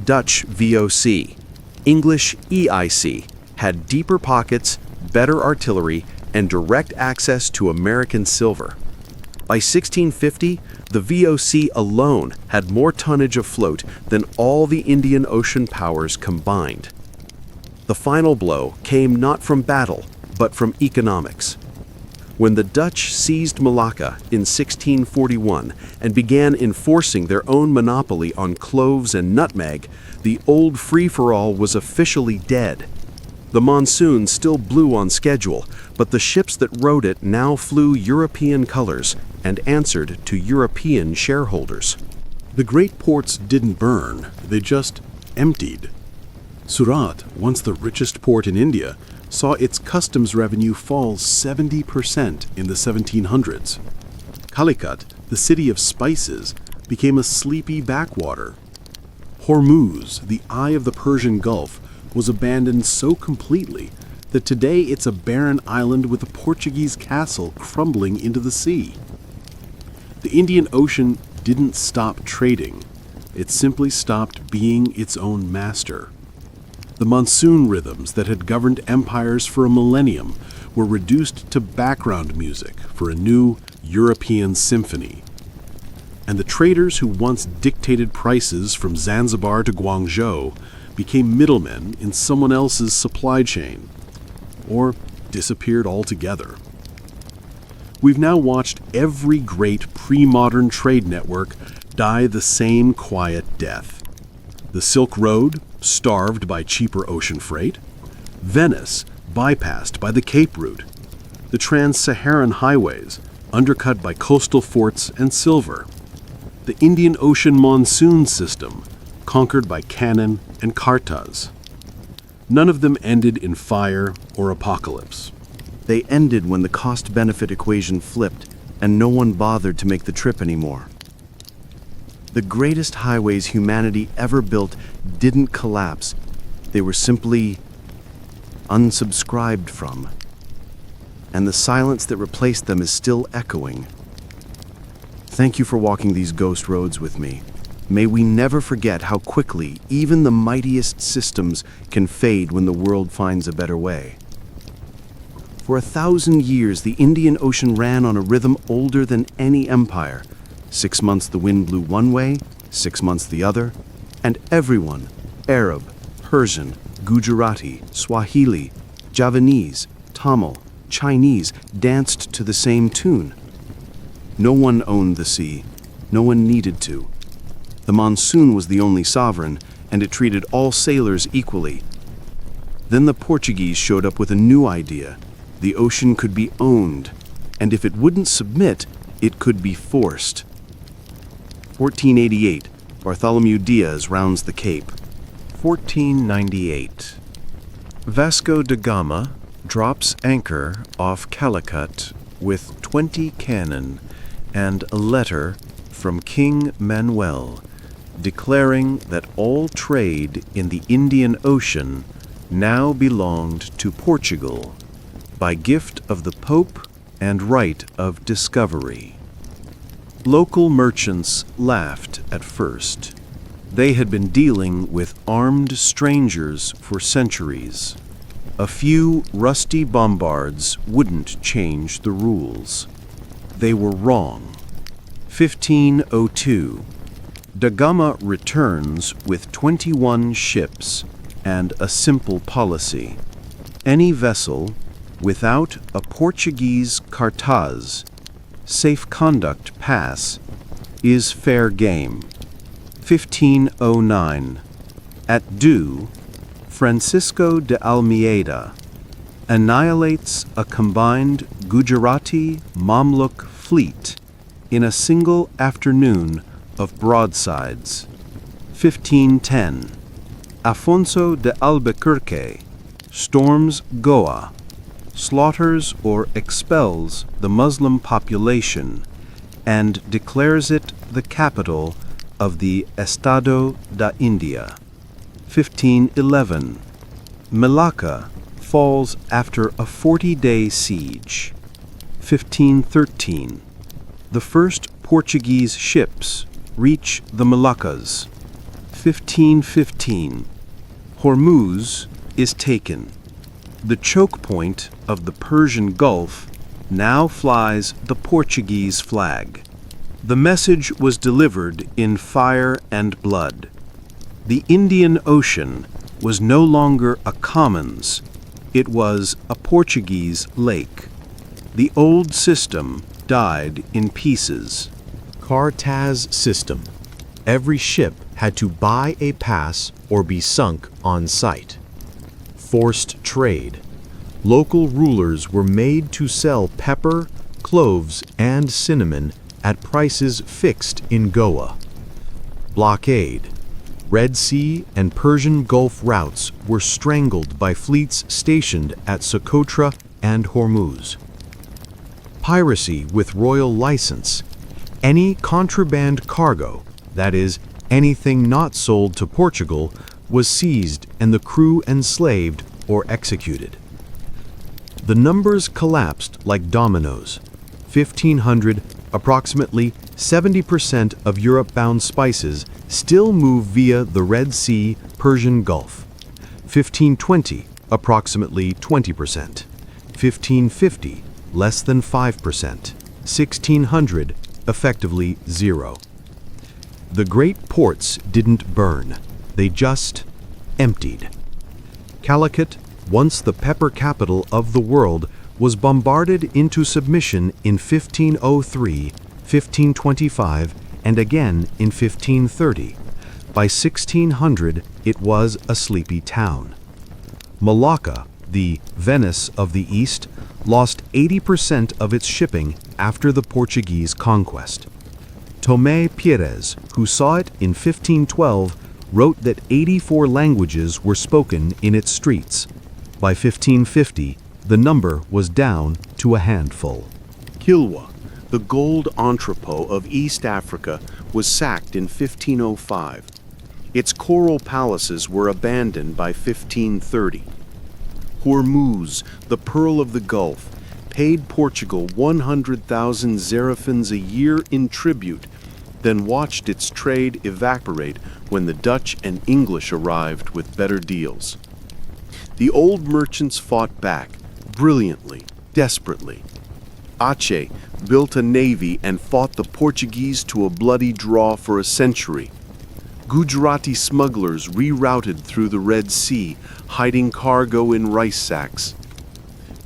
Dutch VOC, English EIC, had deeper pockets, better artillery, and direct access to American silver. By 1650, the VOC alone had more tonnage afloat than all the Indian Ocean powers combined. The final blow came not from battle, but from economics. When the Dutch seized Malacca in 1641 and began enforcing their own monopoly on cloves and nutmeg, the old free-for-all was officially dead. The monsoon still blew on schedule, but the ships that rode it now flew European colors and answered to European shareholders. The great ports didn't burn, they just emptied. Surat, once the richest port in India, saw its customs revenue fall 70% in the 1700s. Calicut, the city of spices, became a sleepy backwater. Hormuz, the eye of the Persian Gulf, was abandoned so completely that today it's a barren island with a Portuguese castle crumbling into the sea. The Indian Ocean didn't stop trading. It simply stopped being its own master. The monsoon rhythms that had governed empires for a millennium were reduced to background music for a new European symphony. And the traders who once dictated prices from Zanzibar to Guangzhou became middlemen in someone else's supply chain, or disappeared altogether. We've now watched every great pre-modern trade network die the same quiet death. The Silk Road, starved by cheaper ocean freight. Venice, bypassed by the Cape route. The Trans-Saharan highways, undercut by coastal forts and silver. The Indian Ocean monsoon system, conquered by cannon and kartas. None of them ended in fire or apocalypse. They ended when the cost-benefit equation flipped and no one bothered to make the trip anymore. The greatest highways humanity ever built didn't collapse. They were simply unsubscribed from. And the silence that replaced them is still echoing. Thank you for walking these ghost roads with me. May we never forget how quickly even the mightiest systems can fade when the world finds a better way. For 1,000 years, the Indian Ocean ran on a rhythm older than any empire. 6 months the wind blew one way, 6 months the other, and everyone, Arab, Persian, Gujarati, Swahili, Javanese, Tamil, Chinese, danced to the same tune. No one owned the sea. No one needed to. The monsoon was the only sovereign, and it treated all sailors equally. Then the Portuguese showed up with a new idea. The ocean could be owned, and if it wouldn't submit, it could be forced. 1488, Bartholomew Diaz rounds the Cape. 1498. Vasco da Gama drops anchor off Calicut with 20 cannon and a letter from King Manuel declaring that all trade in the Indian Ocean now belonged to Portugal by gift of the Pope and right of discovery. Local merchants laughed at first. They had been dealing with armed strangers for centuries. A few rusty bombards wouldn't change the rules. they were wrong. 1502. Da Gama returns with 21 ships and a simple policy. Any vessel without a Portuguese cartaz, safe conduct pass, is fair game. 1509. At Due, Francisco de Almeida annihilates a combined Gujarati Mamluk fleet in a single afternoon of broadsides. 1510. Afonso de Albuquerque storms Goa, slaughters or expels the Muslim population, and declares it the capital of the Estado da India. 1511. Malacca falls after a 40-day siege. 1513. The first Portuguese ships reach the Moluccas. 1515. Hormuz is taken. The choke point of the Persian Gulf now flies the Portuguese flag. The message was delivered in fire and blood. The Indian Ocean was no longer a commons, it was a Portuguese lake. The old system died in pieces. Cartaz system. Every ship had to buy a pass or be sunk on site. Forced trade. Local rulers were made to sell pepper, cloves, and cinnamon at prices fixed in Goa. Blockade. Red Sea and Persian Gulf routes were strangled by fleets stationed at Socotra and Hormuz. Piracy with royal license. Any contraband cargo, that is, anything not sold to Portugal, was seized and the crew enslaved or executed. The numbers collapsed like dominoes. 1500, approximately 70% of Europe-bound spices still move via the Red Sea, Persian Gulf. 1520, approximately 20%. 1550, less than 5%. 1600, effectively zero. The great ports didn't burn, they just emptied. Calicut, once the pepper capital of the world, was bombarded into submission in 1503, 1525, and again in 1530. By 1600, it was a sleepy town. Malacca, the Venice of the East, lost 80% of its shipping after the Portuguese conquest. Tomé Pires, who saw it in 1512, wrote that 84 languages were spoken in its streets. By 1550, the number was down to a handful. Kilwa, the gold entrepot of East Africa, was sacked in 1505. Its coral palaces were abandoned by 1530. Hormuz, the pearl of the Gulf, paid Portugal 100,000 zerafins a year in tribute, then watched its trade evaporate when the Dutch and English arrived with better deals. The old merchants fought back, brilliantly, desperately. Aceh built a navy and fought the Portuguese to a bloody draw for a century. Gujarati smugglers rerouted through the Red Sea, hiding cargo in rice sacks.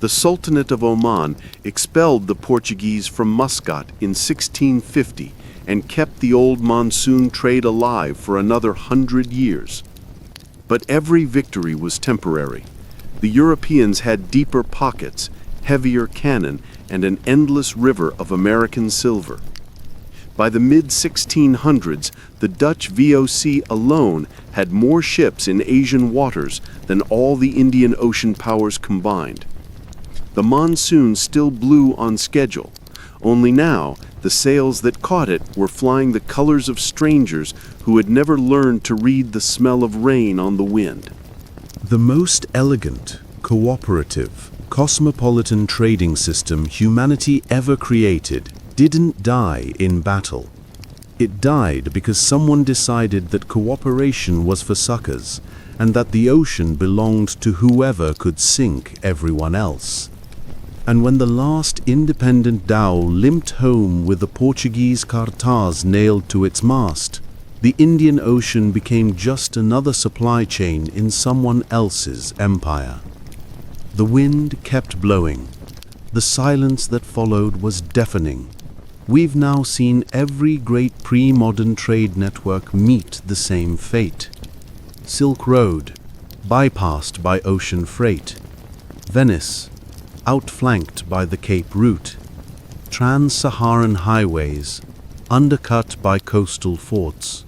The Sultanate of Oman expelled the Portuguese from Muscat in 1650 and kept the old monsoon trade alive for another 100 years. But every victory was temporary. The Europeans had deeper pockets, heavier cannon, and an endless river of American silver. By the mid-1600s, the Dutch VOC alone had more ships in Asian waters than all the Indian Ocean powers combined. The monsoon still blew on schedule, only now the sails that caught it were flying the colors of strangers who had never learned to read the smell of rain on the wind. The most elegant, cooperative, cosmopolitan trading system humanity ever created didn't die in battle. It died because someone decided that cooperation was for suckers and that the ocean belonged to whoever could sink everyone else. And when the last independent dhow limped home with the Portuguese cartaz nailed to its mast, the Indian Ocean became just another supply chain in someone else's empire. The wind kept blowing. The silence that followed was deafening. We've now seen every great pre-modern trade network meet the same fate. Silk Road, bypassed by ocean freight. Venice, outflanked by the Cape route. Trans-Saharan highways, undercut by coastal forts.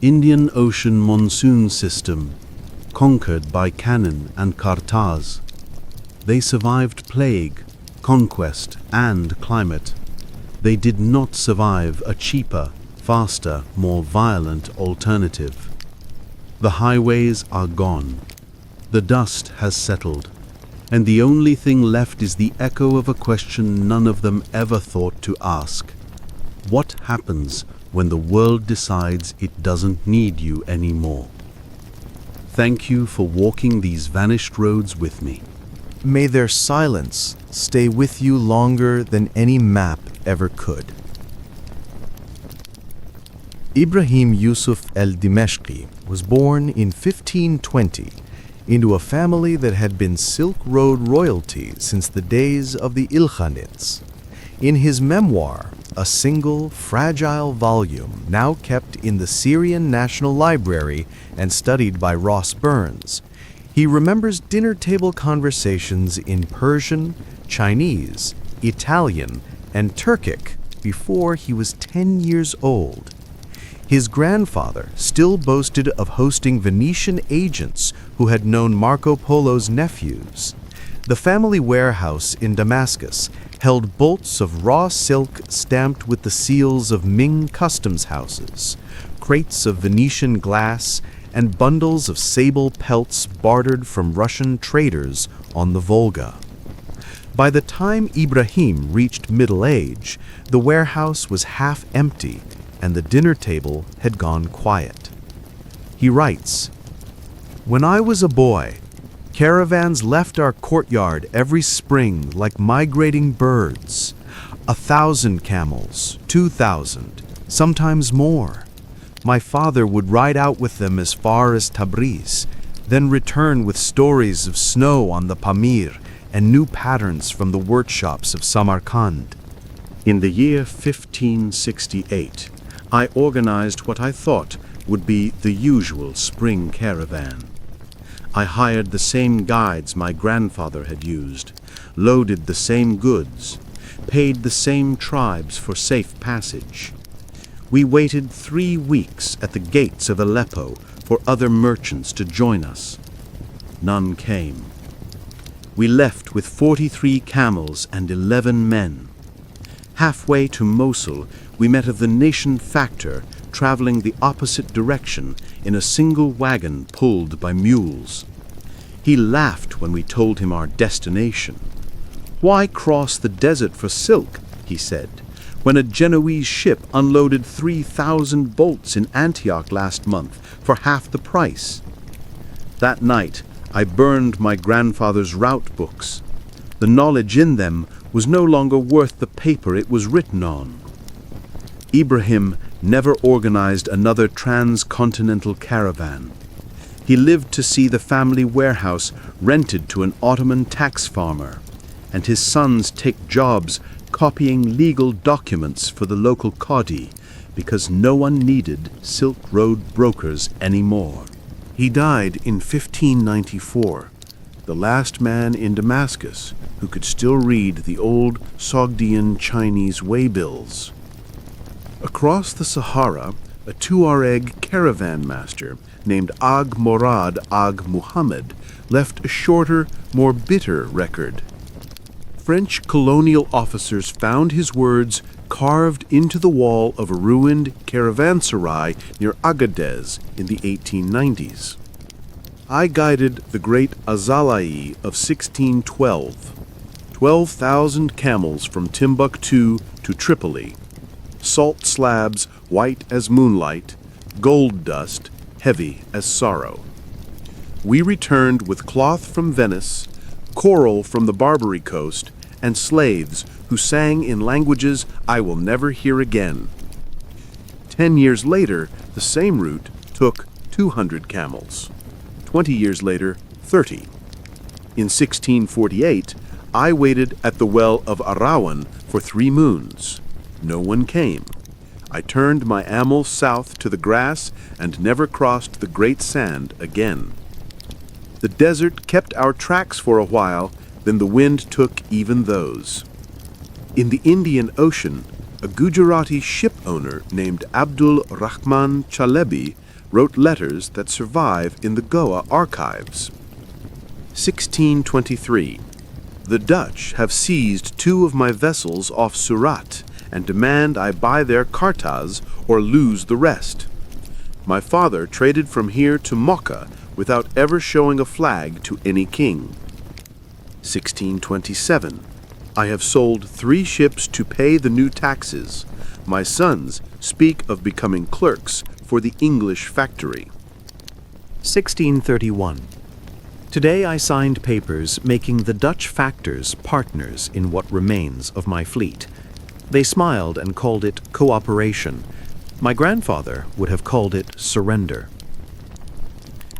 Indian Ocean monsoon system, conquered by cannon and cartaz. They survived plague, conquest, and climate. They did not survive a cheaper, faster, more violent alternative. The highways are gone. The dust has settled. And the only thing left is the echo of a question none of them ever thought to ask. What happens when the world decides it doesn't need you anymore? Thank you for walking these vanished roads with me. May their silence stay with you longer than any map ever could. Ibrahim Yusuf el-Dimeshqi was born in 1520 into a family that had been Silk Road royalty since the days of the Ilkhanids. In his memoir, a single, fragile volume now kept in the Syrian National Library and studied by Ross Burns, he remembers dinner table conversations in Persian, Chinese, Italian, and Turkic before he was 10 years old. His grandfather still boasted of hosting Venetian agents who had known Marco Polo's nephews. The family warehouse in Damascus held bolts of raw silk stamped with the seals of Ming customs houses, crates of Venetian glass, and bundles of sable pelts bartered from Russian traders on the Volga. By the time Ibrahim reached middle age, the warehouse was half empty and the dinner table had gone quiet. He writes, "When I was a boy, caravans left our courtyard every spring like migrating birds. 1,000 camels, 2,000, sometimes more. My father would ride out with them as far as Tabriz, then return with stories of snow on the Pamir and new patterns from the workshops of Samarkand. In the year 1568, I organized what I thought would be the usual spring caravan. I hired the same guides my grandfather had used, loaded the same goods, paid the same tribes for safe passage. We waited 3 weeks at the gates of Aleppo for other merchants to join us. None came. We left with 43 camels and 11 men. Halfway to Mosul, we met a Venetian factor traveling the opposite direction in a single wagon pulled by mules. He laughed when we told him our destination. "Why cross the desert for silk," he said, "when a Genoese ship unloaded 3,000 bolts in Antioch last month for half the price?" That night, I burned my grandfather's route books. The knowledge in them was no longer worth the paper it was written on. Ibrahim never organized another transcontinental caravan. He lived to see the family warehouse rented to an Ottoman tax farmer, and his sons take jobs copying legal documents for the local Qadi, because no one needed Silk Road brokers anymore. He died in 1594, the last man in Damascus who could still read the old Sogdian Chinese waybills. Across the Sahara, a Tuareg caravan master named Ag Morad Ag Muhammad left a shorter, more bitter record. French colonial officers found his words carved into the wall of a ruined caravanserai near Agadez in the 1890s. I guided the great Azalai of 1612, 12,000 camels from Timbuktu to Tripoli, salt slabs white as moonlight, gold dust heavy as sorrow. We returned with cloth from Venice, coral from the Barbary coast, and slaves who sang in languages I will never hear again. 10 years later, the same route took 200 camels. 20 years later, 30. In 1648, I waited at the well of Arawan for 3 moons. No one came. I turned my camel south to the grass and never crossed the great sand again. The desert kept our tracks for a while, then the wind took even those. In the Indian Ocean, a Gujarati ship owner named Abdul Rahman Chalebi wrote letters that survive in the Goa archives. 1623. The Dutch have seized 2 of my vessels off Surat and demand I buy their cartas or lose the rest. My father traded from here to Mocha without ever showing a flag to any king. 1627. I have sold 3 ships to pay the new taxes. My sons speak of becoming clerks for the English factory. 1631. Today I signed papers making the Dutch factors partners in what remains of my fleet. They smiled and called it cooperation. My grandfather would have called it surrender.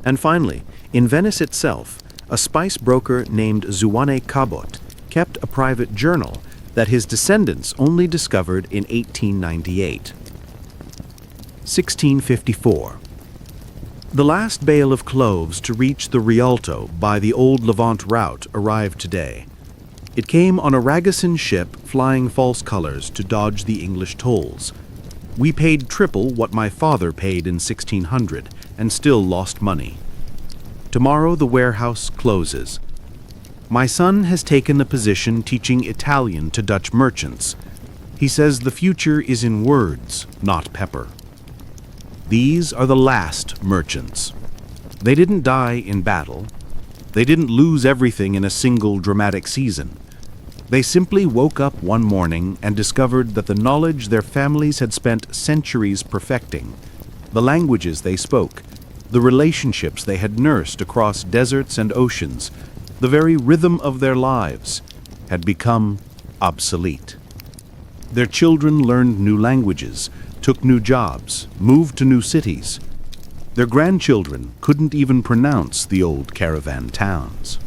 And finally, in Venice itself, a spice broker named Zuane Cabot kept a private journal that his descendants only discovered in 1898. 1654. The last bale of cloves to reach the Rialto by the old Levant route arrived today. It came on a Ragusan ship flying false colors to dodge the English tolls. We paid triple what my father paid in 1600 and still lost money. Tomorrow the warehouse closes. My son has taken a position teaching Italian to Dutch merchants. He says the future is in words, not pepper. These are the last merchants. They didn't die in battle. They didn't lose everything in a single dramatic season. They simply woke up one morning and discovered that the knowledge their families had spent centuries perfecting, the languages they spoke, the relationships they had nursed across deserts and oceans, the very rhythm of their lives, had become obsolete. Their children learned new languages, took new jobs, moved to new cities. Their grandchildren couldn't even pronounce the old caravan towns.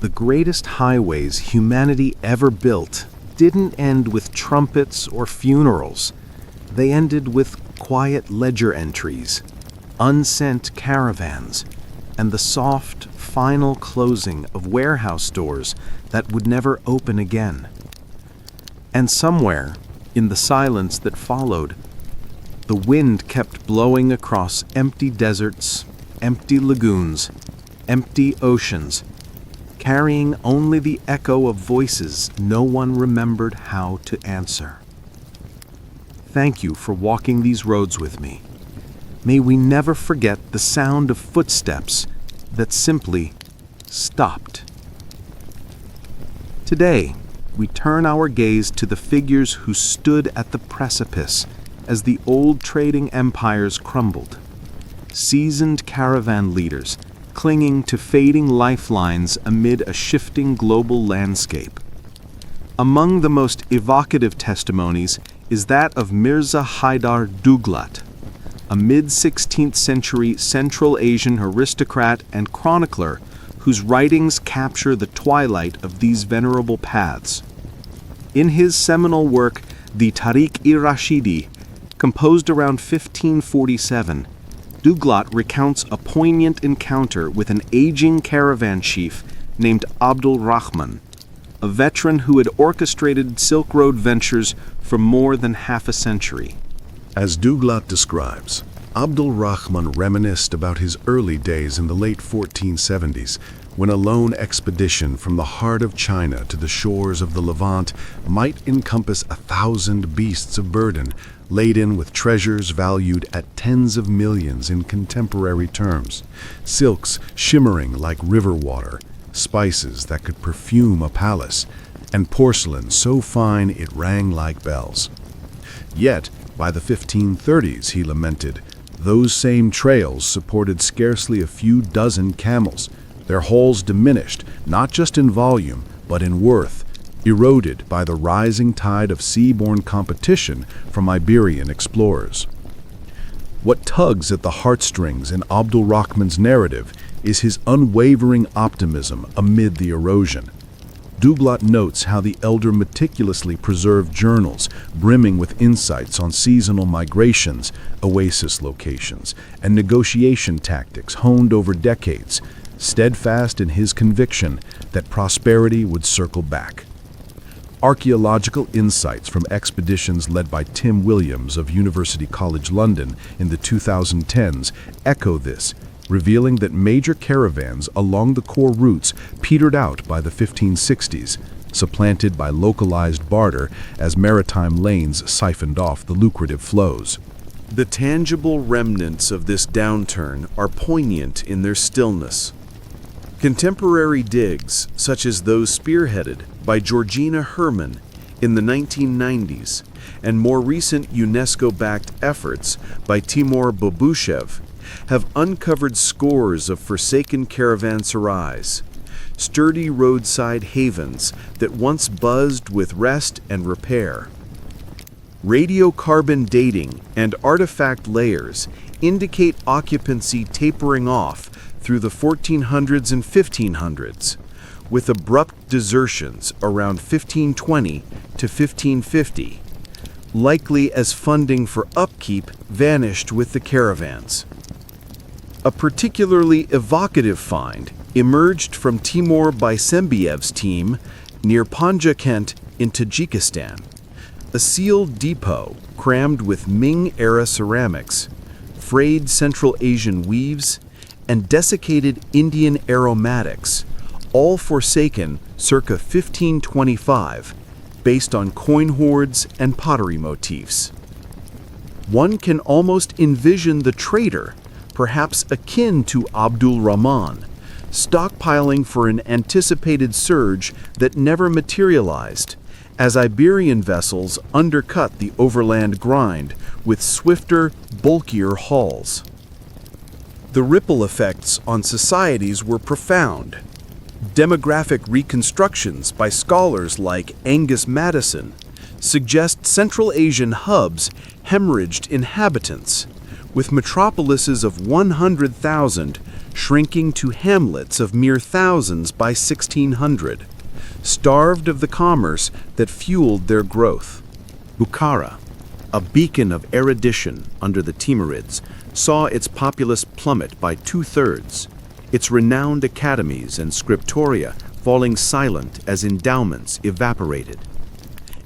The greatest highways humanity ever built didn't end with trumpets or funerals. They ended with quiet ledger entries, unsent caravans, and the soft, final closing of warehouse doors that would never open again. And somewhere, in the silence that followed, the wind kept blowing across empty deserts, empty lagoons, empty oceans, carrying only the echo of voices no one remembered how to answer. Thank you for walking these roads with me. May we never forget the sound of footsteps that simply stopped. Today, we turn our gaze to the figures who stood at the precipice as the old trading empires crumbled. Seasoned caravan leaders clinging to fading lifelines amid a shifting global landscape. Among the most evocative testimonies is that of Mirza Haidar Duglat, a mid-16th century Central Asian aristocrat and chronicler whose writings capture the twilight of these venerable paths. In his seminal work, the Tariq-i-Rashidi, composed around 1547, Duglat recounts a poignant encounter with an aging caravan chief named Abdul Rahman, a veteran who had orchestrated Silk Road ventures for more than half a century. As Duglat describes, Abdul Rahman reminisced about his early days in the late 1470s, when a lone expedition from the heart of China to the shores of the Levant might encompass 1,000 beasts of burden, laden with treasures valued at tens of millions in contemporary terms, silks shimmering like river water, spices that could perfume a palace, and porcelain so fine it rang like bells. Yet, by the 1530s, he lamented, those same trails supported scarcely a few dozen camels, their hauls diminished, not just in volume, but in worth, eroded by the rising tide of seaborne competition from Iberian explorers. What tugs at the heartstrings in Abdul Rahman's narrative is his unwavering optimism amid the erosion. Duglat notes how the elder meticulously preserved journals brimming with insights on seasonal migrations, oasis locations, and negotiation tactics honed over decades, steadfast in his conviction that prosperity would circle back. Archaeological insights from expeditions led by Tim Williams of University College London in the 2010s echo this, revealing that major caravans along the core routes petered out by the 1560s, supplanted by localized barter as maritime lanes siphoned off the lucrative flows. The tangible remnants of this downturn are poignant in their stillness. Contemporary digs, such as those spearheaded by Georgina Herrmann in the 1990s, and more recent UNESCO-backed efforts by Timur Babushev, have uncovered scores of forsaken caravanserais, sturdy roadside havens that once buzzed with rest and repair. Radiocarbon dating and artifact layers indicate occupancy tapering off through the 1400s and 1500s, with abrupt desertions around 1520 to 1550, likely as funding for upkeep vanished with the caravans. A particularly evocative find emerged from Timur Baysembiev's team near Panjakent in Tajikistan, a sealed depot crammed with Ming-era ceramics, frayed Central Asian weaves, and desiccated Indian aromatics, all forsaken circa 1525, based on coin hoards and pottery motifs. One can almost envision the trader, perhaps akin to Abdul Rahman, stockpiling for an anticipated surge that never materialized, as Iberian vessels undercut the overland grind with swifter, bulkier hauls. The ripple effects on societies were profound. Demographic reconstructions by scholars like Angus Madison suggest Central Asian hubs hemorrhaged inhabitants, with metropolises of 100,000 shrinking to hamlets of mere thousands by 1600, starved of the commerce that fueled their growth. Bukhara, a beacon of erudition under the Timurids, saw its populace plummet by 2/3, its renowned academies and scriptoria falling silent as endowments evaporated.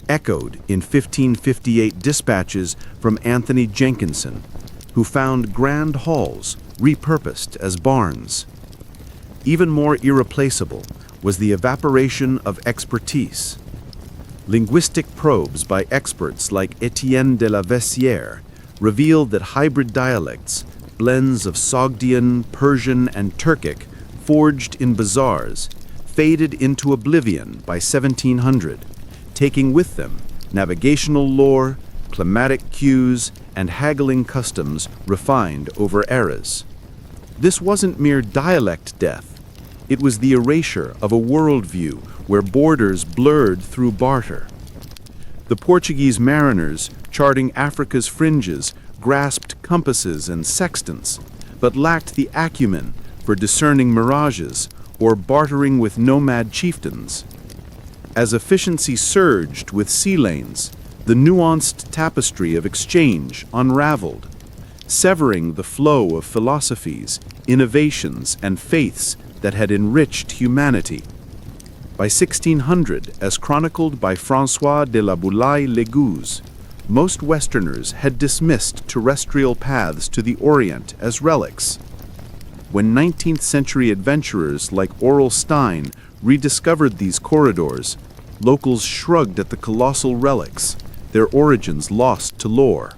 Echoed in 1558 dispatches from Anthony Jenkinson, who found grand halls repurposed as barns. Even more irreplaceable was the evaporation of expertise. Linguistic probes by experts like Etienne de la Vessière revealed that hybrid dialects, blends of Sogdian, Persian, and Turkic, forged in bazaars, faded into oblivion by 1700, taking with them navigational lore, climatic cues, and haggling customs refined over eras. This wasn't mere dialect death. It was the erasure of a worldview where borders blurred through barter. The Portuguese mariners charting Africa's fringes grasped compasses and sextants, but lacked the acumen for discerning mirages or bartering with nomad chieftains. As efficiency surged with sea lanes, the nuanced tapestry of exchange unraveled, severing the flow of philosophies, innovations, and faiths that had enriched humanity. By 1600, as chronicled by François de la Boulaye-Legouze, most Westerners had dismissed terrestrial paths to the Orient as relics. When 19th century adventurers like Aurel Stein rediscovered these corridors, locals shrugged at the colossal relics, their origins lost to lore.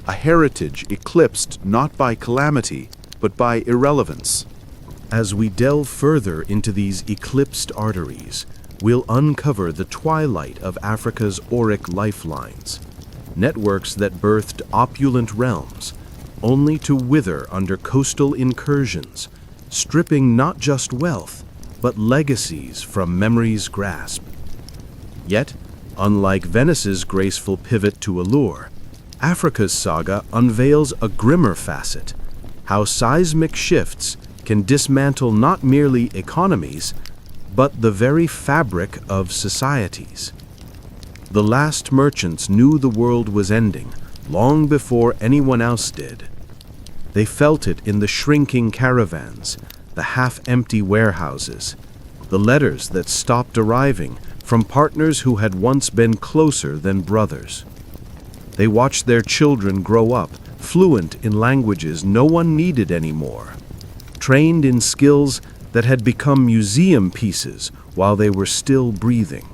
A heritage eclipsed not by calamity, but by irrelevance. As we delve further into these eclipsed arteries, we'll uncover the twilight of Africa's auric lifelines, networks that birthed opulent realms, only to wither under coastal incursions, stripping not just wealth, but legacies from memory's grasp. Yet, unlike Venice's graceful pivot to allure, Africa's saga unveils a grimmer facet: how seismic shifts can dismantle not merely economies, but the very fabric of societies. The last merchants knew the world was ending long before anyone else did. They felt it in the shrinking caravans, the half-empty warehouses, the letters that stopped arriving from partners who had once been closer than brothers. They watched their children grow up, fluent in languages no one needed anymore, trained in skills that had become museum pieces while they were still breathing.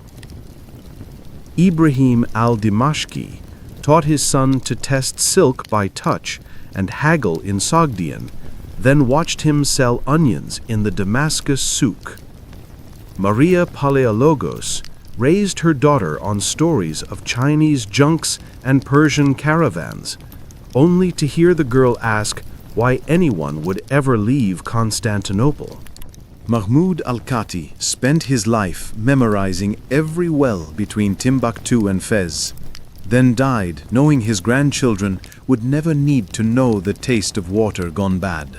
Ibrahim al-Dimashqi taught his son to test silk by touch and haggle in Sogdian, then watched him sell onions in the Damascus souk. Maria Paleologos raised her daughter on stories of Chinese junks and Persian caravans, only to hear the girl ask why anyone would ever leave Constantinople. Mahmoud al-Kati spent his life memorizing every well between Timbuktu and Fez, then died knowing his grandchildren would never need to know the taste of water gone bad.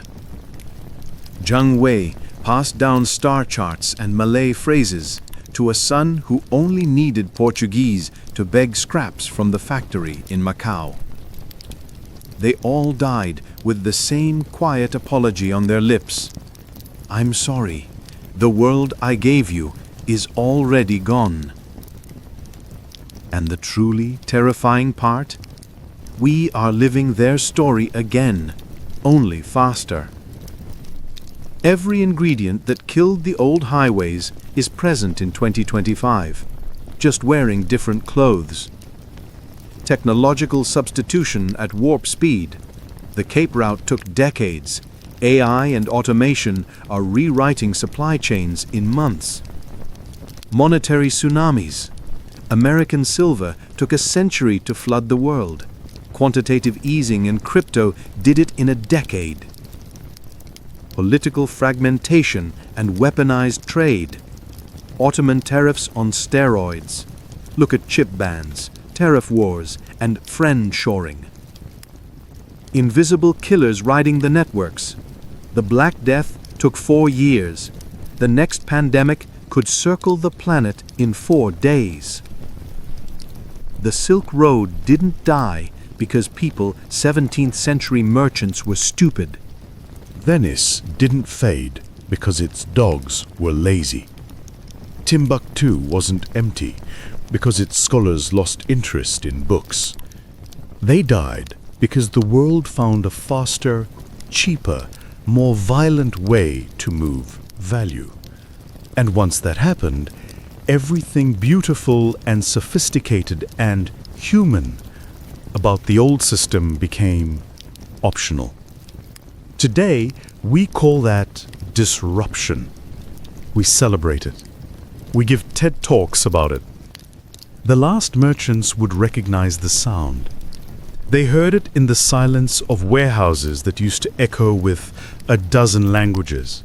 Zhang Wei passed down star charts and Malay phrases to a son who only needed Portuguese to beg scraps from the factory in Macau. They all died with the same quiet apology on their lips. I'm sorry, the world I gave you is already gone. And the truly terrifying part? We are living their story again, only faster. Every ingredient that killed the old highways is present in 2025, just wearing different clothes. Technological substitution at warp speed. The Cape route took decades. AI and automation are rewriting supply chains in months. Monetary tsunamis. American silver took a century to flood the world. Quantitative easing and crypto did it in a decade. Political fragmentation and weaponized trade. Ottoman tariffs on steroids. Look at chip bans, tariff wars, and friend-shoring. Invisible killers riding the networks. The Black Death took 4 years. The next pandemic could circle the planet in 4 days. The Silk Road didn't die because people, 17th century merchants, were stupid. Venice didn't fade because its dogs were lazy. Timbuktu wasn't empty because its scholars lost interest in books. They died because the world found a faster, cheaper, more violent way to move value. And once that happened, everything beautiful and sophisticated and human about the old system became optional. Today, we call that disruption. We celebrate it. We give TED Talks about it. The last merchants would recognize the sound. They heard it in the silence of warehouses that used to echo with a dozen languages.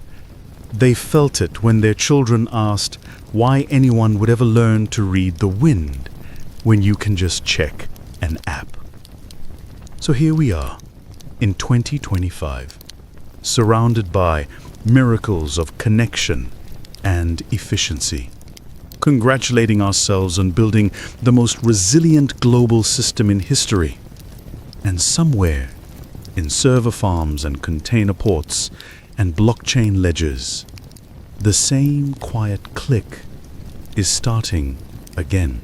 They felt it when their children asked why anyone would ever learn to read the wind when you can just check an app. So here we are, in 2025, surrounded by miracles of connection and efficiency, congratulating ourselves on building the most resilient global system in history. And somewhere, in server farms and container ports and blockchain ledgers, the same quiet click is starting again.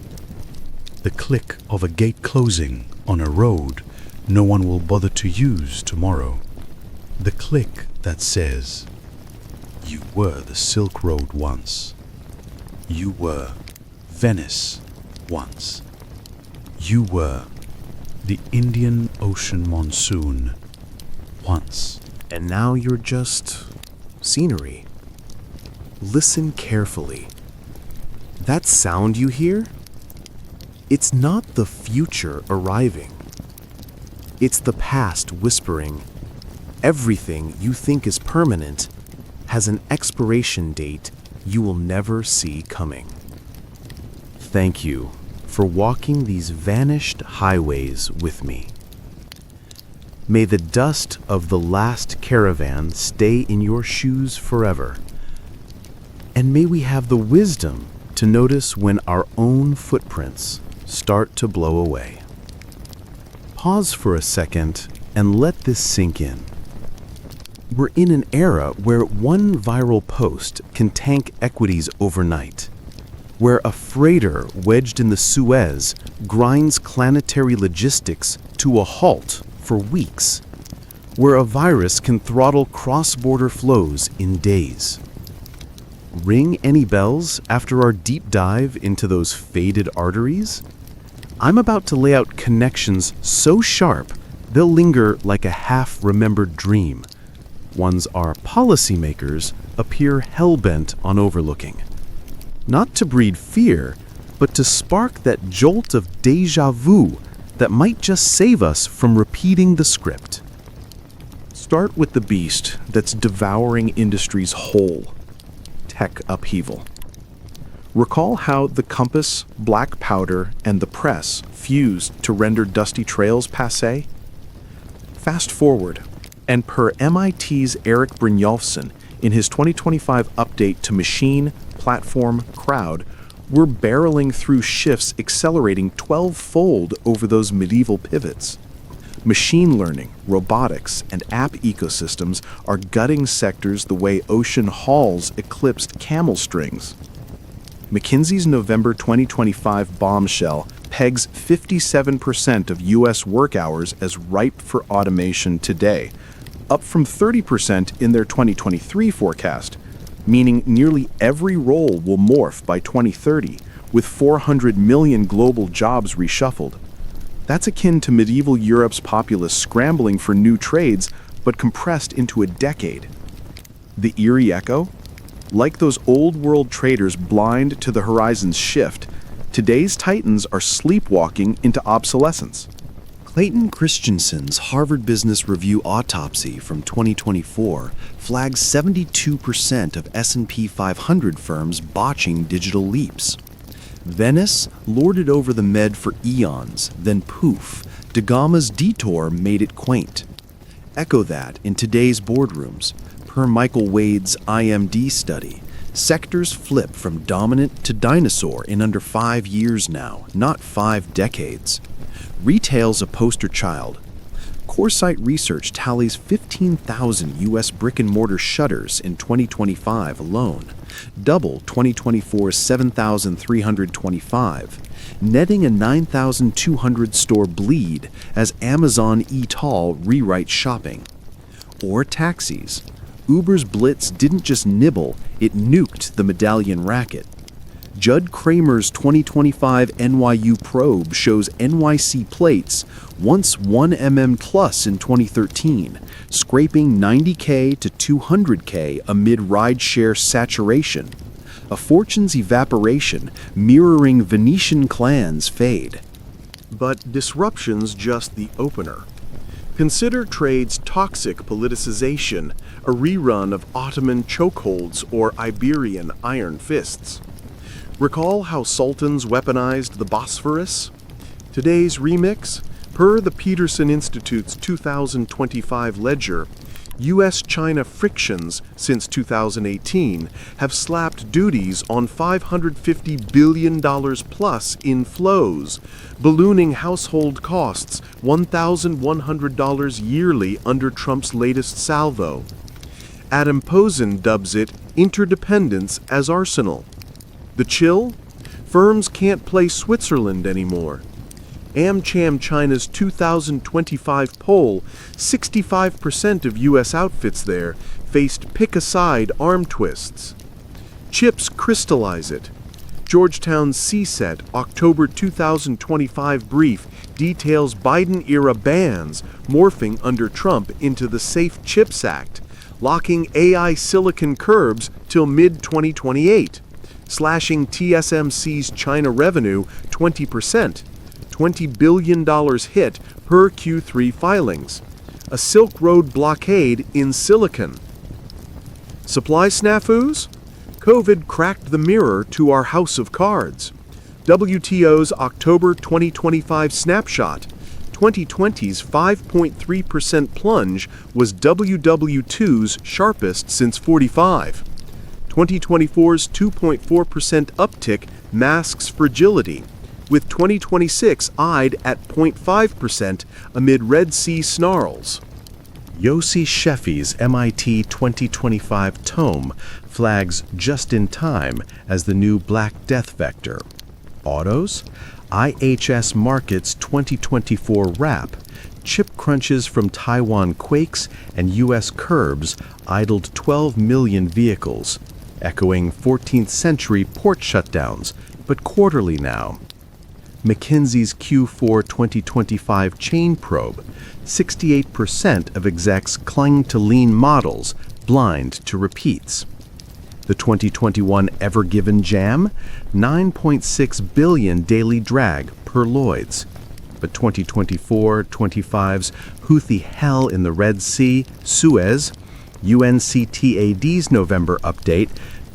The click of a gate closing on a road no one will bother to use tomorrow. The click that says, you were the Silk Road once. You were Venice once. You were the Indian Ocean monsoon once. And now you're just scenery. Listen carefully. That sound you hear? It's not the future arriving. It's the past whispering, everything you think is permanent has an expiration date you will never see coming. thank you for walking these vanished highways with me. May the dust of the last caravan stay in your shoes forever, and may we have the wisdom to notice when our own footprints start to blow away. Pause for a second and let this sink in. We're in an era where one viral post can tank equities overnight, where a freighter wedged in the Suez grinds planetary logistics to a halt for weeks, where a virus can throttle cross-border flows in days. Ring any bells after our deep dive into those faded arteries? I'm about to lay out connections so sharp they'll linger like a half-remembered dream, ones our policymakers appear hell-bent on overlooking. Not to breed fear, but to spark that jolt of déjà vu that might just save us from repeating the script. Start with the beast that's devouring industries whole: tech upheaval. Recall how the compass, black powder, and the press fused to render dusty trails passé? Fast forward, and per MIT's Eric Brynjolfsson in his 2025 update to Machine, Platform, Crowd, we're barreling through shifts accelerating 12-fold over those medieval pivots. Machine learning, robotics, and app ecosystems are gutting sectors the way ocean hauls eclipsed camel strings. McKinsey's November 2025 bombshell pegs 57% of U.S. work hours as ripe for automation today, up from 30% in their 2023 forecast, meaning nearly every role will morph by 2030, with 400 million global jobs reshuffled. That's akin to medieval Europe's populace scrambling for new trades, but compressed into a decade. The eerie echo? Like those old-world traders blind to the horizon's shift, today's titans are sleepwalking into obsolescence. Clayton Christensen's Harvard Business Review autopsy from 2024 flags 72% of S&P 500 firms botching digital leaps. Venice lorded over the Med for eons, then poof, Da Gama's detour made it quaint. Echo that in today's boardrooms. Per Michael Wade's IMD study, sectors flip from dominant to dinosaur in under 5 years now, not 5 decades. Retail's a poster child. Coresight Research tallies 15,000 U.S. brick-and-mortar shutters in 2025 alone, double 2024's 7,325, netting a 9,200 store bleed as Amazon eTall rewrites shopping. Or taxis. Uber's blitz didn't just nibble, it nuked the medallion racket. Judd Kramer's 2025 NYU probe shows NYC plates, once 1mm plus in 2013, scraping 90K to 200K amid rideshare saturation. A fortune's evaporation mirroring Venetian clans fade. But disruption's just the opener. Consider trade's toxic politicization, a rerun of Ottoman chokeholds or Iberian iron fists. Recall how sultans weaponized the Bosphorus? Today's remix? Per the Peterson Institute's 2025 ledger, U.S.-China frictions since 2018 have slapped duties on $550 billion plus in flows, ballooning household costs $1,100 yearly under Trump's latest salvo. Adam Posen dubs it interdependence as arsenal. The chill? Firms can't play Switzerland anymore. AmCham China's 2025 poll, 65% of U.S. outfits there faced pick-a-side arm twists. Chips crystallize it. Georgetown's CSET October 2025 brief details Biden-era bans morphing under Trump into the Safe Chips Act, locking AI silicon curbs till mid-2028, slashing TSMC's China revenue 20%. $20 billion hit per Q3 filings. A Silk Road blockade in silicon. Supply snafus? COVID cracked the mirror to our house of cards. WTO's October 2025 snapshot. 2020's 5.3% plunge was WW2's sharpest since 45. 2024's 2.4% uptick masks fragility, with 2026 eyed at 0.5% amid Red Sea snarls. Yossi Sheffi's MIT 2025 tome flags just in time as the new Black Death vector. Autos? IHS Markit's 2024 wrap. Chip crunches from Taiwan quakes and U.S. curbs idled 12 million vehicles, echoing 14th century port shutdowns, but quarterly now. McKinsey's Q4 2025 chain probe. 68% of execs clung to lean models, blind to repeats. The 2021 Ever Given jam, 9.6 billion daily drag per Lloyd's. But 2024-25's Houthi hell in the Red Sea, Suez, UNCTAD's November update,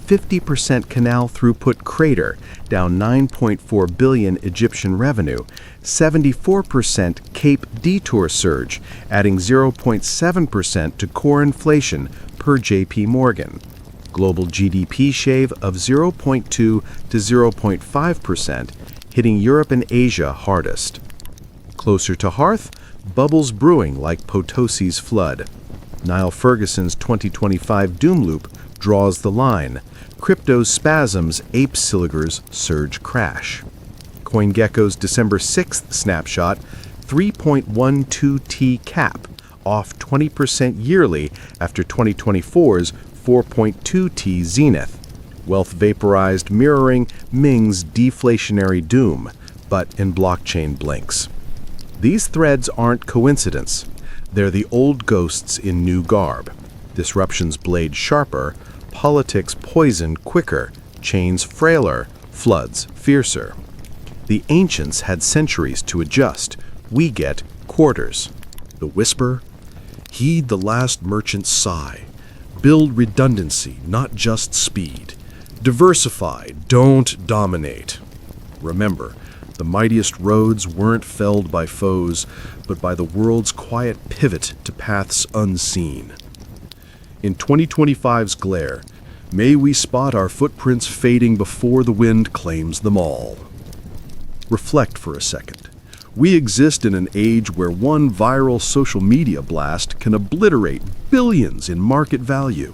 50% canal throughput crater, down 9.4 billion Egyptian revenue, 74% Cape detour surge, adding 0.7% to core inflation per JP Morgan. Global GDP shave of 0.2 to 0.5%, hitting Europe and Asia hardest. Closer to hearth, bubbles brewing like Potosi's flood. Niall Ferguson's 2025 doom loop draws the line. Crypto's spasms ape Silliger's surge crash. CoinGecko's December 6th snapshot, 3.12T cap, off 20% yearly after 2024's 4.2T zenith. Wealth vaporized mirroring Ming's deflationary doom, but in blockchain blinks. These threads aren't coincidence. They're the old ghosts in new garb. Disruptions blade sharper, politics poison quicker, chains frailer, floods fiercer. The ancients had centuries to adjust. We get quarters. The whisper, heed the last merchant's sigh. Build redundancy, not just speed. Diversify, don't dominate. Remember, the mightiest roads weren't felled by foes, but by the world's quiet pivot to paths unseen. In 2025's glare, may we spot our footprints fading before the wind claims them all. Reflect for a second. We exist in an age where one viral social media blast can obliterate billions in market value,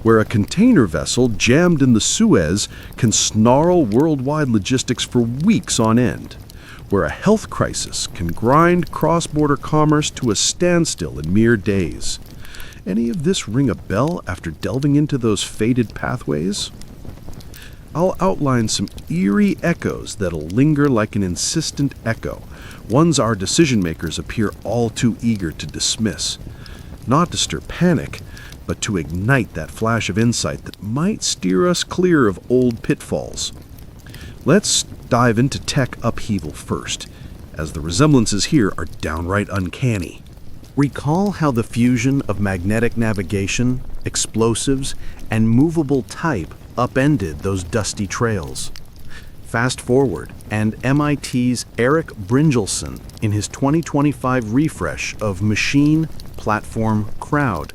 where a container vessel jammed in the Suez can snarl worldwide logistics for weeks on end, where a health crisis can grind cross-border commerce to a standstill in mere days. Any of this ring a bell after delving into those faded pathways? I'll outline some eerie echoes that'll linger like an insistent echo, ones our decision-makers appear all too eager to dismiss. Not to stir panic, but to ignite that flash of insight that might steer us clear of old pitfalls. Let's dive into tech upheaval first, as the resemblances here are downright uncanny. Recall how the fusion of magnetic navigation, explosives, and movable type upended those dusty trails. Fast forward, and MIT's Eric Brynjolfsson, in his 2025 refresh of Machine, Platform, Crowd,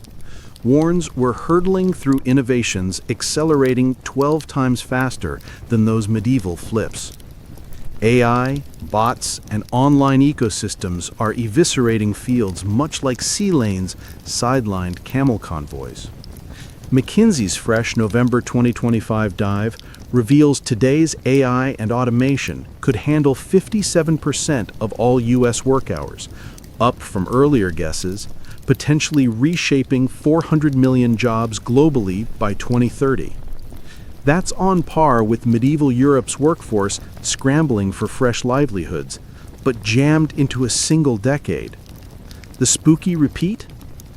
warns we're hurtling through innovations accelerating 12 times faster than those medieval flips. AI, bots, and online ecosystems are eviscerating fields much like sea lanes sidelined camel convoys. McKinsey's fresh November 2025 dive reveals today's AI and automation could handle 57% of all U.S. work hours, up from earlier guesses, potentially reshaping 400 million jobs globally by 2030. That's on par with medieval Europe's workforce scrambling for fresh livelihoods, but jammed into a single decade. The spooky repeat?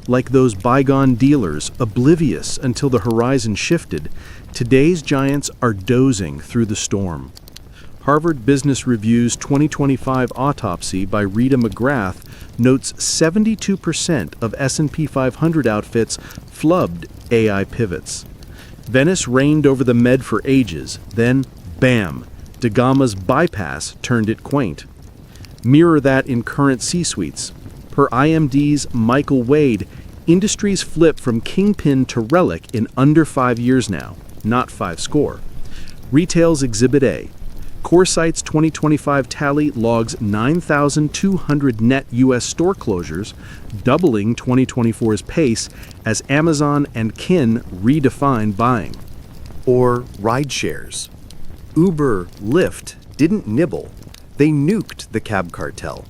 Like those bygone dealers, oblivious until the horizon shifted, today's giants are dozing through the storm. Harvard Business Review's 2025 autopsy by Rita McGrath notes 72% of S&P 500 outfits flubbed AI pivots. Venice reigned over the Med for ages, then, bam, Da Gama's bypass turned it quaint. Mirror that in current C-suites. Per IMD's Michael Wade, industries flip from kingpin to relic in under 5 years now, not 5 score. Retail's Exhibit A. CoreSite's 2025 tally logs 9,200 net U.S. store closures, doubling 2024's pace as Amazon and Kin redefine buying. Or rideshares. Uber, Lyft didn't nibble. They nuked the cab cartel.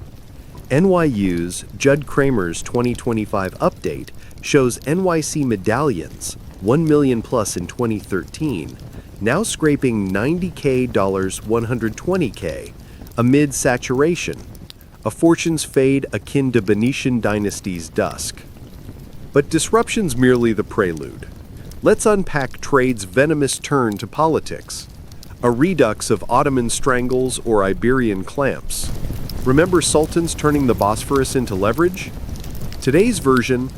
NYU's Judd Kramer's 2025 update shows NYC medallions, 1 million plus in 2013, now scraping $90K, $120K, amid saturation, a fortune's fade akin to Venetian dynasty's dusk. But disruption's merely the prelude. Let's unpack trade's venomous turn to politics. A redux of Ottoman strangles or Iberian clamps. Remember sultans turning the Bosphorus into leverage? Today's version,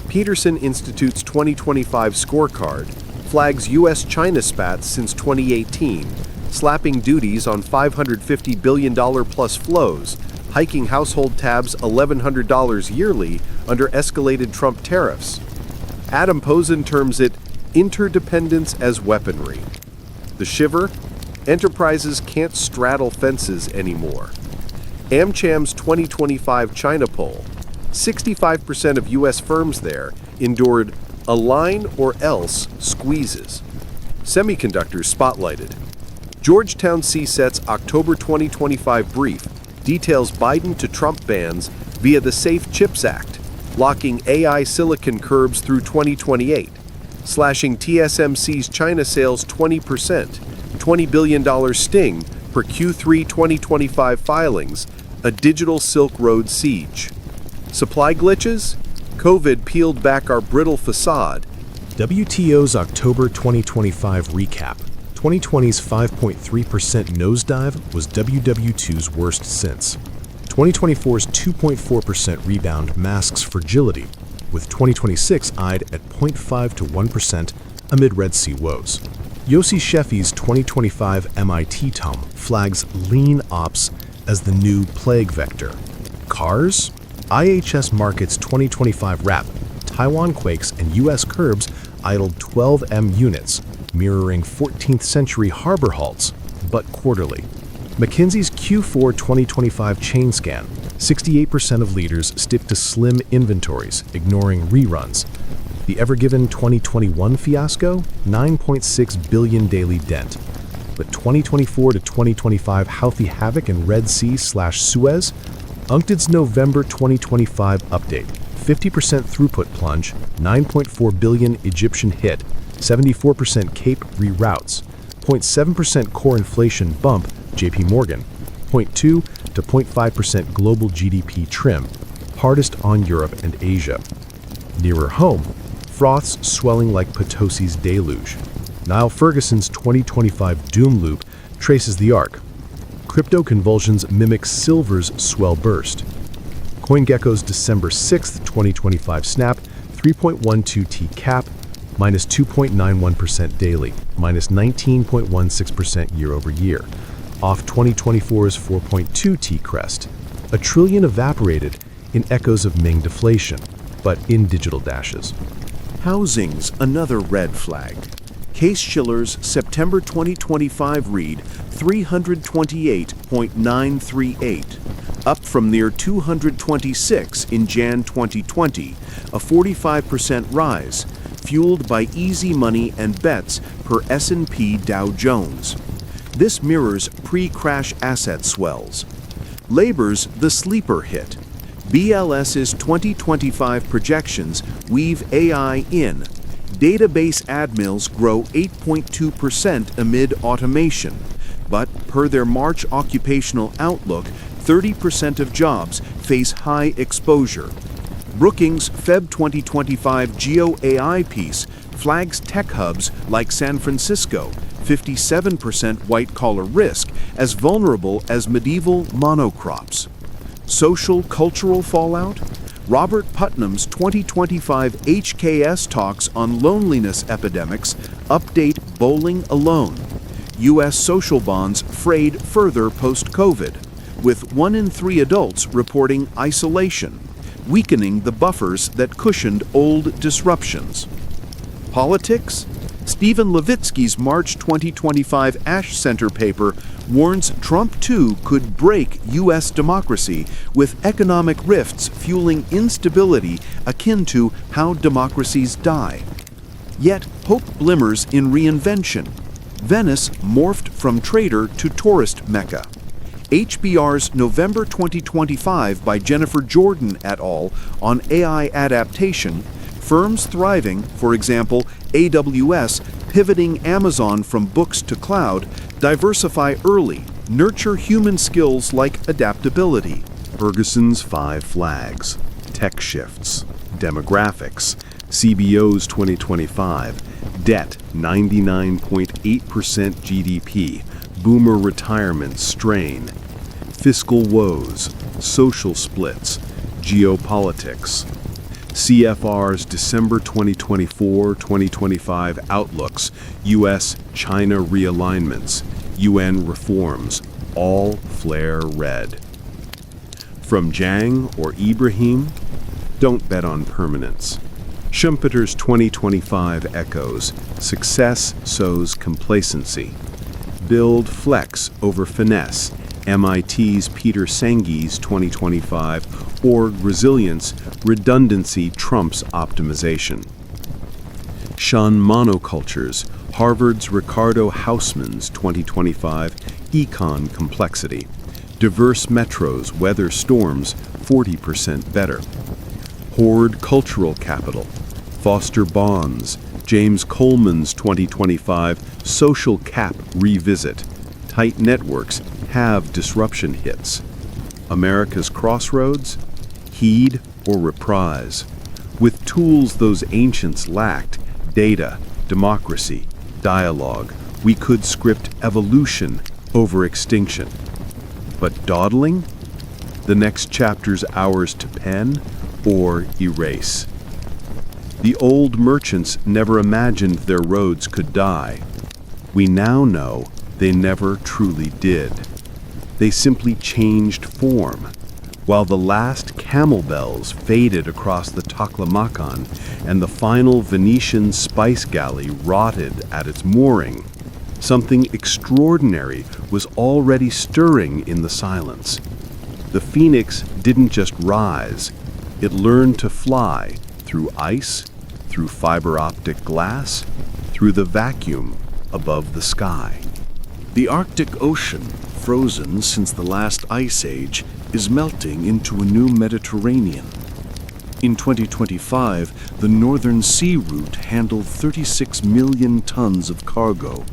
Peterson Institute's 2025 scorecard, flags U.S.-China spats since 2018, slapping duties on $550 billion plus flows, hiking household tabs $1,100 yearly under escalated Trump tariffs. Adam Posen terms it interdependence as weaponry. The shiver? Enterprises can't straddle fences anymore. AmCham's 2025 China poll, 65% of U.S. firms there endured align or else squeezes. Semiconductors spotlighted. Georgetown CSET's October 2025 brief details Biden to Trump bans via the Safe Chips Act, locking AI silicon curbs through 2028, slashing TSMC's China sales 20%, $20 billion sting per Q3 2025 filings, a digital Silk Road siege. Supply glitches? COVID peeled back our brittle facade. WTO's October 2025 recap. 2020's 5.3% nosedive was WW2's worst since. 2024's 2.4% rebound masks fragility, with 2026 eyed at 0.5 to 1% amid Red Sea woes. Yossi Sheffi's 2025 MIT tome flags lean ops as the new plague vector. Cars? IHS Markit's 2025 wrap, Taiwan quakes and U.S. curbs idled 12 M units, mirroring 14th century harbor halts, but quarterly. McKinsey's Q4 2025 chain scan, 68% of leaders stick to slim inventories, ignoring reruns. The Ever Given 2021 fiasco, 9.6 billion daily dent. But 2024 to 2025 Houthi havoc in Red Sea/Suez, UNCTAD's November 2025 update, 50% throughput plunge, 9.4 billion Egyptian hit, 74% Cape reroutes, 0.7% core inflation bump, JP Morgan, 0.2 to 0.5% global GDP trim, hardest on Europe and Asia. Nearer home, froths swelling like Potosi's deluge. Niall Ferguson's 2025 doom loop traces the arc. Crypto convulsions mimic silver's swell burst. CoinGecko's December 6th, 2025 snap, 3.12 T cap, minus 2.91% daily, minus 19.16% year over year, off 2024's 4.2 T crest. A trillion evaporated in echoes of Ming deflation, but in digital dashes. Housing's another red flag. Case-Shiller's September 2025 read 328.938, up from near 226 in Jan 2020, a 45% rise, fueled by easy money and bets per S&P Dow Jones. This mirrors pre-crash asset swells. Labor's the sleeper hit. BLS's 2025 projections weave AI in. Database admins grow 8.2% amid automation, but per their March occupational outlook, 30% of jobs face high exposure. Brookings' Feb 2025 Geo-AI piece flags tech hubs like San Francisco, 57% white-collar risk, as vulnerable as medieval monocrops. Social cultural fallout? Robert Putnam's 2025 HKS talks on loneliness epidemics update bowling alone. U.S. social bonds frayed further post-COVID, with 1 in 3 adults reporting isolation, weakening the buffers that cushioned old disruptions. Politics? Stephen Levitsky's March 2025 Ash Center paper warns Trump too could break U.S. democracy, with economic rifts fueling instability akin to how democracies die. Yet hope glimmers in reinvention. Venice morphed from trader to tourist mecca. HBR's November 2025 by Jennifer Jordan et al. On AI adaptation, firms thriving, for example, AWS, pivoting Amazon from books to cloud, diversify early, nurture human skills like adaptability. Ferguson's 5 flags, tech shifts, demographics, CBO's 2025, debt 99.8% GDP, boomer retirement strain, fiscal woes, social splits, geopolitics. CFR's December 2024-2025 outlooks, U.S.-China realignments, UN reforms, all flare red. From Zhang or Ibrahim, don't bet on permanence. Schumpeter's 2025 echoes, success sows complacency. Build flex over finesse, MIT's Peter Sengi's 2025, org resilience, redundancy trumps optimization. Shun monocultures, Harvard's Ricardo Hausman's 2025, econ complexity. Diverse metros weather storms 40% better. Hoard cultural capital, foster bonds, James Coleman's 2025, social cap revisit. Tight networks have disruption hits. America's crossroads? Heed or reprise. With tools those ancients lacked, data, democracy, dialogue, we could script evolution over extinction. But dawdling? The next chapter's ours to pen or erase. The old merchants never imagined their roads could die. We now know they never truly did. They simply changed form. While the last camel bells faded across the Taklamakan and the final Venetian spice galley rotted at its mooring, something extraordinary was already stirring in the silence. The phoenix didn't just rise, it learned to fly through ice, through fiber optic glass, through the vacuum above the sky. The Arctic Ocean, frozen since the last ice age, is melting into a new Mediterranean. In 2025, the Northern Sea Route handled 36 million tons of cargo,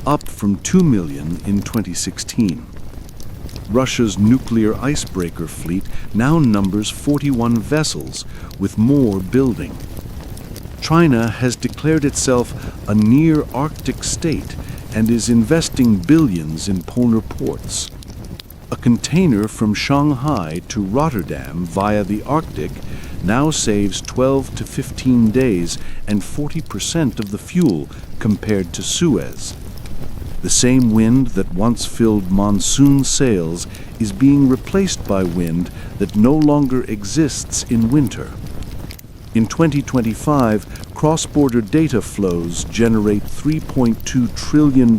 up from 2 million in 2016. Russia's nuclear icebreaker fleet now numbers 41 vessels, with more building. China has declared itself a near-Arctic state and is investing billions in polar ports. A container from Shanghai to Rotterdam via the Arctic now saves 12 to 15 days and 40% of the fuel compared to Suez. The same wind that once filled monsoon sails is being replaced by wind that no longer exists in winter. In 2025, cross-border data flows generate $3.2 trillion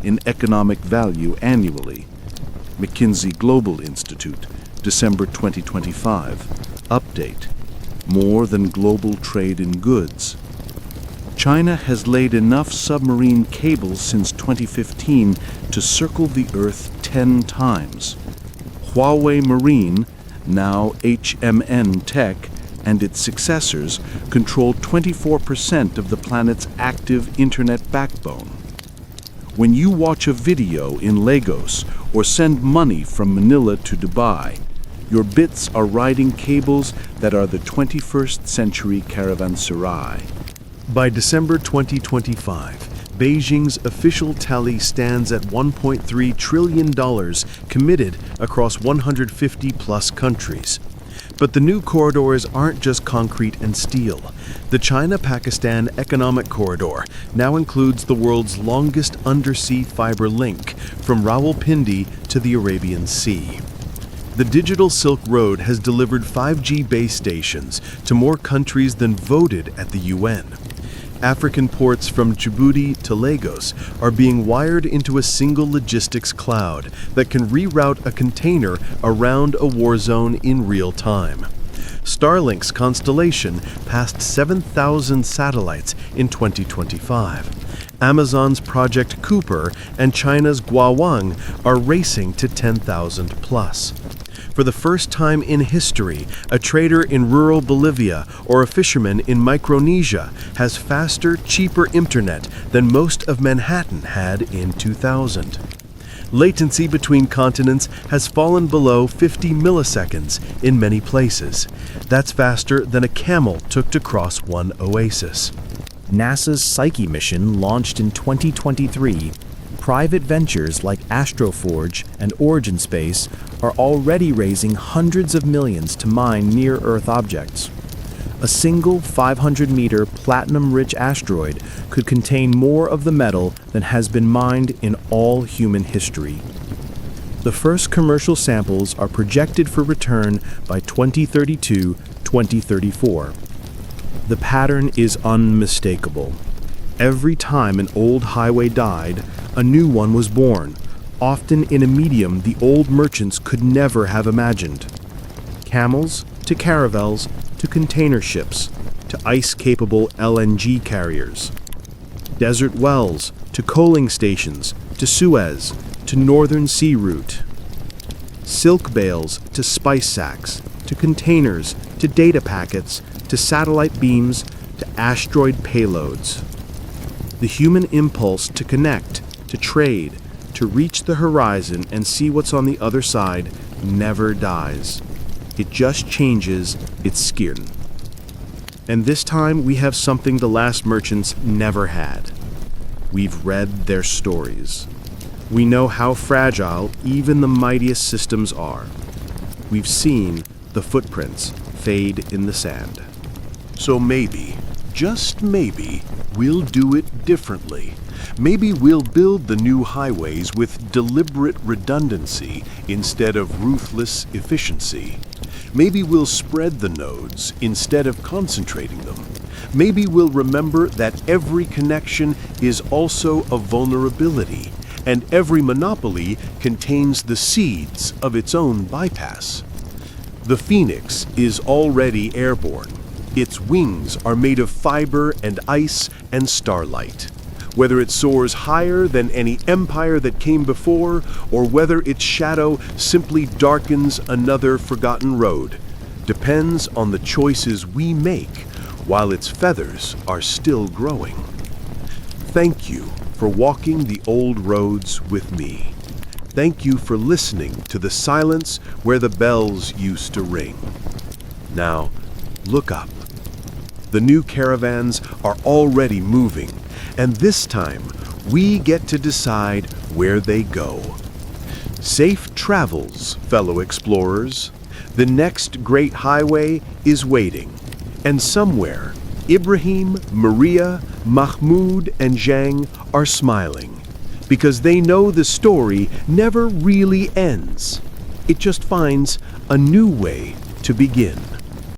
in economic value annually. McKinsey Global Institute, December 2025. Update. More than global trade in goods. China has laid enough submarine cables since 2015 to circle the Earth 10 times. Huawei Marine, now HMN Tech, and its successors control 24% of the planet's active internet backbone. When you watch a video in Lagos or send money from Manila to Dubai, your bits are riding cables that are the 21st century caravanserai. By December 2025, Beijing's official tally stands at $1.3 trillion committed across 150-plus countries. But the new corridors aren't just concrete and steel. The China-Pakistan Economic Corridor now includes the world's longest undersea fiber link from Rawalpindi to the Arabian Sea. The Digital Silk Road has delivered 5G base stations to more countries than voted at the UN. African ports from Djibouti to Lagos are being wired into a single logistics cloud that can reroute a container around a war zone in real time. Starlink's constellation passed 7,000 satellites in 2025. Amazon's Project Cooper and China's Guowang are racing to 10,000 plus. For the first time in history, a trader in rural Bolivia or a fisherman in Micronesia has faster, cheaper internet than most of Manhattan had in 2000. Latency between continents has fallen below 50 milliseconds in many places. That's faster than a camel took to cross one oasis. NASA's Psyche mission launched in 2023. Private ventures like Astroforge and Origin Space are already raising hundreds of millions to mine near-Earth objects. A single 500-meter platinum-rich asteroid could contain more of the metal than has been mined in all human history. The first commercial samples are projected for return by 2032-2034. The pattern is unmistakable. Every time an old highway died, a new one was born, often in a medium the old merchants could never have imagined. Camels to caravels to container ships to ice-capable LNG carriers. Desert wells to coaling stations to Suez to Northern Sea Route. Silk bales to spice sacks to containers to data packets to satellite beams to asteroid payloads. The human impulse to connect, to trade, to reach the horizon and see what's on the other side never dies. It just changes its skin. And this time we have something the last merchants never had. We've read their stories. We know how fragile even the mightiest systems are. We've seen the footprints fade in the sand. So maybe, just maybe, we'll do it differently. Maybe we'll build the new highways with deliberate redundancy instead of ruthless efficiency. Maybe we'll spread the nodes instead of concentrating them. Maybe we'll remember that every connection is also a vulnerability, and every monopoly contains the seeds of its own bypass. The Phoenix is already airborne. Its wings are made of fiber and ice and starlight. Whether it soars higher than any empire that came before, or whether its shadow simply darkens another forgotten road, depends on the choices we make while its feathers are still growing. Thank you for walking the old roads with me. Thank you for listening to the silence where the bells used to ring. Now, look up. The new caravans are already moving, and this time we get to decide where they go. Safe travels, fellow explorers. The next great highway is waiting, and somewhere Ibrahim, Maria, Mahmoud, and Zhang are smiling, because they know the story never really ends. It just finds a new way to begin.